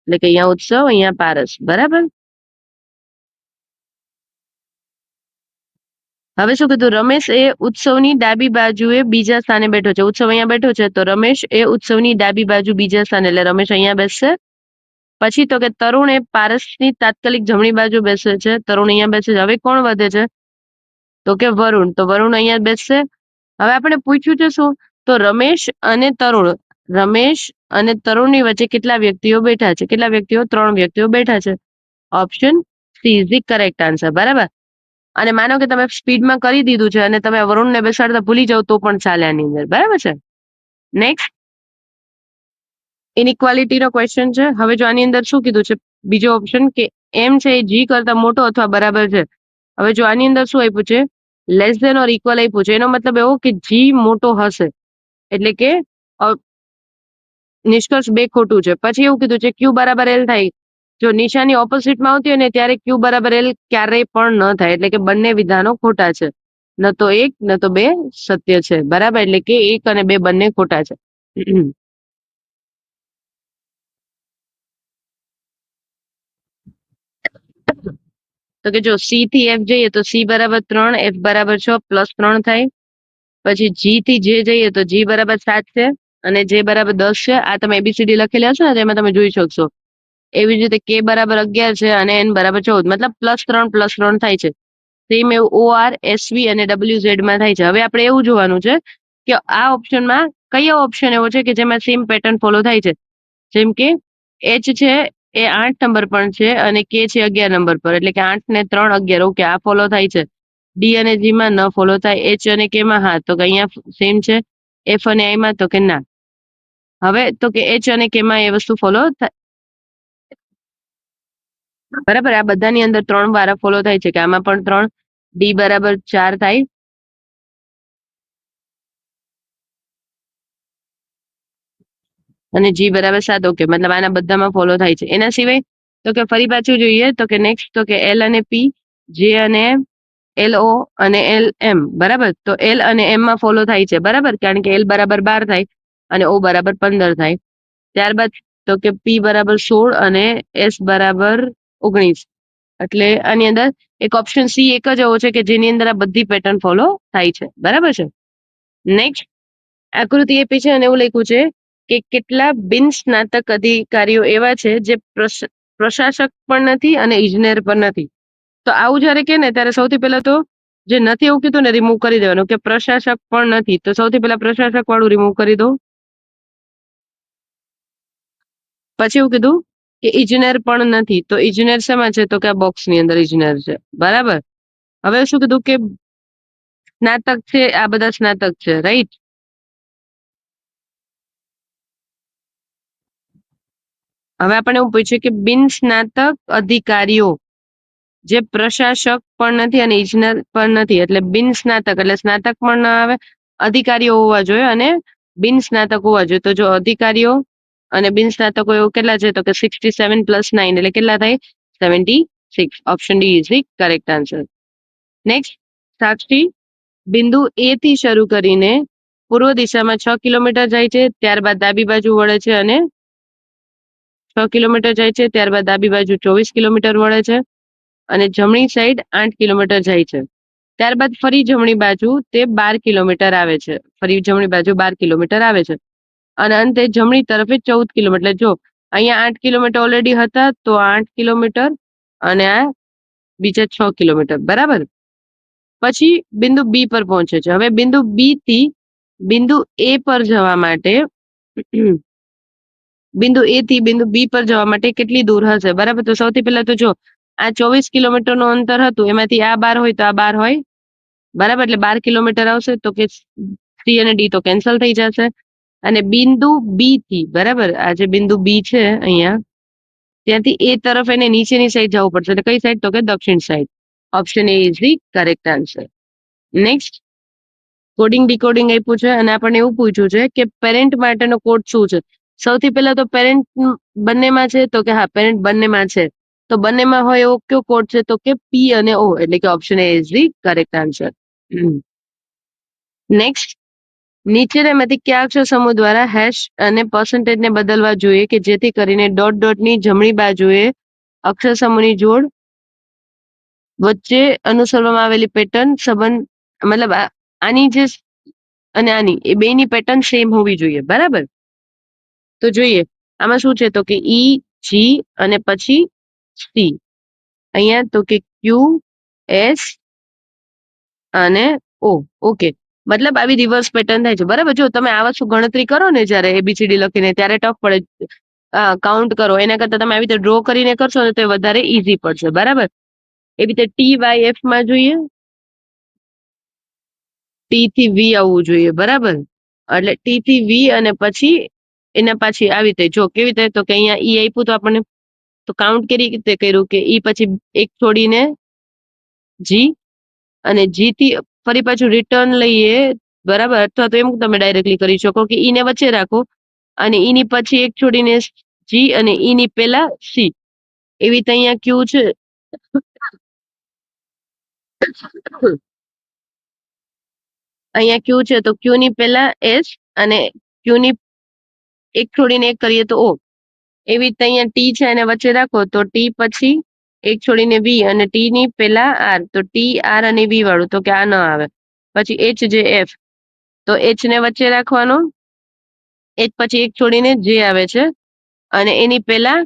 એટલે કે અહીંયા ઉત્સવ, અહીંયા પારસ. બરાબર. હવે શું કીધું? રમેશ એ ઉત્સવની ડાબી બાજુએ બીજા સ્થાને બેઠો છે. ઉત્સવ અહીંયા બેઠો છે તો રમેશ એ ઉત્સવની ડાબી બાજુ બીજા સ્થાને, એટલે રમેશ અહીંયા બેસશે. પછી તો કે તરુણ એ પારસની તાત્કાલિક જમણી બાજુ બેસે છે. તરુણ અહીંયા બેસે છે. હવે કોણ વધે છે? તો કે વરુણ. તો વરુણ અહીંયા બેસશે. હવે આપણે પૂછ્યું છે શું? તો રમેશ અને તરુણ, રમેશ અને તરુણની વચ્ચે કેટલા વ્યક્તિઓ બેઠા છે? કેટલા વ્યક્તિઓ? 3 વ્યક્તિઓ બેઠા છે. Option C is the correct answer. બરાબર. અને માનો કે તમે સ્પીડમાં કરી દીધું છે અને તમે વરુણને બેસાડતા ભૂલી જાવ તો પણ ચાલે આની અંદર. બરાબર છે. નેક્સ્ટ, ઇનઇક્વાલિટીનો ક્વેશ્ચન છે. હવે જો આની અંદર શું કીધું છે? બીજો ઓપ્શન કે એમ છે એ જી કરતા મોટો અથવા બરાબર છે. હવે જો આની અંદર શું આપ્યું છે? લેસ ધેન ઓર ઇક્વલ આપ્યું છે. એનો મતલબ એવો કે જી મોટો હશે. એટલે કે નિષ્કર્ષ 2 ખોટું છે. પછી એવું કીધું છે ક્યુ બરાબર એલ થાય. જો નિશાની ઓપોઝિટમાં આવતી હોય ને ત્યારે ક્યુ બરાબર એલ ક્યારેય પણ ન થાય. એટલે કે બંને વિધાનો ખોટા છે. ન તો 1 ન તો 2 સત્ય છે. બરાબર. એટલે કે 1 અને 2 બંને ખોટા છે. તો કે જો સી થી એફ જઈએ તો સી બરાબર 3, એફ બરાબર 6 પ્લસ 3 થાય. પછી જી થી જે જઈએ તો જી બરાબર 7 છે અને જે બરાબર 10 છે. આ તમે એબીસીડી લખેલા હશો ને તેમાં તમે જોઈ શકશો. એવી જ રીતે કે બરાબર 11 છે અને એન બરાબર 14, મતલબ +3 થાય છે. સેમ એવું OR, SV અને WZ માં થાય છે. હવે આપણે એવું જોવાનું છે કે આ ઓપ્શનમાં કયો ઓપ્શન એવો છે કે જેમાં સેમ પેટર્ન ફોલો થાય છે. જેમ કે H છે એ 8 નંબર પર છે અને K છે 11 નંબર પર. એટલે કે 8 ને 3 11. ઓકે, આ ફોલો થાય છે. ડી અને જી માં ન ફોલો થાય. H અને K માં હા, તો કે અહીંયા સેમ છે. F અને I માં તો કે ના. હવે તો કે H અને K માં એ વસ્તુ ફોલો થાય. બરાબર, આ બધાની અંદર 3 વારા ફોલો થાય છે કે આમાં પણ 3, ડી બરાબર 4 થાય અને જી બરાબર 7. ઓકે, મતલબ આના બધામાં ફોલો થાય છે. એના સિવાય તો કે ફરી પાછું જોઈએ તો કે નેક્સ્ટ તો કે એલ અને પી, જે અને એલ ઓ અને એલ એમ. બરાબર, તો એલ અને એમ માં ફોલો થાય છે. બરાબર, કારણ કે એલ બરાબર 12 થાય અને ઓ બરાબર 15 થાય. ત્યારબાદ તો કે પી બરાબર 16 અને એસ બરાબર 19. એટલે આની અંદર એક ઓપ્શન સી એક જ એવો છે કે જેની અંદર આ બધી પેટર્ન ફોલો થાય છે. બરાબર છે. નેક્સ્ટ આકૃતિ આપી છે અને એવું લખ્યું છે કે કેટલા બિન સ્નાતક અધિકારીઓ એવા છે જે પ્રશાસક પણ નથી અને ઇજનેર પણ નથી. તો આવું જયારે કે ને ત્યારે સૌથી પહેલા તો જે નથી એવું કીધું ને રિમૂવ કરી દેવાનું કે પ્રશાસક પણ નથી. તો સૌથી પહેલા પ્રશાસક વાળું રિમૂવ કરી દો. પછી એવું કીધું કે ઇજનેર પણ નથી. તો ઇજનેર શેમાં છે? તો કે આ બોક્સ ની અંદર ઇજનેર છે. બરાબર. હવે શું કીધું કે સ્નાતક છે, આ બધા સ્નાતક છે, રાઈટ. હવે આપણે એવું પૂછ્યું કે બિન સ્નાતક અધિકારીઓ જે પ્રશાસક પણ નથી અને ઇજનેર પણ નથી. એટલે બિન સ્નાતક એટલે સ્નાતક પણ ના આવે, અધિકારીઓ હોવા જોઈએ અને બિન સ્નાતક હોવા જોઈએ. તો જો અધિકારીઓ અને બિન સ્નાતકો એવું કેટલા છે? તો કે 67 + 9 એટલે કેટલા થાય? 76. Option D is the correct answer. Next, Sakshi બિંદુ એ થી શરૂ કરીને પૂર્વ દિશામાં 6 કિલોમીટર જાય છે, ત્યારબાદ ડાબી બાજુ વળે છે અને 6 કિલોમીટર જાય છે, ત્યારબાદ ડાબી બાજુ 24 કિલોમીટર વળે છે અને જમણી સાઈડ 8 કિલોમીટર જાય છે. ત્યારબાદ ફરી જમણી બાજુ તે 12 કિલોમીટર આવે છે. ફરી જમણી બાજુ 12 કિલોમીટર આવે છે અને અંતે જમણી તરફે 14 કિલોમીટર. એટલે જો અહીંયા 8 કિલોમીટર ઓલરેડી હતા, તો 8 કિલોમીટર અને આ બીજા 6 કિલોમીટર. બરાબર. પછી બિંદુ બી પર પહોંચે છે. હવે બિંદુ બી થી બિંદુ એ પર જવા માટે બિંદુ એ થી બિંદુ બી પર જવા માટે કેટલી દૂર હશે? બરાબર, તો સૌથી પહેલા તો જો આ 24 કિલોમીટર નું અંતર હતું, એમાંથી આ 12 હોય તો આ 12 હોય. બરાબર, એટલે 12 કિલોમીટર આવશે. તો કે સી અને ડી તો કેન્સલ થઈ જશે અને બિંદુ બી થી, બરાબર, આ જે બિંદુ બી છે અહીંયા, ત્યાંથી એ તરફ એને નીચેની સાઈડ જવું પડશે. એટલે કઈ સાઈડ? તો કે દક્ષિણ side. Option A is the correct answer. Next, coding decoding આપ્યું છે અને આપણને એવું પૂછ્યું છે કે પેરેન્ટ માટેનો કોડ શું છે? સૌથી પહેલા તો પેરેન્ટ બંનેમાં છે. તો કે હા, પેરેન્ટ બંનેમાં છે. તો બંનેમાં હોય એવો કયો કોડ છે? તો કે પી અને ઓ. એટલે કે option A is the correct answer. Next, નીચેનામાંથી કયા અક્ષર સમૂહ દ્વારા હેશ અને પર્સન્ટેજ ને બદલવા જોઈએ કે જેથી કરીને ડોટ ડોટની જમણી બાજુએ અક્ષર સમૂહની જોડ વચ્ચે અનુસરવામાં આવેલી પેટર્ન સંબંધ, મતલબ આની જે અને આની એ બેની પેટર્ન સેમ હોવી જોઈએ. બરાબર, તો જોઈએ આમાં શું છે? તો કે ઈ, જી અને પછી સી. અહીંયા તો કે ક્યુ, એસ અને ઓ. ઓકે, મતલબ આવી રિવર્સ પેટર્ન થાય છે. બરાબર, જો તમે આ વસ્તુ ગણતરી કરો ને જ્યારે એબીસીડી લખીને, ત્યારે ટફ પડે. કાઉન્ટ કરો એના કરતા તમે આવી રીતે ડ્રો કરીને કરશો ને તો વધારે ઈઝી પડશે. બરાબર, એવી રીતે ટી વાય એફ માં જોઈએ, ટી થી વી આવવું જોઈએ. બરાબર, એટલે ટી થી વી અને પછી એના પાછી આવી રીતે જો કેવી રીતે, તો કે અહીંયા ઈ આપ્યું તો આપણને, તો કાઉન્ટ કેવી રીતે કર્યું કે ઈ પછી એક છોડીને જી અને જી થી ફરી પાછું રિટર્ન લઈએ. બરાબર, અથવા તો એમ તમે ડાયરેક્ટલી કરી શકો કે ઈ ને વચ્ચે રાખો અને ઈ ની પછી એક છોડીને જી અને ઈ ની પેલા સી. એવી રીતે અહીંયા ક્યુ છે, અહીંયા ક્યુ છે તો ક્યુ ની પેલા એસ અને ક્યુ ની એક છોડીને એક કરીએ તો ઓ. એવી રીતે અહીંયા ટી છે એને વચ્ચે રાખો તો ટી પછી એક છોડીને વી અને ટી ની પેલા આર. તો ટી આર અને વી વાળું તો કે આ ન આવે. પછી એચ જે એફ, તો એચ ને વચ્ચે રાખવાનો, એચ પછી એક છોડીને જે આવે છે અને એની પેલા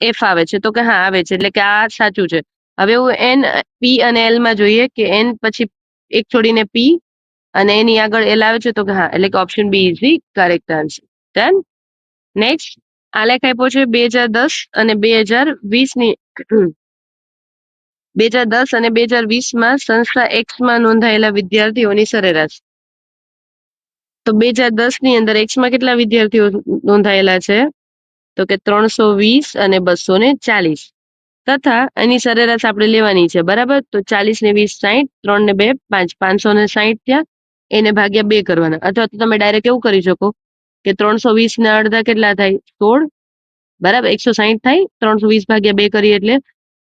એફ આવે છે. તો કે હા આવે છે, એટલે કે આ સાચું છે. હવે એવું એન, પી અને એલ માં જોઈએ કે એન પછી એક છોડીને પી અને એની આગળ એલ આવે છે. તો કે હા, એટલે કે option B is the correct answer. Done. Next, આલેખ આપ્યો છે 2010 અને 2020 ની 2010 અને 2020 માં સંસ્થા એક્સ માં નોંધાયેલા વિદ્યાર્થીઓની સરેરાશ. તો 2010 ની અંદર એક્સ માં કેટલા વિદ્યાર્થીઓ નોંધાયેલા છે? તો કે 320 અને 240 તથા એની સરેરાશ આપણે લેવાની છે, બરાબર. તો 40 ને 20 60, 3 ને 2 5, 560 થયા. એને ભાગ્યા 2 કરવાના, અથવા તો તમે ડાયરેક્ટ એવું કરી શકો કે 320 ના અડધા કેટલા થાય? 16, બરાબર. 160 થાય, 320 ભાગ્યા 2 કરીએ એટલે.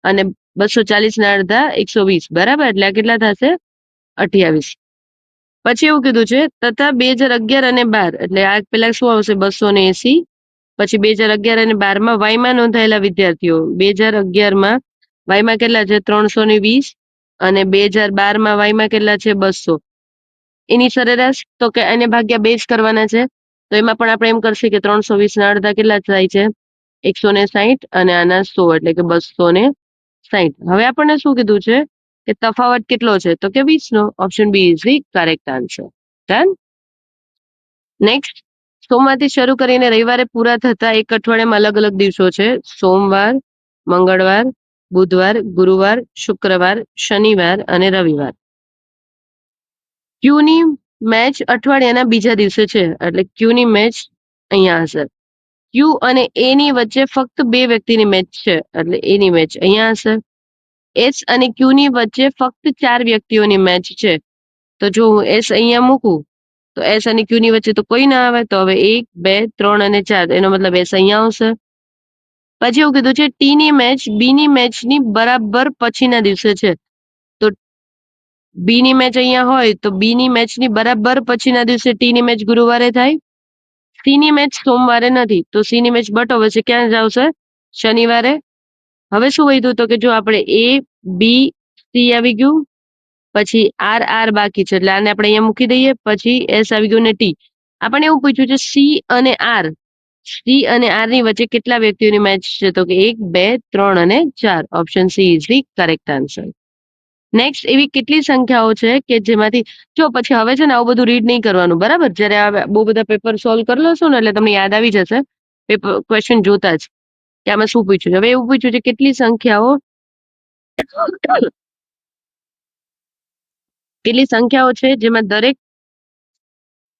અને 240 ના અડધા 120, બરાબર. એટલે આ કેટલા થશે? 28. પછી એવું કીધું છે તથા 2011 અને 12, એટલે આ પેલા શું આવશે? 280. પછી 2011 અને 12 માં વાયમાં નોંધાયેલા વિદ્યાર્થીઓ. 2011 માં વાયમાં કેટલા છે? 320. અને 2012 માં વાયમાં કેટલા છે? 200. એની સરેરાશ તો કે એને ભાગ્યા 2 જ કરવાના છે. તો એમાં પણ આપણે એમ કરશે કે 320 ના અડધા કેટલા થાય છે? 160. અને આના 100, એટલે કે 260. હવે આપણને શું કીધું છે કે તફાવત કેટલો છે? તો કે 20 નો. Option B is the correct answer. Done. Next, સોમવારથી શરૂ કરીને રવિવારે પૂરા થતા એક અઠવાડિયામાં અલગ અલગ દિવસો છે. સોમવાર, મંગળવાર, બુધવાર, ગુરુવાર, શુક્રવાર, શનિવાર અને રવિવાર. ક્યુની મેચ અઠવાડિયાના બીજા દિવસે છે, એટલે ક્યુની મેચ અહીંયા હશે. ક્યુ અને એ ની વચ્ચે ફક્ત 2 વ્યક્તિની મેચ છે, એટલે એની મેચ અહીંયા હશે. એસ અને ક્યુ ની વચ્ચે ફક્ત 4 વ્યક્તિઓની મેચ છે. તો જો હું એસ અહીંયા મૂકું તો એસ અને ક્યુ ની વચ્ચે તો કોઈ ના આવે. તો હવે 1 2 3 અને 4, એનો મતલબ એસ અહીંયા આવશે. પછી એવું કીધું છે ટી ની મેચ બી ની મેચની બરાબર પછીના દિવસે છે. તો બી ની મેચ અહીંયા હોય તો બી ની મેચની બરાબર પછીના દિવસે ટી ની મેચ ગુરુવારે થાય. સી ની મેચ સોમવારે નથી, તો સી ની મેચ બટો વચ્ચે ક્યાં જ આવશે? શનિવારે. હવે શું વધ્યું? તો કે જો આપણે એ બી સી આવી ગયું, પછી આર આર બાકી છે, એટલે આને આપણે અહીંયા મૂકી દઈએ. પછી એસ આવી ગયું ને ટી. આપણને એવું પૂછ્યું છે સી અને આર. સી અને આર ની વચ્ચે કેટલા વ્યક્તિઓની મેચ છે? તો કે 1 2 3 અને 4. Option C is the correct answer. Next, એવી કેટલી સંખ્યાઓ છે કે જેમાંથી જો પછી હવે છે ને આવું બધું રીડ નહીં કરવાનું, બરાબર. જ્યારે બહુ બધા પેપર સોલ્વ કરી લેશો ને એટલે તમને યાદ આવી જશે પેપર ક્વેશ્ચન જોતા જ કે આમાં શું પૂછ્યું છે. હવે એવું પૂછ્યું છે કેટલી સંખ્યાઓ છે જેમાં દરેક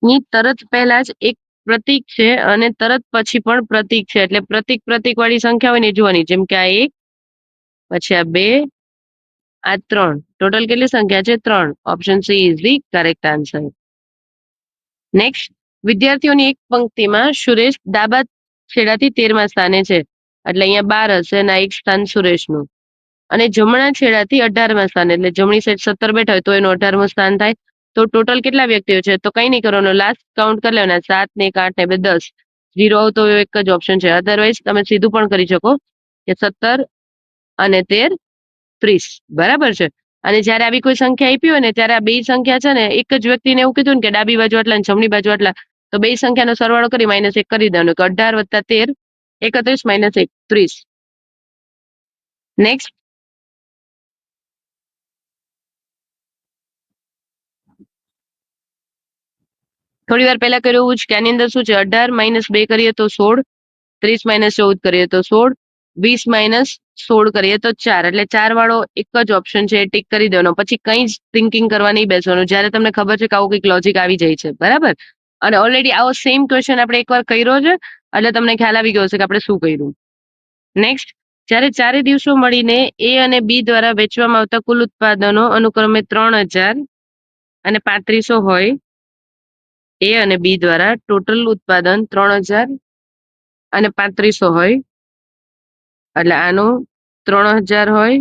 ની તરત પહેલા જ એક પ્રતીક છે અને તરત પછી પણ પ્રતીક છે. એટલે પ્રતીક વાળી સંખ્યા હોય ને જોવાની, જેમ કે આ 1, પછી આ 2, આ 3. ટોટલ કેટલી સંખ્યા છે? 3. Option C is the correct answer. Next, વિદ્યાર્થીઓની એક પંક્તિમાં સુરેશ ડાબા છેડાથી 13મા સ્થાને છે, એટલે અહીંયા 12 હશે અને એક સ્થાન સુરેશનું. અને જમણા છેડાથી 18મા સ્થાને, એટલે જમણી સાઈડ 17 બેઠા હોય તો એનું 18મું સ્થાન થાય. તો ટોટલ કેટલા વ્યક્તિઓ છે? તો કઈ નહીં કરવાનું, લાસ્ટ કાઉન્ટ કરી લેવાના. 7 ને 1 8 ને 2 10. 0 આવતો એક જ ઓપ્શન છે. અધરવાઇઝ તમે સીધું પણ કરી શકો કે 17 અને 13 30, બરાબર છે. અને જયારે આવી કોઈ સંખ્યા આપી હોય ને ત્યારે આ બે સંખ્યા છે ને એક જ વ્યક્તિને એવું કીધું ને કે ડાબી બાજુ આટલા ને જમણી બાજુ આટલા, તો બે સંખ્યાનો સરવાળો કરી -1 કરી દેવાનો કે 18 + 13 31 - 1 30. નેક્સ્ટ, થોડી વાર પહેલા કર્યું એવું જ કે આની અંદર શું છે? 18 - 2 કરીએ તો 16, 30 - 14 કરીએ તો 16, 20 - 16 કરીએ તો 4. એટલે 4 વાળો એક જ ઓપ્શન છે, એ ટીક કરી દેવાનો. પછી કઈ જ થિંકિંગ કરવા નહીં બેસવાનું જ્યારે તમને ખબર છે કે આવું કંઈક લોજિક આવી જાય છે, બરાબર. અને ઓલરેડી આવો સેમ ક્વેશ્ચન આપણે એકવાર કર્યો છે, એટલે તમને ખ્યાલ આવી ગયો હશે કે આપણે શું કર્યું. નેક્સ્ટ, જ્યારે 4 દિવસો મળીને એ અને બી દ્વારા વેચવામાં આવતા કુલ ઉત્પાદનો અનુક્રમે 3000 અને 3500 હોય, એ અને બી દ્વારા ટોટલ ઉત્પાદન 3000 અને 3500 હોય, એટલે આનું 3000 હોય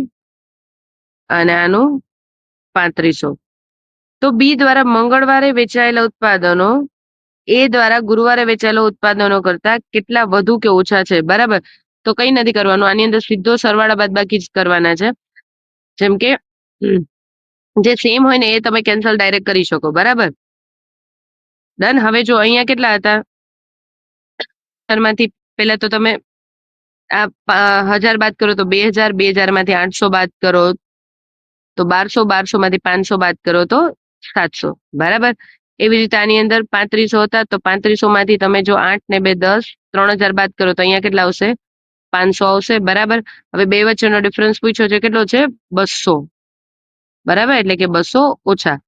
અને આનું 3500. તો બી દ્વારા મંગળવારે વેચાયેલા ઉત્પાદનો એ દ્વારા ગુરુવારે વેચાયેલા ઉત્પાદનો કરતા કેટલા વધુ કે ઓછા છે, બરાબર. તો કઈ નથી કરવાનું, આની અંદર સીધો સરવાળા બાદબાકી જ કરવાના છે. જેમ કે જે સેમ હોય ને એ તમે કેન્સલ ડાયરેક્ટ કરી શકો, બરાબર. ડન. હવે જો અહીંયા કેટલા હતા? માંથી પહેલા તો તમે આ 1000 બાદ કરો તો 2000, 2000 માંથી 800 બાદ કરો તો 1200, 1200 માંથી 500 બાદ કરો તો 700, બરાબર. એવી રીતે આની અંદર 3500 હતા તો 3500 માંથી તમે જો 8 ને 2 10, 3000 બાદ કરો તો અહીંયા કેટલા આવશે? 500 આવશે, બરાબર. હવે બે વચ્ચેનો ડિફરન્સ પૂછ્યો છે કેટલો છે? 200, બરાબર. એટલે કે 200 ઓછા.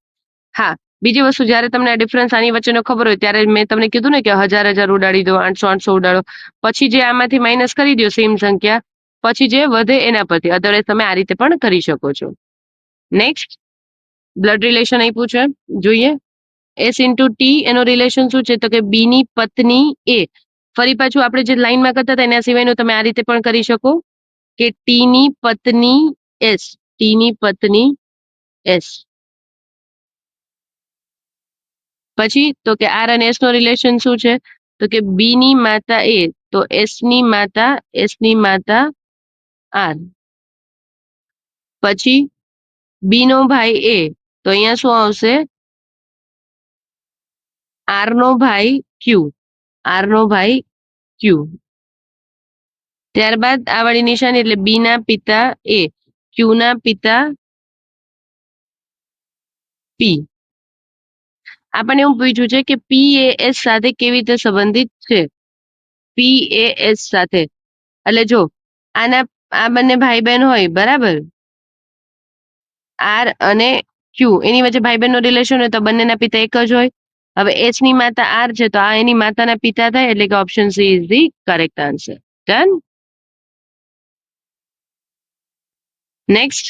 હા, બીજી વસ્તુ, જ્યારે તમને આ ડિફરન્સ આની વચ્ચેનો ખબર હોય ત્યારે મેં તમને કીધું ને કે 1000 ઉડાડી દો, 800 ઉડાડો, પછી જે આમાંથી માઇનસ કરી દો સેમ સંખ્યા, પછી જે વધે એના પરથી. અદરવાઇઝ તમે આ રીતે પણ કરી શકો છો. નેક્સ્ટ, બ્લડ રિલેશન આપ્યું છે, જોઈએ. એસ ઇન્ટુ ટી, એનો રિલેશન શું છે? તો કે બી ની પત્ની એ. ફરી પાછું આપણે જે લાઈનમાં કરતા હતા એના સિવાયનું તમે આ રીતે પણ કરી શકો કે ટી ની પત્ની એસ, ટી ની પત્ની એસ. પછી તો કે આર અને એસ નો રિલેશન શું છે? તો કે બી ની માતા એ, તો એસ ની માતા આર. પછી બી નો ભાઈ એ, તો અહીંયા શું આવશે? આર નો ભાઈ ક્યુ, આર નો ભાઈ ક્યુ. ત્યારબાદ આ વાળી નિશાની એટલે બી ના પિતા એ, ક્યુ ના પિતા પી. આપણને એવું પૂછ્યું છે કે પી એ એસ સાથે કેવી રીતે સંબંધિત છે? પી એ એસ સાથે, એટલે જો આના આ બંને ભાઈ બહેન હોય, બરાબર, આર અને ક્યુ, એની વચ્ચે ભાઈ બહેન નો રિલેશન હોય તો બંનેના પિતા એક જ હોય. હવે એચ ની માતા આર છે તો આ એની માતાના પિતા થાય, એટલે કે option C is the correct answer. Done. Next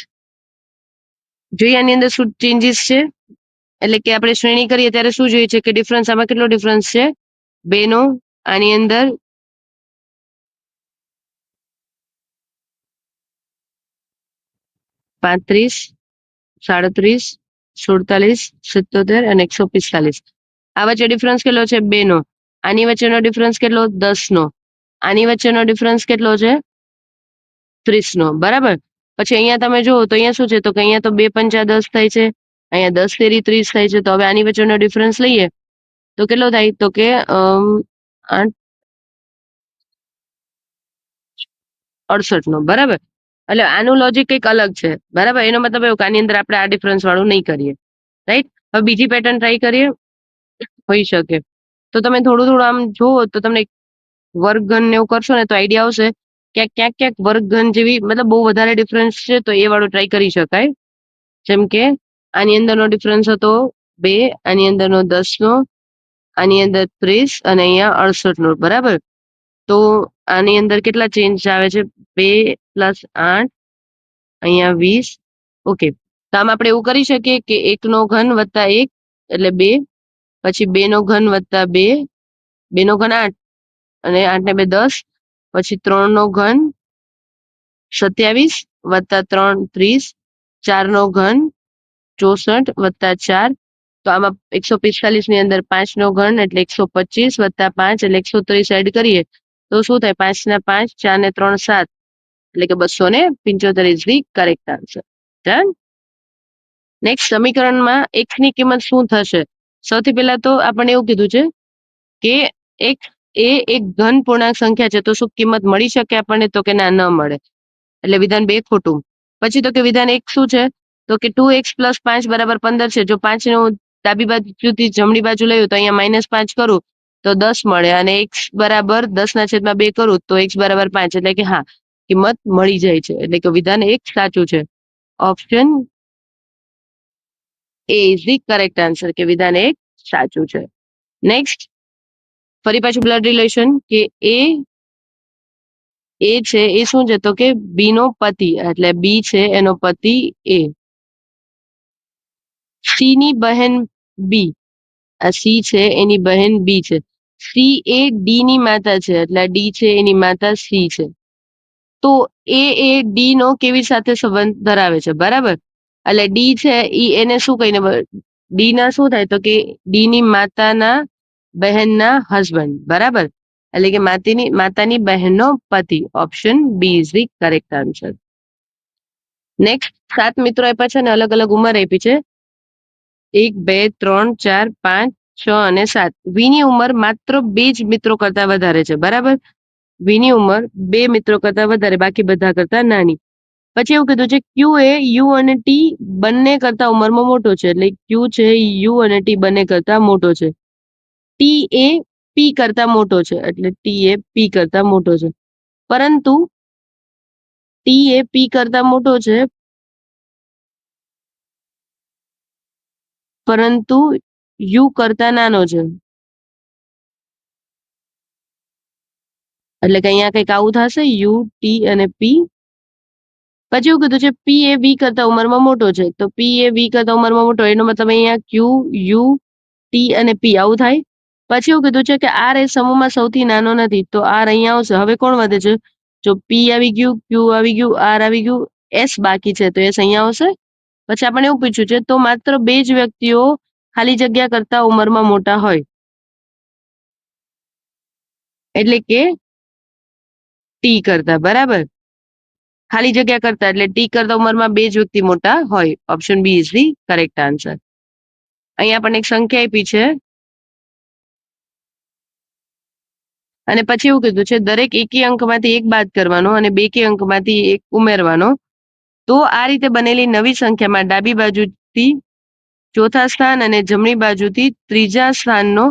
જોઈએ આની અંદર શું ચેન્જીસ છે. એટલે કે આપણે શ્રેણી કરીએ ત્યારે શું જોઈએ છે કે ડિફરન્સ, આમાં કેટલો ડિફરન્સ છે? 2 નો. આની અંદર 35, 37, 47, 77 અને 145. આ વચ્ચે ડિફરન્સ કેટલો છે? 2 નો. આની વચ્ચેનો ડિફરન્સ કેટલો? 10 નો. આની વચ્ચેનો ડિફરન્સ કેટલો છે? 30 નો. બરાબર. પછી અહીંયા તમે જુઓ તો અહીંયા શું છે? તો કે અહીંયા તો 2 પંચા 10 થાય છે, અહીંયા 10 તેરી 30 થાય છે. તો હવે આની વચ્ચેનો ડિફરન્સ લઈએ તો કેટલો થાય? તો કે 68 નો. બરાબર. એટલે આનું લોજિક કંઈક અલગ છે, બરાબર. એનો મતલબ એવું કે આની અંદર આપણે આ ડિફરન્સ વાળું નહીં કરીએ, રાઈટ. હવે બીજી પેટર્ન ટ્રાય કરીએ, હોઈ શકે. તો તમે થોડું થોડું આમ જુઓ તો તમને વર્ગઘન ને એવું કરશો ને તો આઈડિયા આવશે. ક્યાંક વર્ગઘન જેવી, મતલબ બહુ વધારે ડિફરન્સ છે તો એ વાળું ટ્રાય કરી શકાય. જેમ કે આની અંદરનો ડિફરન્સ હતો 2, આની અંદરનો 10 નો, આની અંદર 30 અને અહીંયા 68 નો. બરાબર. તો આની અંદર કેટલા ચેન્જ આવે છે? 2 + 8, અહીંયા 20. ઓકે. તો આમ આપણે એવું કરી શકીએ કે 1 નો ઘન વત્તા 1 એટલે 2, પછી 2 નો ઘન વત્તા 2, 2 નો ઘન 8 અને 8 ને 2 10, પછી 3 નો ઘન 27 વત્તા 3 30, 4 નો ઘન 64 વત્તા 4. તો આમાં 145 ની અંદર 5 નો ઘન એટલે 125 વત્તા 5 એટલે 130 એડ કરીએ તો શું થાય? 5 ના 5, 4 ને 3 7, એટલે કે 275 is the correct answer. Done. Next, સમીકરણમાં x ની કિંમત શું થશે? સૌથી પહેલા તો આપણને એવું કીધું છે કે x એ એક ઘન પૂર્ણાંક સંખ્યા છે, તો શું કિંમત મળી શકે આપણને? તો કે ના, ન મળે. એટલે વિધાન 2 ખોટું. પછી તો કે વિધાન 1 શું છે? તો કે 2x + 5 = 15 છે. જો 5 નું ડાબી બાજુથી જમણી બાજુ લઈએ તો અહીંયા -5 કરું તો 10 મળે, અને x બરાબર 10/2 કરું તો x બરાબર 5, એટલે કે હા, કિંમત મળી જાય છે. એટલે કે વિધાન 1 સાચું છે. Option A is the correct answer, કે વિધાન 1 સાચું છે. નેક્સ્ટ, ફરી પાછું બ્લડ રિલેશન, કે એ છે એ શું છે? તો કે બી નો પતિ, એટલે બી છે એનો પતિ એ. સી ની બહેન બી, આ સી છે એની બહેન બી છે. સી એ ડી ની માતા છે, એટલે ડી છે એની માતા સી છે. તો એ ડી નો કેવી સાથે સંબંધ ધરાવે છે? બરાબર. એટલે ડી છે ઈ એને શું કહીને, ડી ના શું થાય? તો કે ડી ની માતાના બહેનના હસબન્ડ. બરાબર. એટલે કે માતાની બહેનનો પતિ. Option B is the correct answer. Next, 7 મિત્રો આપ્યા છે અને અલગ અલગ ઉંમર આપી છે. 1, 2, 3, 4, 5, 6 અને 7. વી ની ઉંમર માત્ર 2 જ મિત્રો કરતા વધારે છે. બરાબર. વી ની ઉંમર 2 મિત્રો કરતા વધારે, બાકી બધા કરતા નાની. પછી એવું કીધું છે ક્યુ એ યુ અને ટી બંને કરતા ઉંમરમાં મોટો છે. એટલે ક્યુ છે યુ અને ટી બંને કરતા મોટો છે. ટી એ પી કરતા મોટો છે, એટલે ટી એ પી કરતા મોટો છે. પરંતુ ટી એ પી કરતા મોટો છે, પરંતુ યુ કરતા નાનો છે, એટલે કે અહીંયા કંઈક આવું થશે, યુ ટી અને પી. પછી એવું કીધું છે પી એ વી કરતા ઉંમરમાં મોટો છે, તો પી એ વી કરતા ઉંમરમાં મોટો એનો મતલબ અહીંયા ક્યુ યુ ટી અને પી આવું થાય. પછી એવું કીધું છે કે આર એ સમૂહમાં સૌથી નાનો નથી, તો આર અહીંયા આવશે. હવે કોણ વધે છે? જો પી આવી ગયું, ક્યુ આવી ગયું, આર આવી ગયું, એસ બાકી છે, તો એસ અહીંયા આવશે. પછી આપણે એવું પૂછ્યું છે તો માત્ર બે જ વ્યક્તિઓ ખાલી જગ્યા કરતા ઉંમરમાં મોટા હોય, એટલે કે ટી કરતા, બરાબર, ખાલી જગ્યા કરતા એટલે ટી કરતા ઉંમરમાં બે જ વ્યક્તિ મોટા હોય. Option B is the correct answer. અહીંયા આપણને એક સંખ્યા આપી છે અને પછી એવું કીધું છે દરેક એકી અંકમાંથી એક બાદ કરવાનો અને બેકી અંકમાંથી એક ઉમેરવાનો. તો આ રીતે બનેલી નવી સંખ્યામાં ડાબી બાજુથી ચોથા સ્થાન અને જમણી બાજુથી ત્રીજા સ્થાનનો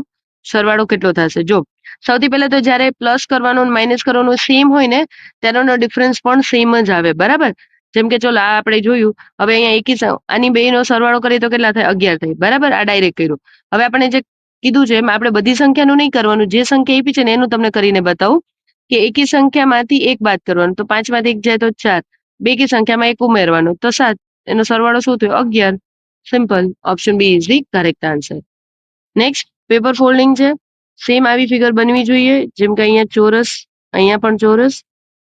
સરવાળો કેટલો થશે? જો સૌથી પહેલા તો જ્યારે પ્લસ કરવાનું માઇનસ કરવાનું સેમ હોય ને તેનો ડિફરન્સ પણ સેમ જ આવે, બરાબર. જેમ કે ચલો આ આપણે જોયું, હવે અહીંયા એકી આની બે નો સરવાળો કરીએ તો કેટલા થાય? 11 થાય, બરાબર. આ ડાયરેક્ટ કર્યું. હવે આપણે જે કીધું છે એમ આપણે બધી સંખ્યાનું નહીં કરવાનું, જે સંખ્યા આપી છે ને એનું તમને કરીને બતાવું કે એકી સંખ્યામાંથી એક બાદ કરવાનું, તો 5 માંથી 1 જાય તો 4, બેકી સંખ્યામાં એક ઉમેરવાનું તો 7, એનો સરવાળો શું થયો? 11. Simple. Option B is the correct answer. Next paper folding છે. સેમ આવી ફિગર બનવી જોઈએ, જેમ કે અહીંયા ચોરસ, અહીંયા પણ ચોરસ,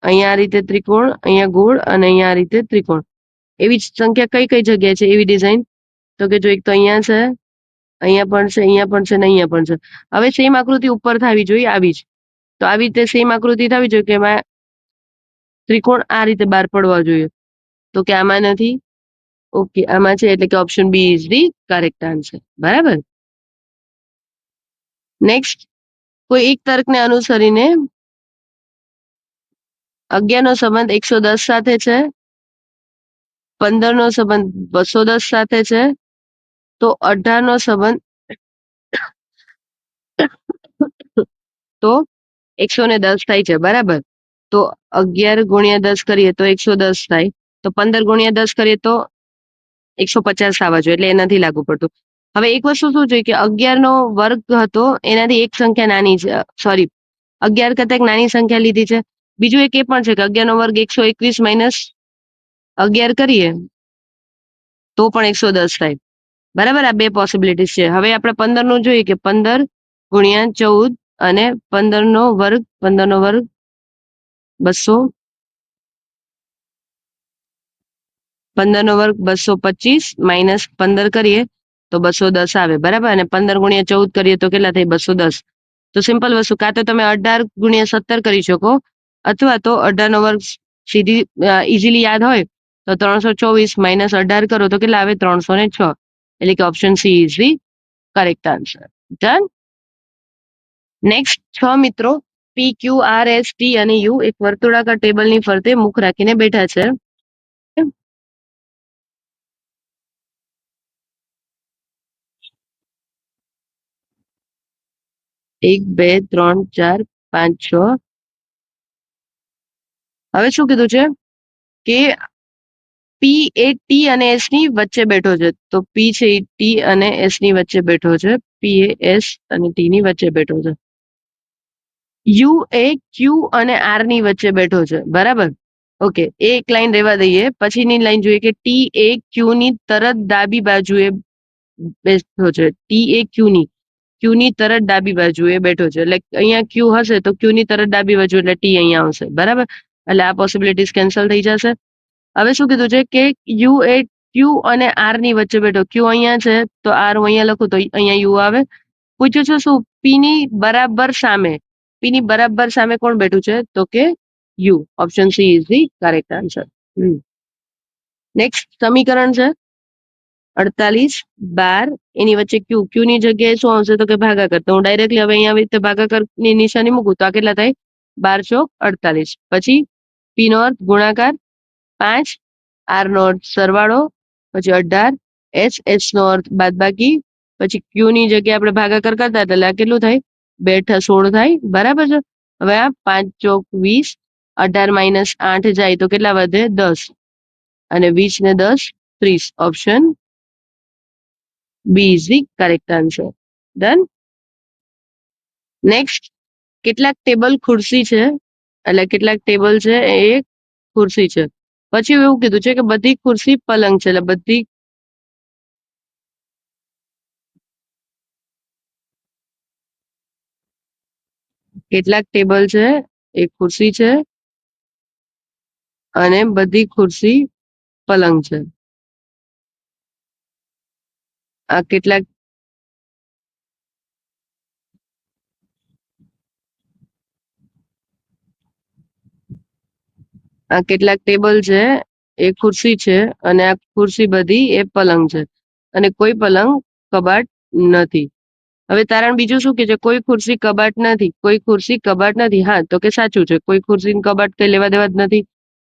અહીંયા આ રીતે ત્રિકોણ, અહીંયા ગોળ અને અહીંયા આ રીતે ત્રિકોણ. એવી જ સંખ્યા કઈ કઈ જગ્યાએ છે એવી ડિઝાઇન? તો કે જો એક તો અહીંયા છે, અહીંયા પણ છે, અહીંયા પણ છે ને અહીંયા પણ છે. હવે સેમ આકૃતિ ઉપર થવી જોઈએ આવી જ. તો આવી રીતે સેમ આકૃતિ થવી જોઈએ કે એમાં ત્રિકોણ આ રીતે બહાર પડવા જોઈએ. તો કે આમાં નથી, ઓકે આમાં છે, એટલે કે option B is the correct answer, બરાબર. નેક્સ્ટ કોઈ એક તર્કને અનુસરીને 11 નો સંબંધ 110 સાથે છે, 15 નો સંબંધ 210 સાથે છે, તો 18 નો સંબંધ તો 110 થાય છે, બરાબર. તો 11 ગુણ્યા 10 કરીએ તો 110 થાય, તો 15 ગુણ્યા 10 કરીએ તો 150 આવવા જોઈએ, એટલે એ નથી લાગુ પડતું. હવે એક વસ્તુ શું છે કે 11 નો વર્ગ હતો એનાથી એક સંખ્યા નાની છે, સોરી 11 કરતા એક નાની સંખ્યા લીધી છે. બીજું એક એ પણ છે કે 11 નો વર્ગ 121 માઇનસ 11 કરીએ તો પણ 110 થાય, બરાબર. આ બે પોસિબિલિટીઝ છે. હવે આપણે 15 નું જોઈએ કે 15 ગુણ્યા 14 અને 15 નો વર્ગ 200, 15 નો વર્ગ 225 માઇનસ 15 કરીએ તો 210 આવે, બરાબર. અને 15 ગુણ્યા 14 કરીએ તો કેટલા થાય? 210. તો સિમ્પલ વસ્તુ, કાં તો તમે 18 ગુણ્યા 17 કરી શકો, અથવા તો 18 નો વર્ગ સીધી ઇઝીલી યાદ હોય તો 324 માઇનસ 18 કરો તો કેટલા આવે? 306. એટલે કે option C is the correct answer. Done. Next 6 મિત્રો પી ક્યુ આર એસ ટી અને યુ એક વર્તુળાકાર ટેબલની ફરતે મુખ રાખીને બેઠા છે. 1 2 3 4 5 6. હવે શું કીધું છે કે પી એ ટી અને એસ ની વચ્ચે બેઠો છે, તો પી છે એ ટી અને એસ ની વચ્ચે બેઠો છે, પી એ એસ અને ટી ની વચ્ચે બેઠો છે. યુ એ ક્યુ અને આર ની વચ્ચે બેઠો છે, બરાબર. ઓકે, એક લાઈન રહેવા દઈએ. પછીની લાઈન જોઈએ કે ટી એ ક્યુ ની તરત ડાબી બાજુએ બેઠો છે, ટી એ ક્યુ ની તરત ડાબી બાજુએ બેઠો છે. એટલે અહીંયા ક્યુ હશે તો ક્યુ ની તરત ડાબી બાજુ એટલે ટી અહીંયા આવશે, બરાબર. એટલે આ પોસિબિલિટીઝ કેન્સલ થઈ જશે. હવે શું કીધું છે કે યુ એ ક્યુ અને આર ની વચ્ચે બેઠો, ક્યુ અહીંયા છે તો આર હું અહીંયા લખું તો અહીંયા યુ આવે. પૂછ્યું છે શું? પી ની બરાબર સામે, પી ની બરાબર સામે કોણ બેઠું છે? તો કે you. Option C is the correct answer. Next સમીકરણ છે 48 12 એની વચ્ચે ક્યુ ની જગ્યાએ શું આવશે? તો કે ભાગાકાર. તો હું ડાયરેક્ટલી હવે અહીંયા આવી રીતે ભાગાકાર ની નિશાની મૂકું તો આ કેટલા થાય? 12 ચોક 48. પછી પી નો અર્થ ગુણાકાર, 5 આર નો અર્થ સરવાળો, પછી 18 એચ નો અર્થ બાદબાકી, પછી ક્યુ ની જગ્યાએ આપણે ભાગાકાર કરતા એટલે આ કેટલું થાય? 2 × 16 થાય, બરાબર છે. હવે આ 5 ચોક 20, 18 માઇનસ 8 જાય તો કેટલા વધે? 10, અને 20 ને 10 30. Option B is the correct answer. Done. Next, કેટલાક ટેબલ ખુરશી છે, એટલે કેટલાક ટેબલ છે એ ખુરશી છે. પછી એવું કીધું છે કે બધી ખુરશી પલંગ છે, એટલે બધી કેટલાક ટેબલ છે એ ખુરશી છે અને બધી ખુરશી પલંગ છે. આ કેટલાક ટેબલ છે એ ખુરશી છે અને આ ખુરશી બધી એ પલંગ છે અને કોઈ પલંગ કબાટ નથી. હવે તારણ બીજું શું કે છે? કોઈ ખુરશી કબાટ નથી, કોઈ ખુરશી કબાટ નથી. હા, તો કે સાચું છે, કોઈ ખુરશી કબાટ કઈ લેવા દેવા જ નથી.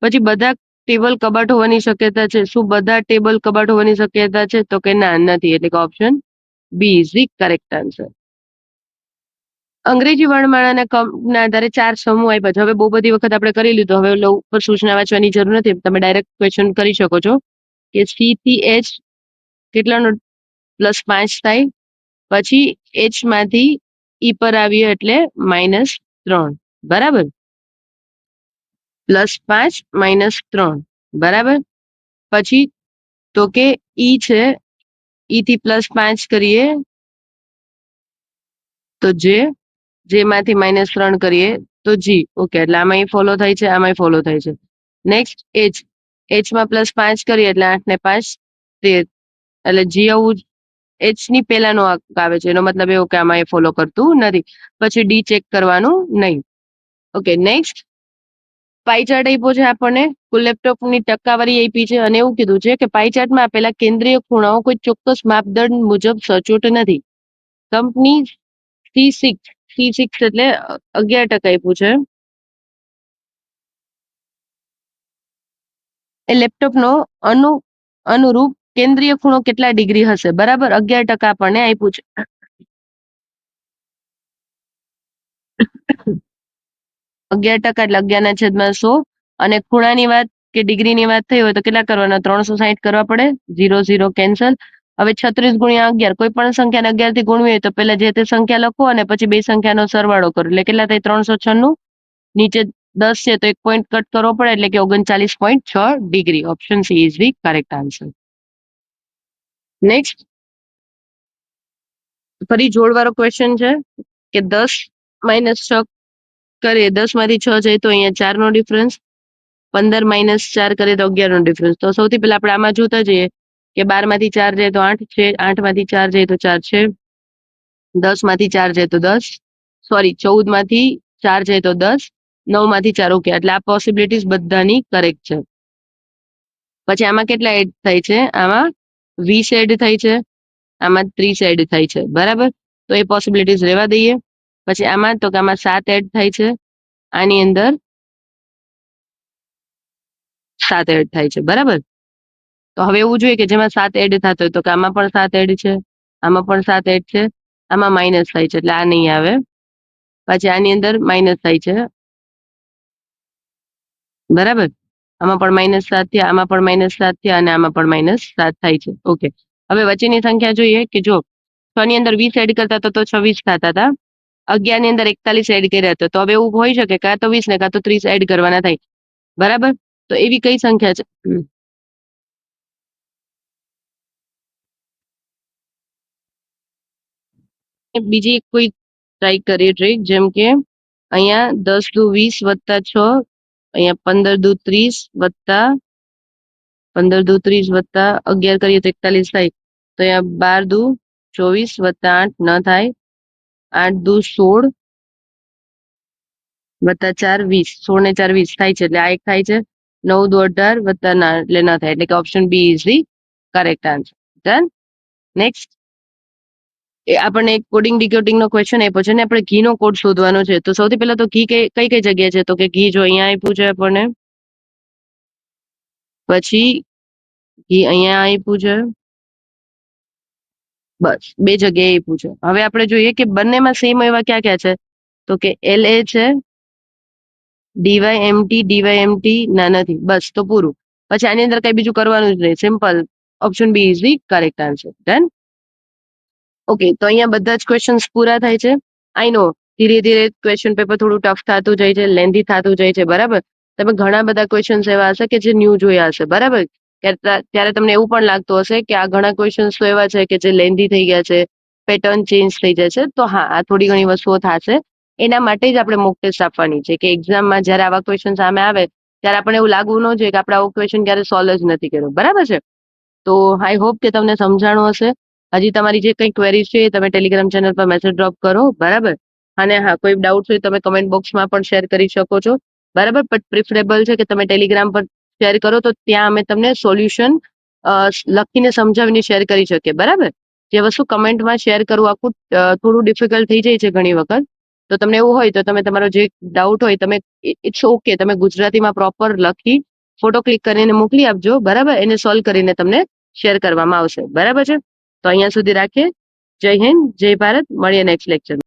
પછી બધા ટેબલ કબાટ હોવાની શક્યતા છે. શું બધા ટેબલ કબાટ હોવાની શક્યતા છે? તો કે ના, નથી. એટલે કે option B is the correct answer. અંગ્રેજી વર્ણમાળાના કના આધારે 4 સમૂહ આપ્યા છે. હવે બહુ બધી વખત આપણે કરી લીધું, હવે ઉપર સૂચના વાંચવાની જરૂર નથી, તમે ડાયરેક્ટ ક્વેશ્ચન કરી શકો છો કે સી થી એચ કેટલાનો +5 થાય. પછી એચ માંથી ઈ પર આવીએ એટલે -3, બરાબર. +5 -3, બરાબર. પછી તો કે ઈ છે, ઈ થી +5 કરીએ તો જે માંથી -3 કરીએ તો જી. ઓકે, એટલે આમાં ફોલો થાય છે, આમાં ફોલો થાય છે. નેક્સ્ટ એચ માં +5 કરીએ એટલે 8 ને 5 13, એટલે જી આવું એચ ની પેલાનો આવે છે, એનો મતલબ એવો કે આમાં એ ફોલો કરતું નથી. પછી ડી ચેક કરવાનું નહીં. ઓકે, નેક્સ્ટ પાઈ આપ્યો છે આપણને, કુલ લેપટોપની ટકાવારી આપી છે અને એવું કીધું છે કે પાઈ માં આપેલા કેન્દ્રીય ખૂણાઓ કોઈ ચોક્કસ માપદંડ મુજબ સચોટ નથી. કંપની C6 એટલે 11% આપ્યું છે. એ લેપટોપનો અનુરૂપ કેન્દ્રીય ખૂણો કેટલા ડિગ્રી હશે? બરાબર, 11% આપણને આપ્યું છે. 11% એટલે 11/100. અને ખૂણાની વાત કે ડિગ્રીની વાત થઈ હોય તો કેટલા કરવાના? 360 કરવા પડે. 0 0 કેન્સલ. હવે 36 × 11, કોઈ પણ સંખ્યાને 11 થી ગુણવી હોય તો પેલા જે તે સંખ્યા લખો અને પછી બે સંખ્યાનો સરવાળો કરો, એટલે કેટલા થાય? 396. નીચે 10 છે તો 1 પોઈન્ટ કટ કરવો પડે, એટલે કે 39.6 degree. Option C is the correct answer. Next, ફરી જોડવાળો ક્વેશ્ચન છે કે 10 - 6 કરીએ, 10 માંથી 6 જાય તો અહીંયા 4 નો ડિફરન્સ. 15 - 4 કરીએ તો 11 નો ડિફરન્સ. તો સૌથી પહેલા આપણે આમાં જોતા જઈએ કે 12 માંથી 4 જાય તો 8 છે, 8 માંથી 4 જાય તો 4 છે, 10 માંથી 4 જાય તો 10, સોરી 14 માંથી 4 જાય તો 10, 9 માંથી 4. ઓકે, એટલે આ પોસિબિલિટીઝ બધાની કરેક્ટ છે. પછી આમાં કેટલા એડ થાય છે? આમાં 20 એડ થાય છે, આમાં 30 એડ થાય છે, બરાબર. તો એ પોસિબિલિટીઝ રહેવા દઈએ. પછી આમાં તો કે આમાં 7 એડ થાય છે, આની અંદર 7 એડ થાય છે, બરાબર. તો હવે એવું જોઈએ કે જેમાં 7 એડ થતો હોય તો કે આમાં પણ 7 એડ છે, આમાં પણ 7 એડ છે, આમાં માઇનસ થાય છે એટલે આ નહીં આવે. પછી આની અંદર માઇનસ થાય છે, બરાબર. આમાં પણ -7 થયા, આમાં પણ -7 થયા અને આમાં પણ -7 થાય છે. ઓકે, હવે વચ્ચેની સંખ્યા જોઈએ કે જો 6 ની અંદર 20 એડ કરતા તો 26 થતા હતા. 11 ની અંદર 41 એડ કર્યા હતા, તો હવે એવું હોઈ શકે કાં તો 20 ને કાં તો 30 એડ કરવાના થાય, બરાબર. તો એવી કઈ સંખ્યા છે? બીજી કોઈ ટ્રાય કરીએ ટ્રીક, જેમ કે અહીંયા 10 દુ 20 વત્તા 6, અહીંયા 15 દુ 30 વત્તા 11 કરીએ તો 41 થાય. તો અહીંયા 12 દુ 24 વત્તા 8 ન થાય. 8 દુ 16 વત્તા 4 20, 16 ને 4 20 થાય છે, એટલે આ એક થાય છે. 9 દુ 18 વત્તા ના એટલે ન થાય, એટલે કે option B is the correct answer. Done. Next, એ આપણને એક કોડિંગ ડીકોડિંગ નો ક્વેશ્ચન આપ્યો છે ને આપણે ઘી નો કોડ શોધવાનો છે. તો સૌથી પહેલા તો ઘી કઈ કઈ જગ્યાએ છે? તો કે ઘી જો અહીંયા આપ્યું છે આપણને, પછી ઘી અહીંયા આપ્યું છે, બસ બે જગ્યાએ આપ્યું છે. હવે આપણે જોઈએ કે બંનેમાં સેમ એવા ક્યાં ક્યાં છે? તો કે LA છે, DYMT ના નથી, બસ તો પૂરું. પછી આની અંદર કઈ બીજું કરવાનું જ નહીં, simple. Option B is the correct answer. Done. Okay, તો અહીંયા બધા જ ક્વેશ્ચન્સ પૂરા થાય છે. આઈ નો ધીરે ધીરે ક્વેશ્ચન પેપર થોડું ટફ થતું જાય છે, લેન્ધી થતું જાય છે, બરાબર. તમે ઘણા બધા ક્વેશ્ચન્સ એવા હશે કે જે ન્યૂ જોયા હશે, બરાબર. ત્યારે તમને એવું પણ લાગતું હશે કે આ ઘણા ક્વેશ્ચન્સ તો એવા છે કે જે લેન્ધી થઈ ગયા છે, પેટર્ન ચેન્જ થઈ જાય છે. તો હા, આ થોડી ઘણી વસ્તુઓ થશે. એના માટે જ આપણે મોક ટેસ્ટ આપવાની છે કે એક્ઝામમાં જયારે આવા ક્વેશ્ચન સામે આવે ત્યારે આપણે એવું લાગવું ન જોઈએ કે આપણે આવો ક્વેશ્ચન ક્યારે સોલ્વ જ નથી કર્યો, બરાબર છે. તો આઈ હોપ કે તમને સમજાણું હશે. હજી તમારી જે કંઈ ક્વેરીઝ છે એ તમે ટેલિગ્રામ ચેનલ પર મેસેજ ડ્રોપ કરો, બરાબર. અને હા, કોઈ ડાઉટ હોય તમે કમેન્ટ બોક્સમાં પણ શેર કરી શકો છો, બરાબર. બટ પ્રિફરેબલ છે કે તમે ટેલિગ્રામ પર શેર કરો તો ત્યાં અમે તમને સોલ્યુશન લખીને સમજાવીને શેર કરી શકીએ, બરાબર. જે વસ્તુ કમેન્ટમાં શેર કરવું આખું થોડું ડિફિકલ્ટ થઈ જાય છે ઘણી વખત. તો તમને એવું હોય તો તમે તમારો જે ડાઉટ હોય તમે ઇટ્સ ઓકે, તમે ગુજરાતીમાં પ્રોપર લખી ફોટો ક્લિક કરીને મોકલી આપજો, બરાબર. એને સોલ્વ કરીને તમને શેર કરવામાં આવશે, બરાબર છે. તો અહીંયા સુધી રાખીએ. જય હિન્દ, જય ભારત. મળીએ નેક્સ્ટ લેક્ચર.